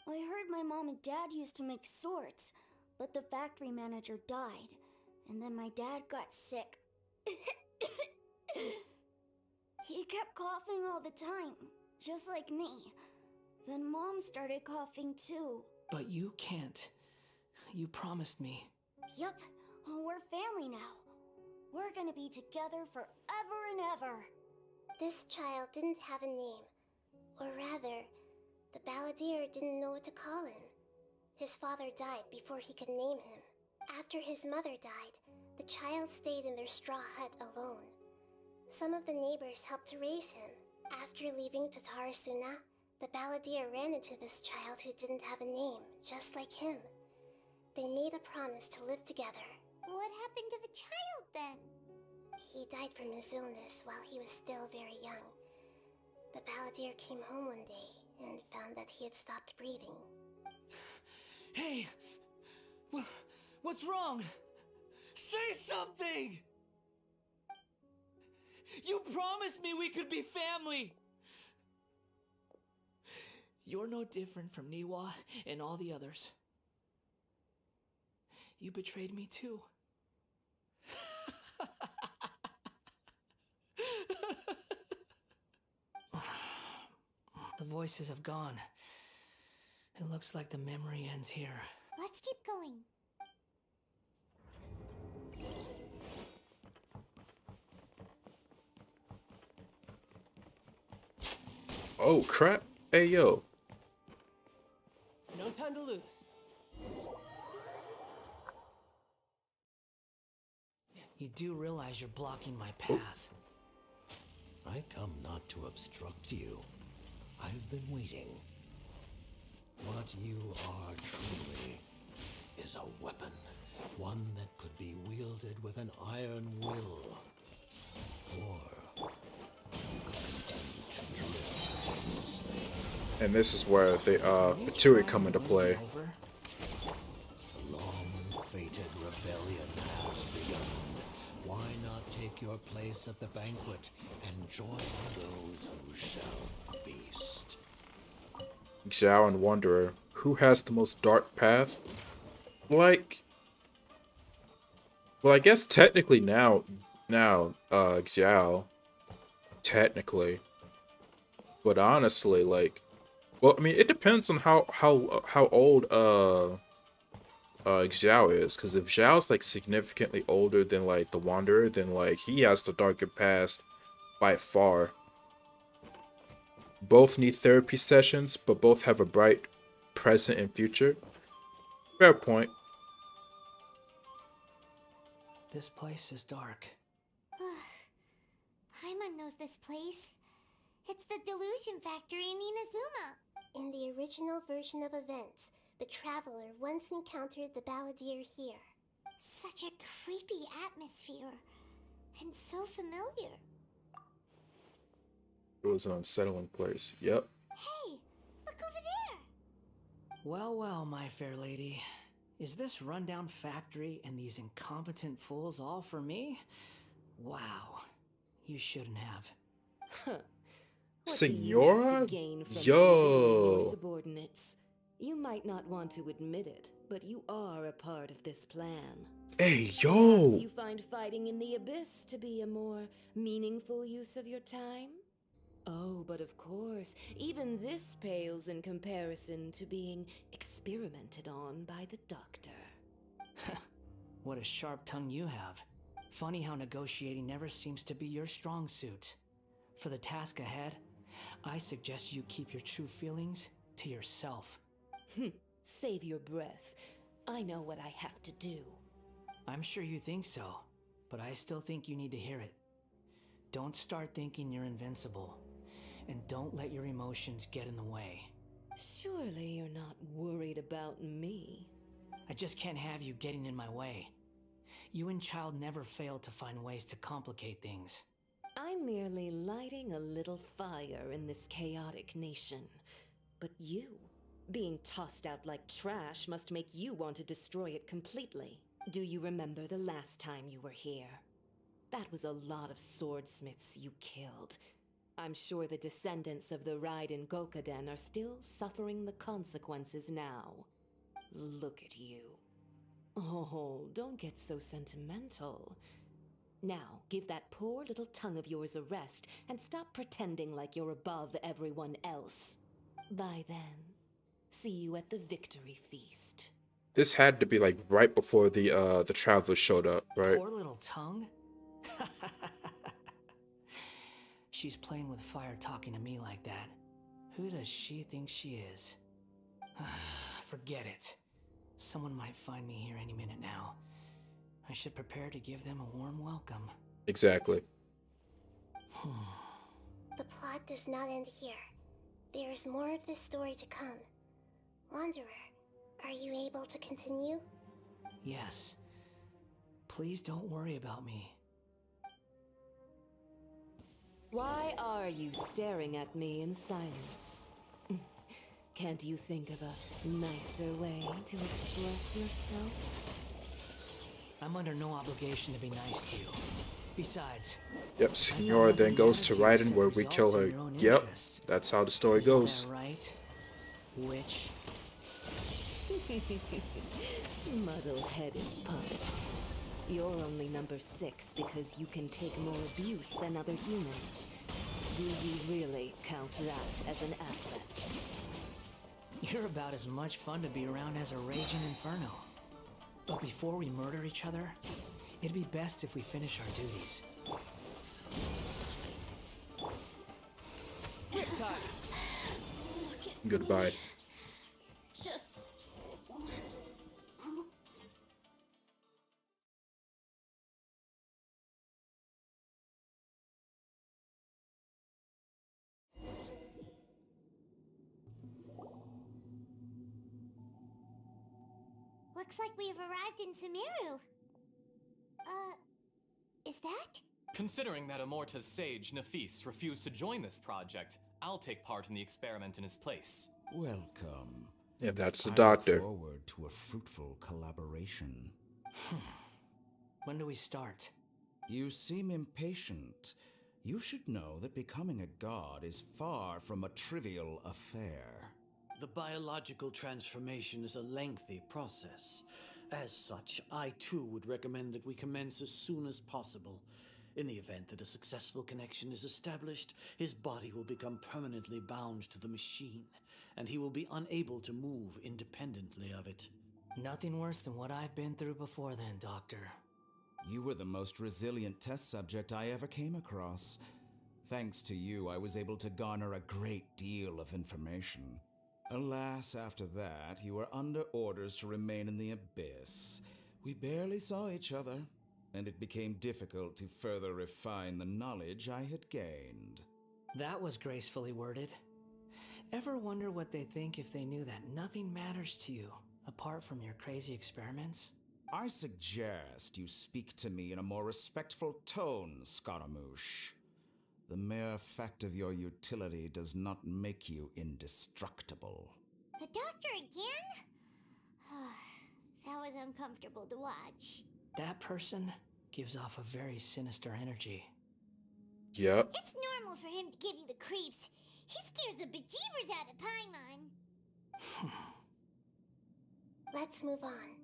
I heard my mom and dad used to make swords, but the factory manager died, and then my dad got sick. He kept coughing all the time, just like me. Then Mom started coughing too. But you can't. You promised me. Yup, we're family now. We're gonna be together forever and ever. This child didn't have a name. Or rather, the balladeer didn't know what to call him. His father died before he could name him. After his mother died, the child stayed in their straw hut alone. Some of the neighbors helped to raise him. After leaving Tatarasuna, the balladeer ran into this child who didn't have a name, just like him. They made a promise to live together. What happened to the child then? He died from his illness while he was still very young. The balladeer came home one day and found that he had stopped breathing. Hey! What's wrong? Say something! You promised me we could be family! You're no different from Niwa and all the others. You betrayed me too. The voices have gone. It looks like the memory ends here. Let's keep going. Oh crap! Hey yo! No time to lose. You do realize you're blocking my path. I come not to obstruct you. I've been waiting. What you are truly is a weapon. One that could be wielded with an iron will. Or you could continue to drill endlessly. And this is where the Patui come into play. The long-fated rebellion has begun. Why not take your place at the banquet and join those who shall feast? Xiao and Wanderer, who has the most dark path? Like, well, I guess technically now, Xiao, technically, but honestly, like, well, I mean, it depends on how old Xiao is, because if Xiao's like significantly older than like the Wanderer, then like he has the darker past by far. Both need therapy sessions, but both have a bright present and future. Fair point. This place is dark. Paimon knows this place. It's the Delusion Factory in Inazuma. In the original version of events, the traveler once encountered the balladeer here. Such a creepy atmosphere. And so familiar. It was an unsettling place. Yep. Hey, look over there! Well, well, my fair lady. Is this rundown factory and these incompetent fools all for me? Wow. You shouldn't have. Huh. Senora? Your subordinates. You might not want to admit it, but you are a part of this plan. Hey, yo! Perhaps you find fighting in the abyss to be a more meaningful use of your time? Oh, but of course, even this pales in comparison to being experimented on by the doctor. What a sharp tongue you have. Funny how negotiating never seems to be your strong suit. For the task ahead, I suggest you keep your true feelings to yourself. Save your breath. I know what I have to do. I'm sure you think so, but I still think you need to hear it. Don't start thinking you're invincible, and don't let your emotions get in the way. Surely you're not worried about me. I just can't have you getting in my way. You and Child never fail to find ways to complicate things. I'm merely lighting a little fire in this chaotic nation. But you, being tossed out like trash, must make you want to destroy it completely. Do you remember the last time you were here? That was a lot of swordsmiths you killed. I'm sure the descendants of the Raiden Gokuden are still suffering the consequences now. Look at you. Oh, don't get so sentimental. Now, give that poor little tongue of yours a rest and stop pretending like you're above everyone else. Bye then. See you at the victory feast. This had to be like right before the travelers showed up, right? Poor little tongue? She's playing with fire talking to me like that. Who does she think she is? Forget it. Someone might find me here any minute now. I should prepare to give them a warm welcome. Exactly. The plot does not end here. There is more of this story to come. Wanderer, are you able to continue? Yes. Please don't worry about me. Why are you staring at me in silence? Can't you think of a nicer way to express yourself? I'm under no obligation to be nice to you. Besides... Yep, Senora then goes to Raiden where we kill her. Yep, that's how the story goes. Isn't that right? Witch? Muddle-headed puppet. You're only number 6 because you can take more abuse than other humans. Do you really count that as an asset? You're about as much fun to be around as a raging inferno. But before we murder each other, it'd be best if we finish our duties. Goodbye. Just once. Looks like we've arrived in Sumeru. Is that? Considering that Immorta's sage, Nafis, refused to join this project, I'll take part in the experiment in his place. Welcome. Yeah, that's the I doctor. look forward to a fruitful collaboration. When do we start? You seem impatient. You should know that becoming a god is far from a trivial affair. The biological transformation is a lengthy process. As such, I too would recommend that we commence as soon as possible. In the event that a successful connection is established, his body will become permanently bound to the machine, and he will be unable to move independently of it. Nothing worse than what I've been through before then, Doctor. You were the most resilient test subject I ever came across. Thanks to you, I was able to garner a great deal of information. Alas, after that, you were under orders to remain in the abyss. We barely saw each other, and it became difficult to further refine the knowledge I had gained. That was gracefully worded. Ever wonder what they think if they knew that nothing matters to you, apart from your crazy experiments? I suggest you speak to me in a more respectful tone, Scaramouche. The mere fact of your utility does not make you indestructible. The doctor again? That was uncomfortable to watch. That person gives off a very sinister energy. Yep. It's normal for him to give you the creeps. He scares the bejeebers out of Paimon. Let's move on.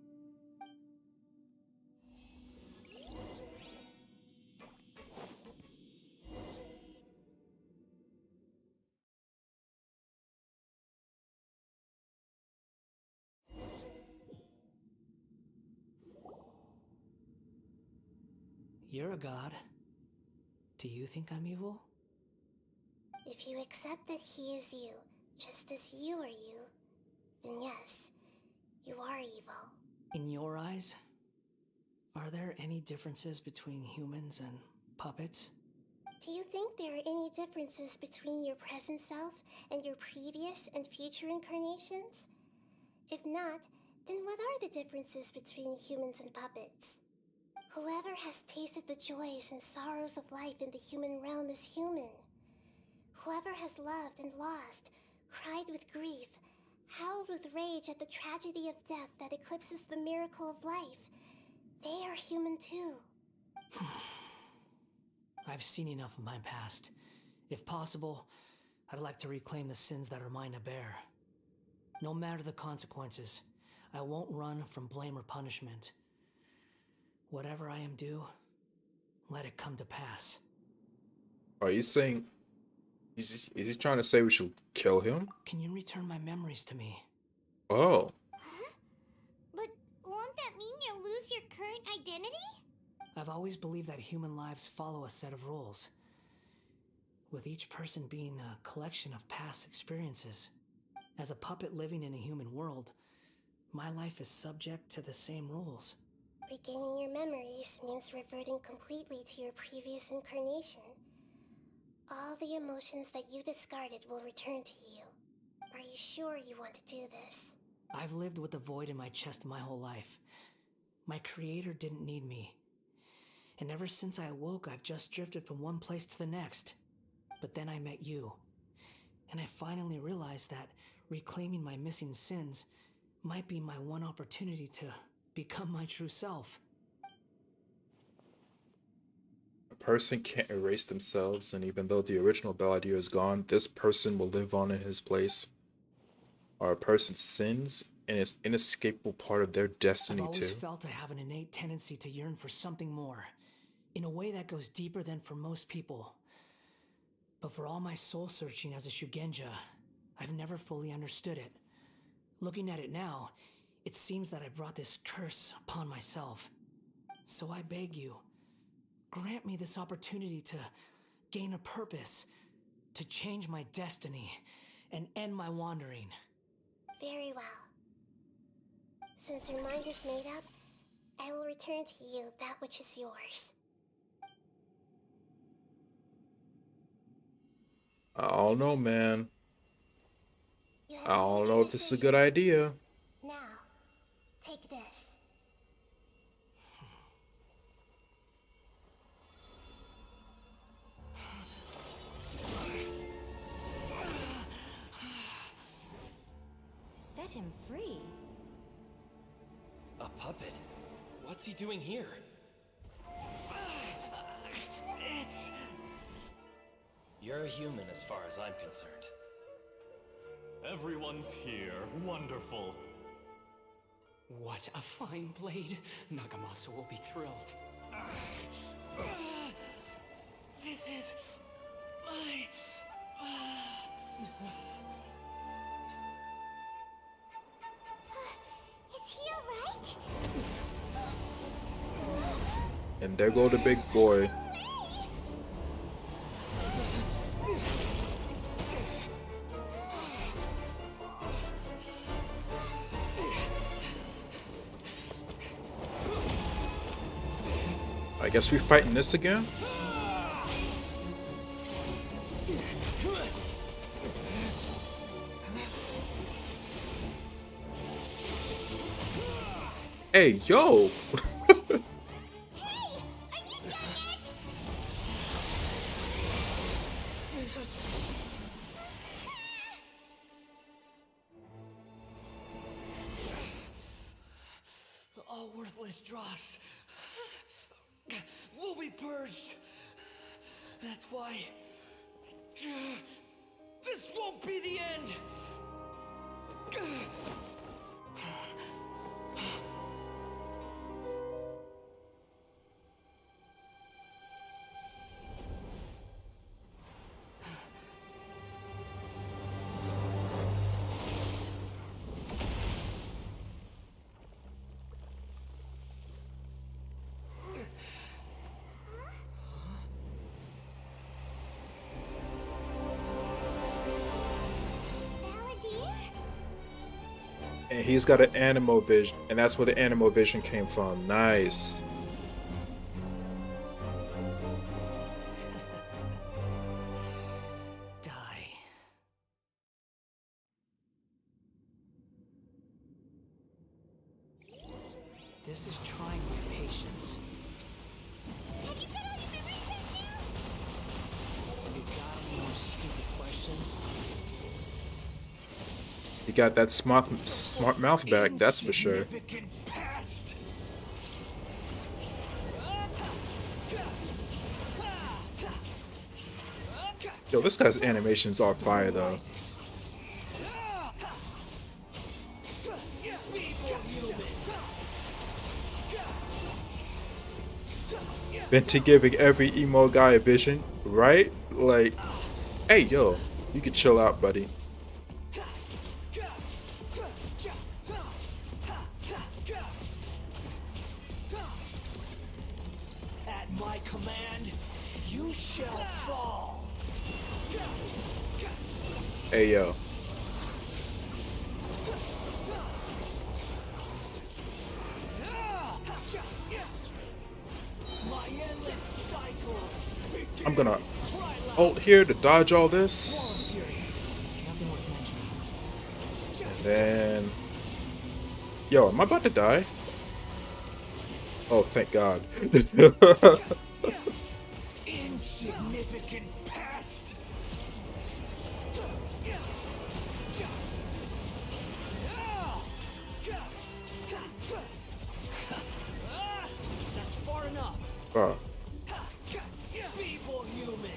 You're a god. Do you think I'm evil? If you accept that he is you, just as you are you, then yes, you are evil. In your eyes, are there any differences between humans and puppets? Do you think there are any differences between your present self and your previous and future incarnations? If not, then what are the differences between humans and puppets? Whoever has tasted the joys and sorrows of life in the human realm is human. Whoever has loved and lost, cried with grief, howled with rage at the tragedy of death that eclipses the miracle of life, they are human too. I've seen enough of my past. If possible, I'd like to reclaim the sins that are mine to bear. No matter the consequences, I won't run from blame or punishment. Whatever I am due, let it come to pass. Are you saying... Is he trying to say we should kill him? Can you return my memories to me? Oh. But won't that mean you'll lose your current identity? I've always believed that human lives follow a set of rules, with each person being a collection of past experiences. As a puppet living in a human world, my life is subject to the same rules. Regaining your memories means reverting completely to your previous incarnation. All the emotions that you discarded will return to you. Are you sure you want to do this? I've lived with a void in my chest my whole life. My creator didn't need me. And ever since I awoke, I've just drifted from one place to the next. But then I met you. And I finally realized that reclaiming my missing sins might be my one opportunity to become my true self. A person can't erase themselves, and even though the original Balladeer is gone, this person will live on in his place. Are a person's sins an inescapable part of their destiny I've always too? felt I have an innate tendency to yearn for something more, in a way that goes deeper than for most people. But for all my soul searching as a Shugenja, I've never fully understood it. Looking at it now, it seems that I brought this curse upon myself. So I beg you, grant me this opportunity to gain a purpose, to change my destiny, and end my wandering. Very well. Since your mind is made up, I will return to you that which is yours. I don't know, man. You I have don't made know your if this is a decision. good idea. Now, take this. Set him free. A puppet? What's he doing here? You're a human as far as I'm concerned. Everyone's here. Wonderful. What a fine blade. Nagamasa will be thrilled. This is my... Is he alright? And there go the big boy. I guess we're fighting this again? Hey, yo! All worthless dross will be purged. That's why this won't be the end. And he's got an Animo Vision, and that's where the Animo Vision came from. Nice. Die. This is trying my patience. Have you got all your memories back now? You got any more stupid questions? You got that smart mouth back, that's for sure. Insignificant past. Yo, this guy's animation's on fire though. Been to giving every emo guy a vision, right? Like, hey yo, you can chill out, buddy. At my command, you shall fall. Hey yo. I'm gonna ult here to dodge all this. And then... Yo, am I about to die? Oh, thank God. Insignificant past. That's far enough. Oh. Feeble human.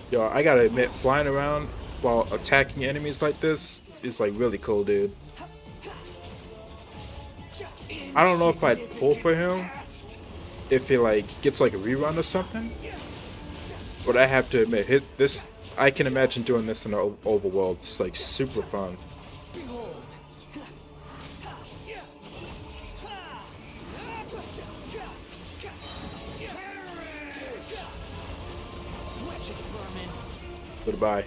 Yo, I gotta admit, flying around while attacking enemies like this is like really cool, dude. I don't know if I'd pull for him if he like gets like a rerun or something, but I have to admit, I can imagine doing this in the overworld. It's like super fun. Goodbye.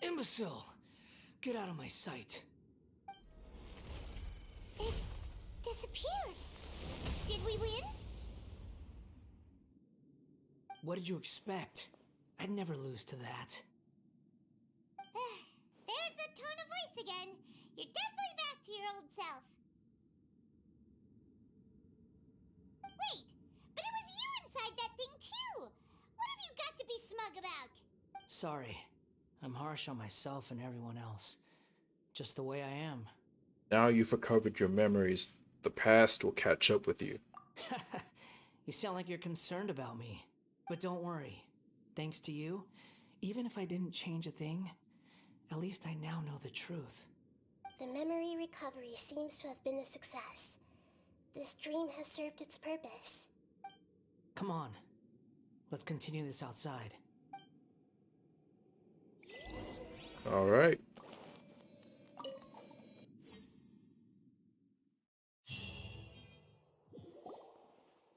Imbecile! Get out of my sight. It disappeared. Did we win? What did you expect? I'd never lose to that. There's the tone of voice again. You're definitely back to your old self. Wait, but it was you inside that thing too! What have you got to be smug about? Sorry. I'm harsh on myself and everyone else. Just the way I am. Now you've recovered your memories. The past will catch up with you. You sound like you're concerned about me. But don't worry. Thanks to you, even if I didn't change a thing, at least I now know the truth. The memory recovery seems to have been a success. This dream has served its purpose. Come on. Let's continue this outside. All right.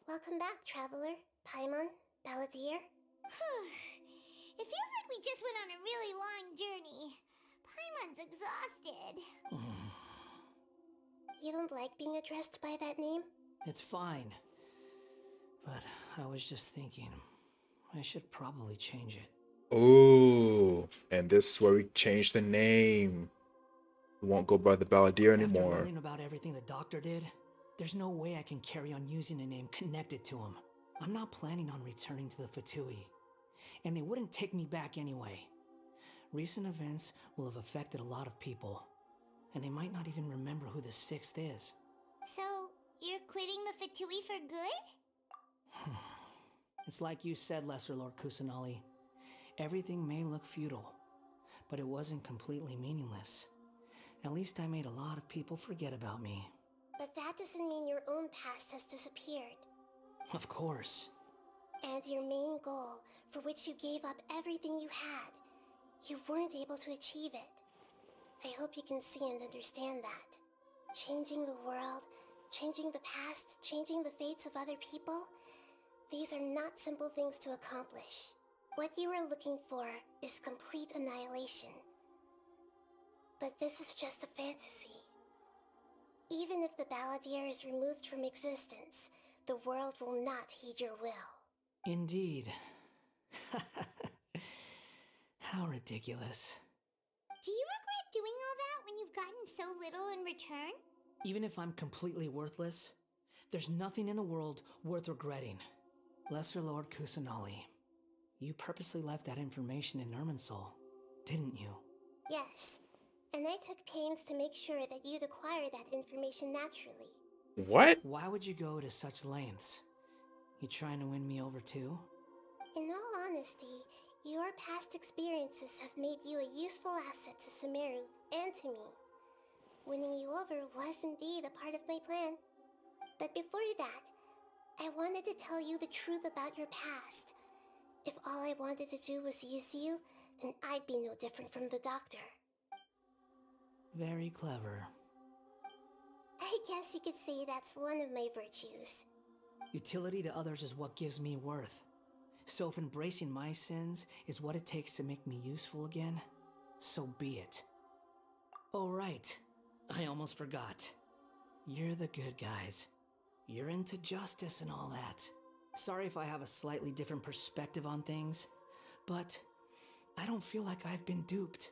Welcome back, traveler. Paimon, Balladeer. It feels like we just went on a really long journey. Paimon's exhausted. You don't like being addressed by that name? It's fine. But I was just thinking, I should probably change it. Oh, and this is where we change the name. We won't go by the Balladeer After anymore. learning about everything the doctor did, there's no way I can carry on using a name connected to him. I'm not planning on returning to the Fatui, and they wouldn't take me back anyway. Recent events will have affected a lot of people, and they might not even remember who the sixth is. So, you're quitting the Fatui for good? It's like you said, Lesser Lord Kusanali. Everything may look futile, but it wasn't completely meaningless. At least I made a lot of people forget about me. But that doesn't mean your own past has disappeared. Of course. And your main goal, for which you gave up everything you had, you weren't able to achieve it. I hope you can see and understand that. Changing the world, changing the past, changing the fates of other people, these are not simple things to accomplish. What you are looking for is complete annihilation. But this is just a fantasy. Even if the Balladeer is removed from existence, the world will not heed your will. Indeed. How ridiculous. Do you regret doing all that when you've gotten so little in return? Even if I'm completely worthless, there's nothing in the world worth regretting. Lesser Lord Kusanali, you purposely left that information in Irminsul. didn't you? Yes, and I took pains to make sure that you'd acquire that information naturally. What? Why would you go to such lengths? You trying to win me over too? In all honesty, your past experiences have made you a useful asset to Sumeru and to me. Winning you over was indeed a part of my plan. But before that, I wanted to tell you the truth about your past. If all I wanted to do was use you, then I'd be no different from the doctor. Very clever. I guess you could say that's one of my virtues. Utility to others is what gives me worth. So if embracing my sins is what it takes to make me useful again, so be it. Oh right, I almost forgot. You're the good guys. You're into justice and all that. Sorry if I have a slightly different perspective on things, but I don't feel like I've been duped.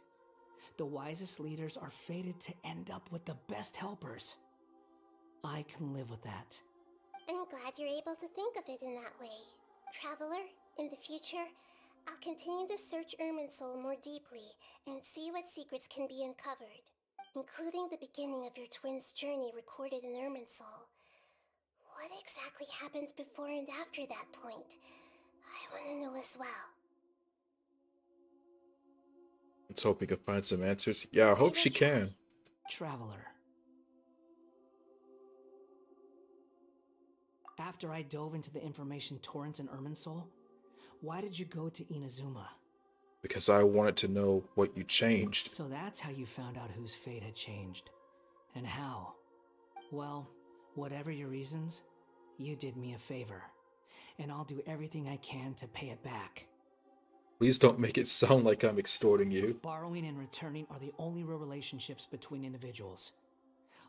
The wisest leaders are fated to end up with the best helpers. I can live with that. I'm glad you're able to think of it in that way. Traveler, in the future, I'll continue to search Irminsul more deeply and see what secrets can be uncovered, including the beginning of your twins' journey recorded in Irminsul. What exactly happened before and after that point? I want to know as well. Let's hope we can find some answers. Yeah, I hope she can. Traveler. After I dove into the information torrents in Irminsul, why did you go to Inazuma? Because I wanted to know what you changed. So that's how you found out whose fate had changed. And how? Well, whatever your reasons, you did me a favor. And I'll do everything I can to pay it back. Please don't make it sound like I'm extorting you. Borrowing and returning are the only real relationships between individuals.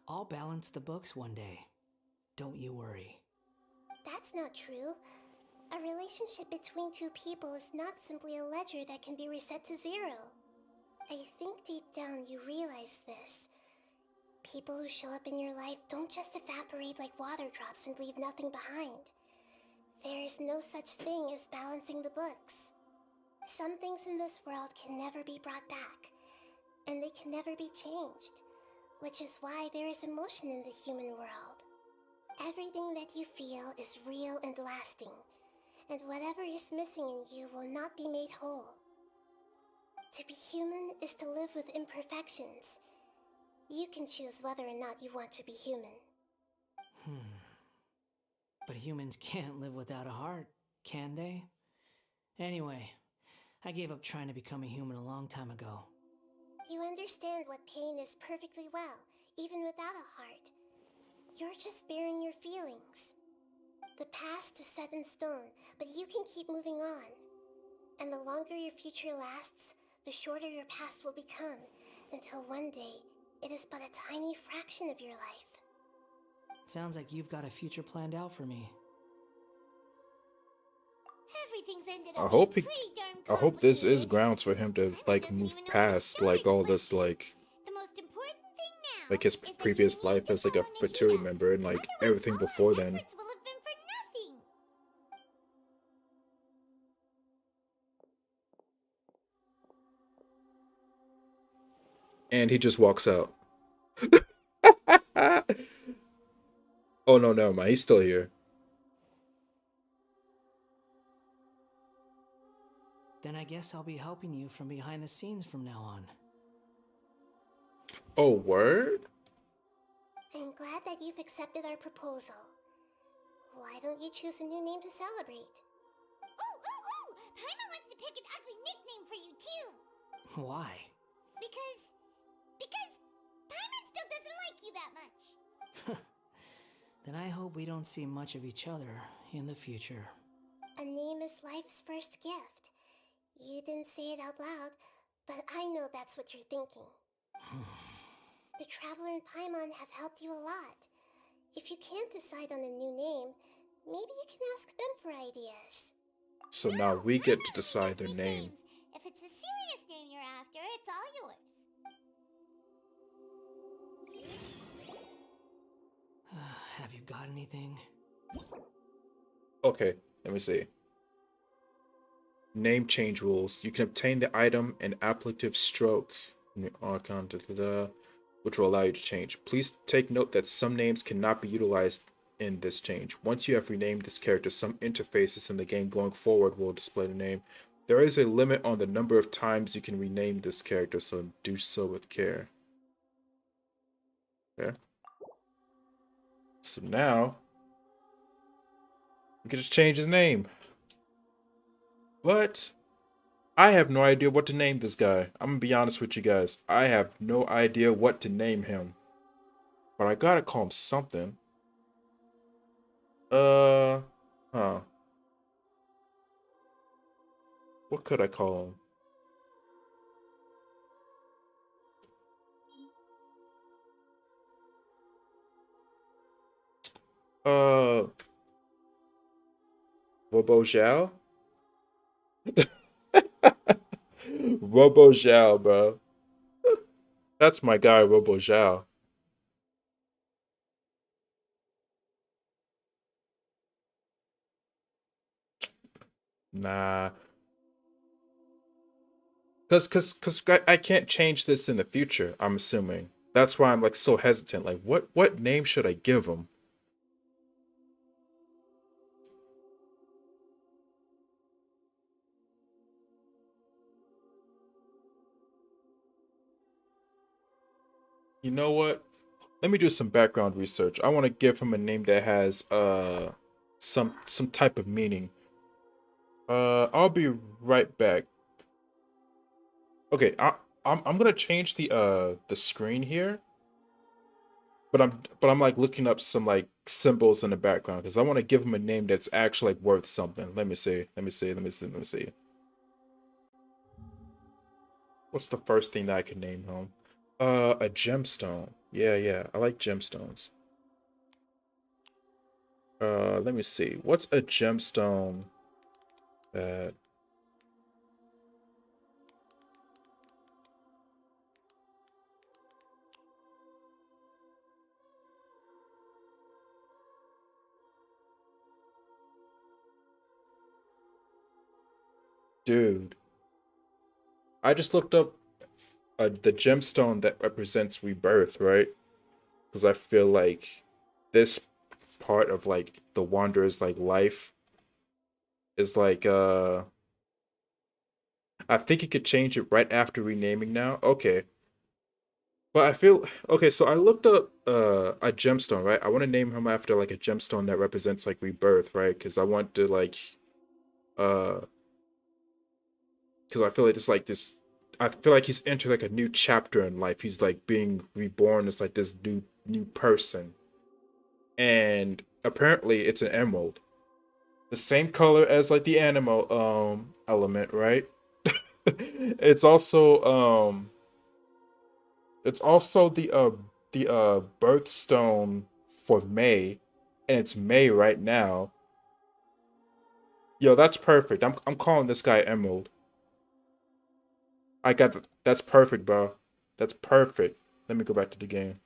I'll balance the books one day. Don't you worry. That's not true. A relationship between two people is not simply a ledger that can be reset to zero. I think deep down you realize this. People who show up in your life don't just evaporate like water drops and leave nothing behind. There is no such thing as balancing the books. Some things in this world can never be brought back, and they can never be changed, which is why there is emotion in the human world. Everything that you feel is real and lasting, and whatever is missing in you will not be made whole. To be human is to live with imperfections. You can choose whether or not you want to be human. But humans can't live without a heart, can they? Anyway, I gave up trying to become a human a long time ago. You understand what pain is perfectly well, even without a heart. You're just bearing your feelings. The past is set in stone, but you can keep moving on. And the longer your future lasts, the shorter your past will become, until one day, it is but a tiny fraction of your life. Sounds like you've got a future planned out for me. Everything's ended I up hope being he, pretty darn I hope this is grounds for him to like move past like all this like The most important thing now like his previous life as like a fraternity member and like everything before then. will have been for nothing. And he just walks out. Oh no, never mind. He's still here. Then I guess I'll be helping you from behind the scenes from now on. Oh, word? I'm glad that you've accepted our proposal. Why don't you choose a new name to celebrate? Ooh! Paimon wants to pick an ugly nickname for you too. Why? Because Paimon still doesn't like you that much. Then I hope we don't see much of each other in the future. A name is life's first gift. You didn't say it out loud, but I know that's what you're thinking. The Traveler and Paimon have helped you a lot. If you can't decide on a new name, maybe you can ask them for ideas. So now we get to decide their name. If it's a serious name you're after, it's all yours. Have you got anything? Okay, let me see. Name change rules. You can obtain the item and appellative stroke in your account, which will allow you to change. Please take note that some names cannot be utilized in this change. Once you have renamed this character, some interfaces in the game going forward will display the name. There is a limit on the number of times you can rename this character, so do so with care. Okay. So now we get to change his name. But I have no idea what to name this guy. I'm gonna be honest with you guys. I have no idea what to name him. But I gotta call him something. Huh. What could I call him? Robo Zhao? Robo Zhao, bro. That's my guy, Robo Zhao. Nah. Cause I can't change this in the future, I'm assuming. That's why I'm like so hesitant. Like what name should I give him? You know what? Let me do some background research. I want to give him a name that has some type of meaning. I'll be right back. Okay, I'm gonna change the screen here, but I'm like looking up some like symbols in the background because I want to give him a name that's actually like worth something. Let me see. Let me see. Let me see. Let me see. What's the first thing that I can name him? A gemstone. Yeah, yeah. I like gemstones. Let me see. What's a gemstone that dude? I just looked up the gemstone that represents rebirth, right? Because I feel like this part of like the wanderer's like life is like I think you could change it right after renaming now. Okay. But I feel okay, so I looked up a gemstone, right? I want to name him after like a gemstone that represents like rebirth, right? Because I want to like uh because I feel like it's like this I feel like he's entered like a new chapter in life. He's like being reborn as like this new person. And apparently it's an emerald. The same color as like the animal element, right? It's also the birthstone for May, and it's May right now. Yo, that's perfect. I'm calling this guy Emerald. That's perfect, bro. That's perfect. Let me go back to the game.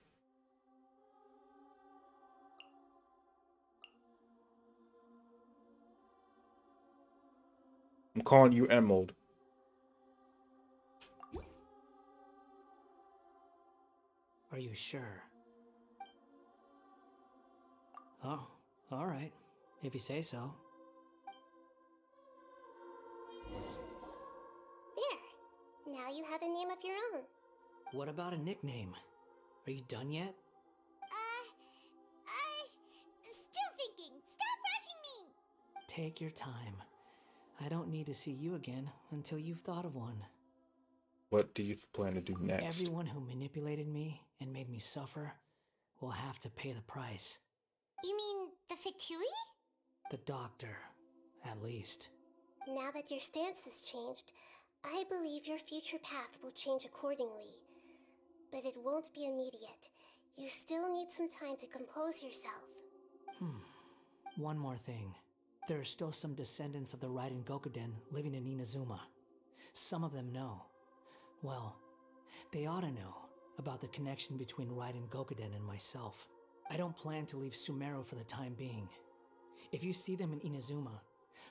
I'm calling you Emerald. Are you sure? Oh, all right. If you say so. There. Now you have a name of your own. What about a nickname? Are you done yet? Still thinking. Stop rushing me! Take your time. I don't need to see you again until you've thought of one. What do you plan to do next? Everyone who manipulated me and made me suffer will have to pay the price. You mean the Fatui? The doctor, at least. Now that your stance has changed, I believe your future path will change accordingly. But it won't be immediate. You still need some time to compose yourself. One more thing. There are still some descendants of the Raiden Gokuden living in Inazuma. Some of them know. Well, they ought to know about the connection between Raiden Gokuden and myself. I don't plan to leave Sumeru for the time being. If you see them in Inazuma,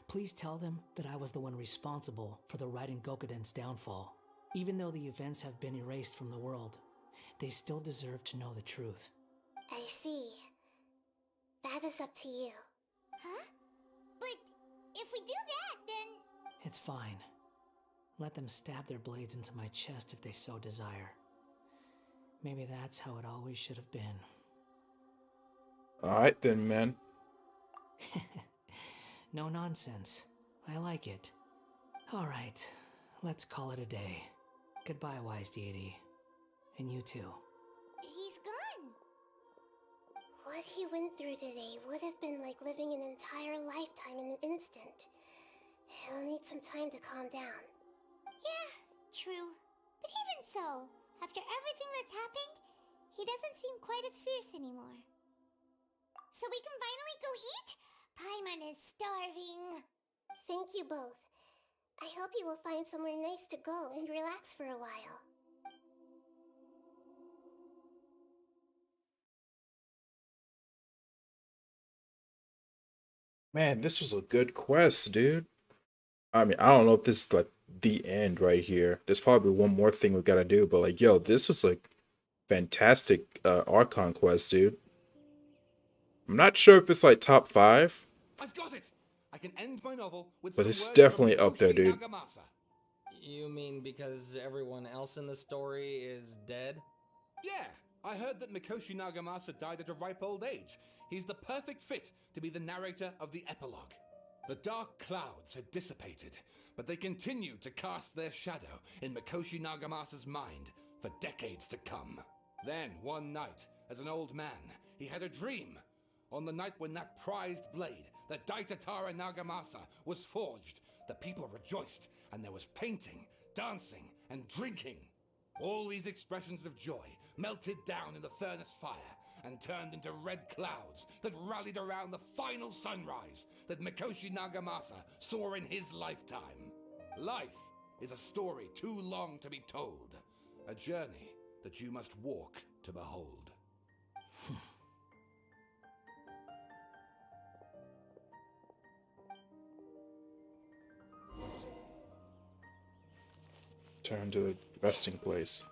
Please tell them that I was the one responsible for the Raiden Gokudin's downfall. Even though the events have been erased from the world, they still deserve to know the truth. I see. That is up to you. Huh? But if we do that, then... It's fine. Let them stab their blades into my chest if they so desire. Maybe that's how it always should have been. Alright then, man. No nonsense. I like it. Alright, let's call it a day. Goodbye, wise deity. And you too. He's gone. What he went through today would have been like living an entire lifetime in an instant. He'll need some time to calm down. Yeah, true. But even so, after everything that's happened, he doesn't seem quite as fierce anymore. So we can finally go eat? Paimon is starving. Thank you both. I hope you will find somewhere nice to go and relax for a while. Man, this was a good quest, dude. I mean, I don't know if this is like the end right here. There's probably one more thing we gotta do, but like, yo, this was like fantastic Archon quest, dude. I'm not sure if it's like top 5, I've got it! I can end my novel with but some it's words definitely from up there, Mikoshi dude. Nagamasa. You mean because everyone else in the story is dead? Yeah, I heard that Mikoshi Nagamasa died at a ripe old age. He's the perfect fit to be the narrator of the epilogue. The dark clouds had dissipated, but they continued to cast their shadow in Mikoshi Nagamasa's mind for decades to come. Then, one night, as an old man, he had a dream. On the night when that prized blade, the Daitatara Nagamasa, was forged, the people rejoiced, and there was painting, dancing, and drinking. All these expressions of joy melted down in the furnace fire and turned into red clouds that rallied around the final sunrise that Mikoshi Nagamasa saw in his lifetime. Life is a story too long to be told, a journey that you must walk to behold. Turn to the resting place.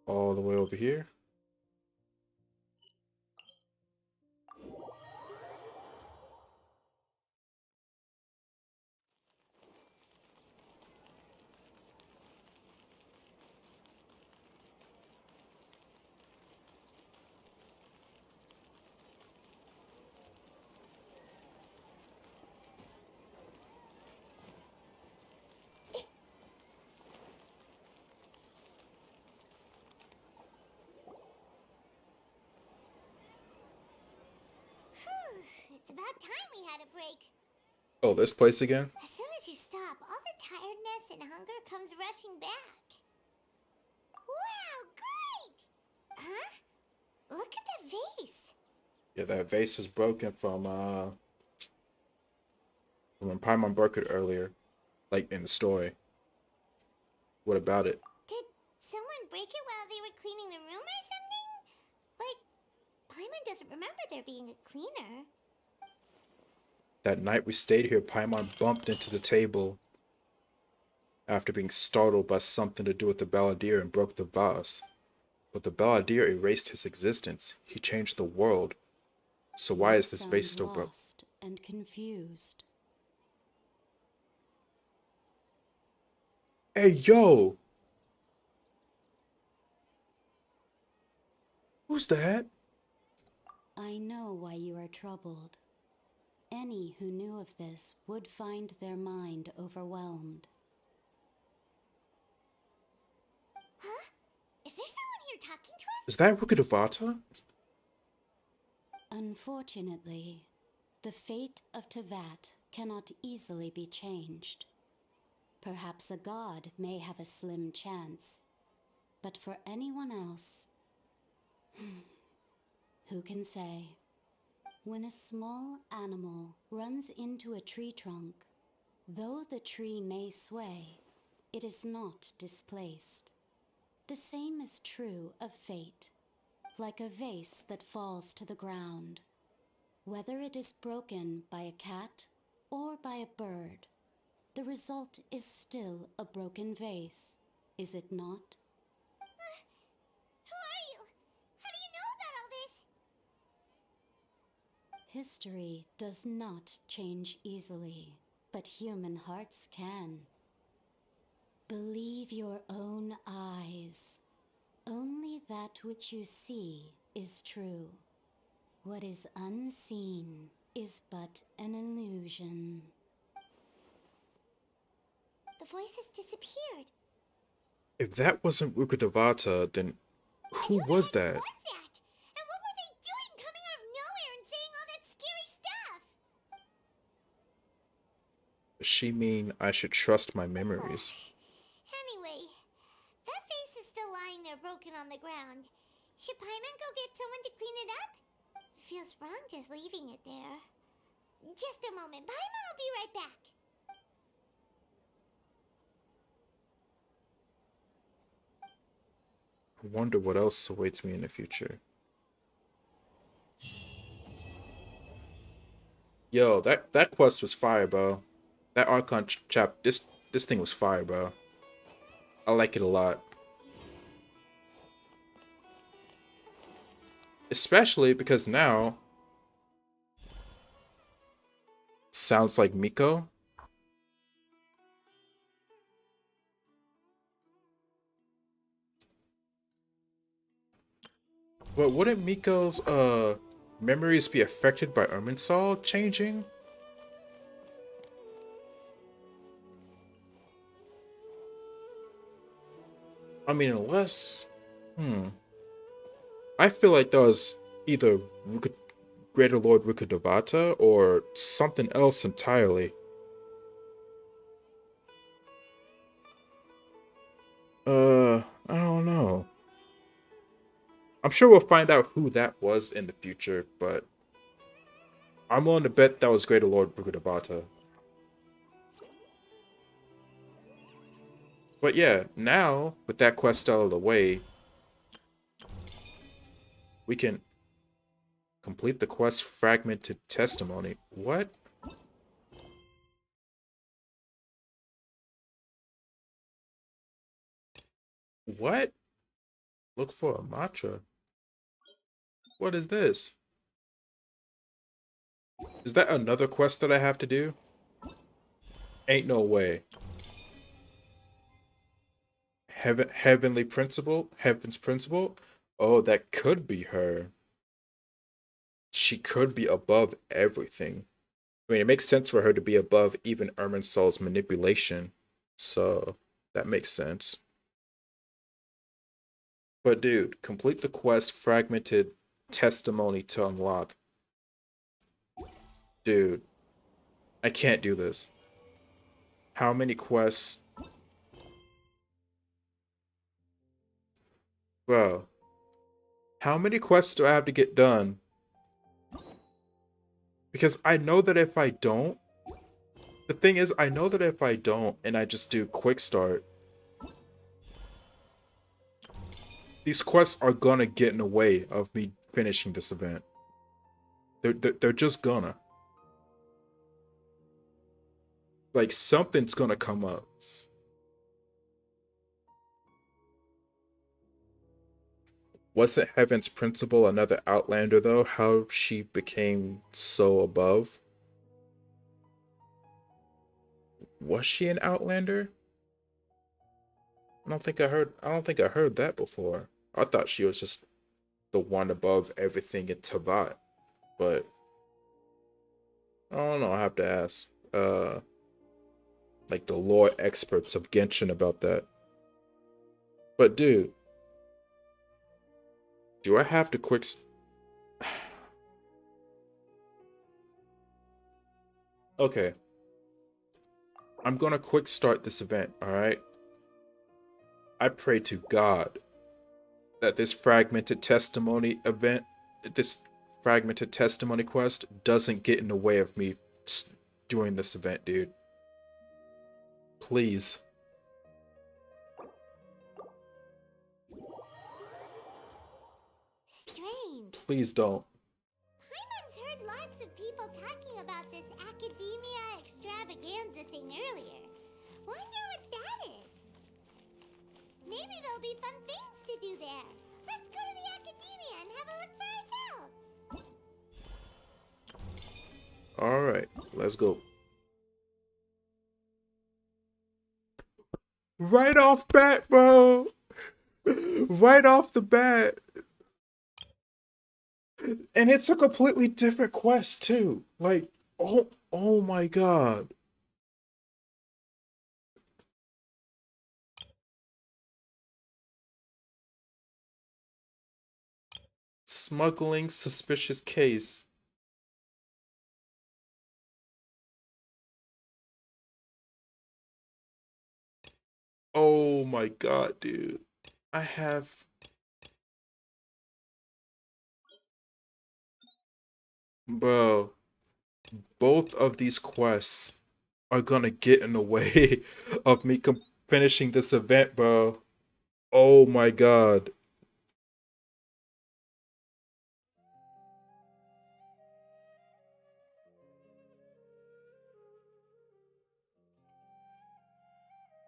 All the way over here. It's about time we had a break. Oh, this place again? As soon as you stop, all the tiredness and hunger comes rushing back. Wow, great! Huh? Look at that vase. Yeah, that vase was broken from when Paimon broke it earlier, like in the story. What about it? Did someone break it while they were cleaning the room or something? But Paimon doesn't remember there being a cleaner. That night we stayed here, Paimon bumped into the table after being startled by something to do with the balladeer and broke the vase. But the balladeer erased his existence. He changed the world. So why is this vase still broken? Lost and confused. Hey, yo! Who's that? I know why you are troubled. Any who knew of this would find their mind overwhelmed. Huh? Is there someone here talking to us? Is that Rukadavata? Unfortunately, the fate of Tevat cannot easily be changed. Perhaps a god may have a slim chance, but for anyone else, who can say? When a small animal runs into a tree trunk, though the tree may sway, it is not displaced. The same is true of fate, like a vase that falls to the ground. Whether it is broken by a cat or by a bird, the result is still a broken vase, is it not? Who are you? How do you know about all this? History does not change easily, but human hearts can. Believe your own eyes. Only that which you see is true. What is unseen is but an illusion. The voice has disappeared. If that wasn't Rukkhadevata, then who was that? What's that? And what were they doing coming out of nowhere and saying all that scary stuff? Does she mean I should trust my memories? Anyway, that face is still lying there broken on the ground. Should Paimon go get someone to clean it up? It feels wrong just leaving it there. Just a moment. Paimon will be right back. I wonder what else awaits me in the future. Yo, that quest was fire, bro. That Archon chap, this thing was fire, bro. I like it a lot. Especially because now sounds like Miko. But wouldn't Miko's memories be affected by Irminsul changing? I mean, unless I feel like that was either Greater Lord Rukkhadevata or something else entirely. I don't know. I'm sure we'll find out who that was in the future, but I'm willing to bet that was Greater Lord Rukkhadevata. But yeah, now, with that quest out of the way, we can complete the quest Fragmented Testimony. What? What? Look for a mantra. What is this? Is that another quest that I have to do? Ain't no way. Heavenly Principle? Heaven's Principle? Oh, that could be her. She could be above everything. I mean, it makes sense for her to be above even Irminsul's manipulation. So, that makes sense. But dude, complete the quest Fragmented Testimony to unlock. Dude, I can't do this. How many quests? Bro, how many quests do I have to get done? Because I know that if I don't, the thing is, I know that if I don't and I just do quick start, these quests are gonna get in the way of me finishing this event. They're just gonna. Like, something's gonna come up. Wasn't Heaven's Principle another Outlander, though? How she became so above? Was she an Outlander? I don't think I heard that before. I thought she was just the one above everything in Tavat. But I don't know, I have to ask like the lore experts of Genshin about that. But dude, do I have to Okay. I'm gonna quick start this event, alright? I pray to God that this Fragmented Testimony event, this Fragmented Testimony quest doesn't get in the way of me doing this event, dude. Please. Strange. Please don't. Paimon's heard lots there'll be fun things to do there. Let's go to the academia and have a look for ourselves. Alright, let's go. Right off bat, bro! Right off the bat! And it's a completely different quest, too. Like, oh my god. Smuggling suspicious case. Oh my god, dude. I have... Bro. Both of these quests are gonna get in the way of me finishing this event, bro. Oh my god.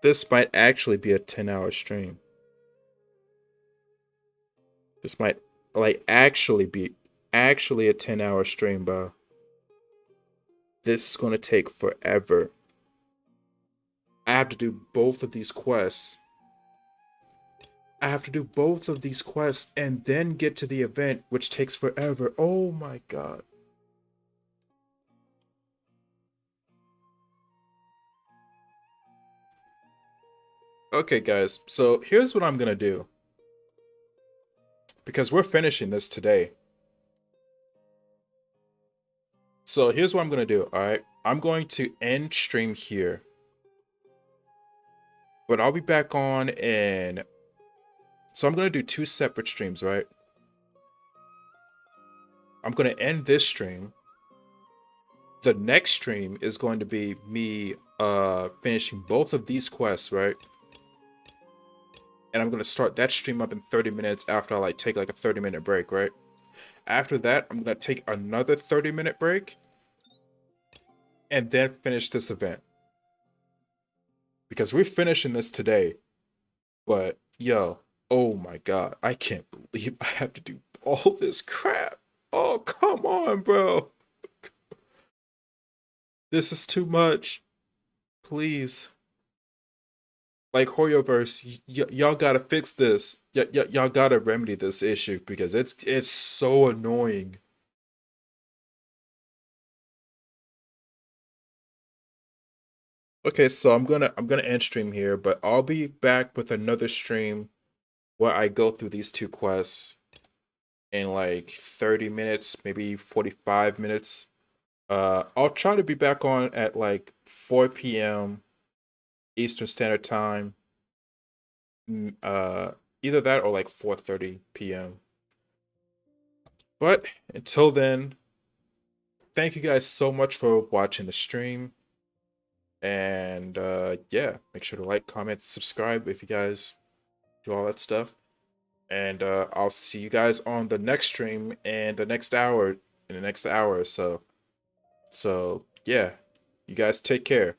This might actually be a 10-hour stream. This might, like, actually be a 10-hour stream, bro. This is gonna take forever. I have to do both of these quests. I have to do both of these quests and then get to the event, which takes forever. Oh my god. Okay, guys, so here's what I'm gonna do. Because we're finishing this today. So here's what I'm gonna do, alright? I'm going to end stream here. But I'll be back on in... So I'm gonna do 2 separate streams, right? I'm gonna end this stream. The next stream is going to be me finishing both of these quests, right? And I'm gonna start that stream up in 30 minutes after I take like a 30-minute break, right? After that, I'm gonna take another 30-minute break and then finish this event. Because we're finishing this today. But yo, oh my god, I can't believe I have to do all this crap. Oh, come on, bro. This is too much. Please. Like, Hoyoverse, y'all gotta fix this. Y'all gotta remedy this issue because it's so annoying. Okay, so I'm gonna end stream here, but I'll be back with another stream where I go through these 2 quests in like 30 minutes, maybe 45 minutes. I'll try to be back on at like 4 p.m. Eastern Standard Time. Either that or like 4:30 p.m. But until then, thank you guys so much for watching the stream. And yeah, make sure to like, comment, subscribe if you guys do all that stuff. And I'll see you guys on the next stream and the next hour or so. So yeah, you guys take care.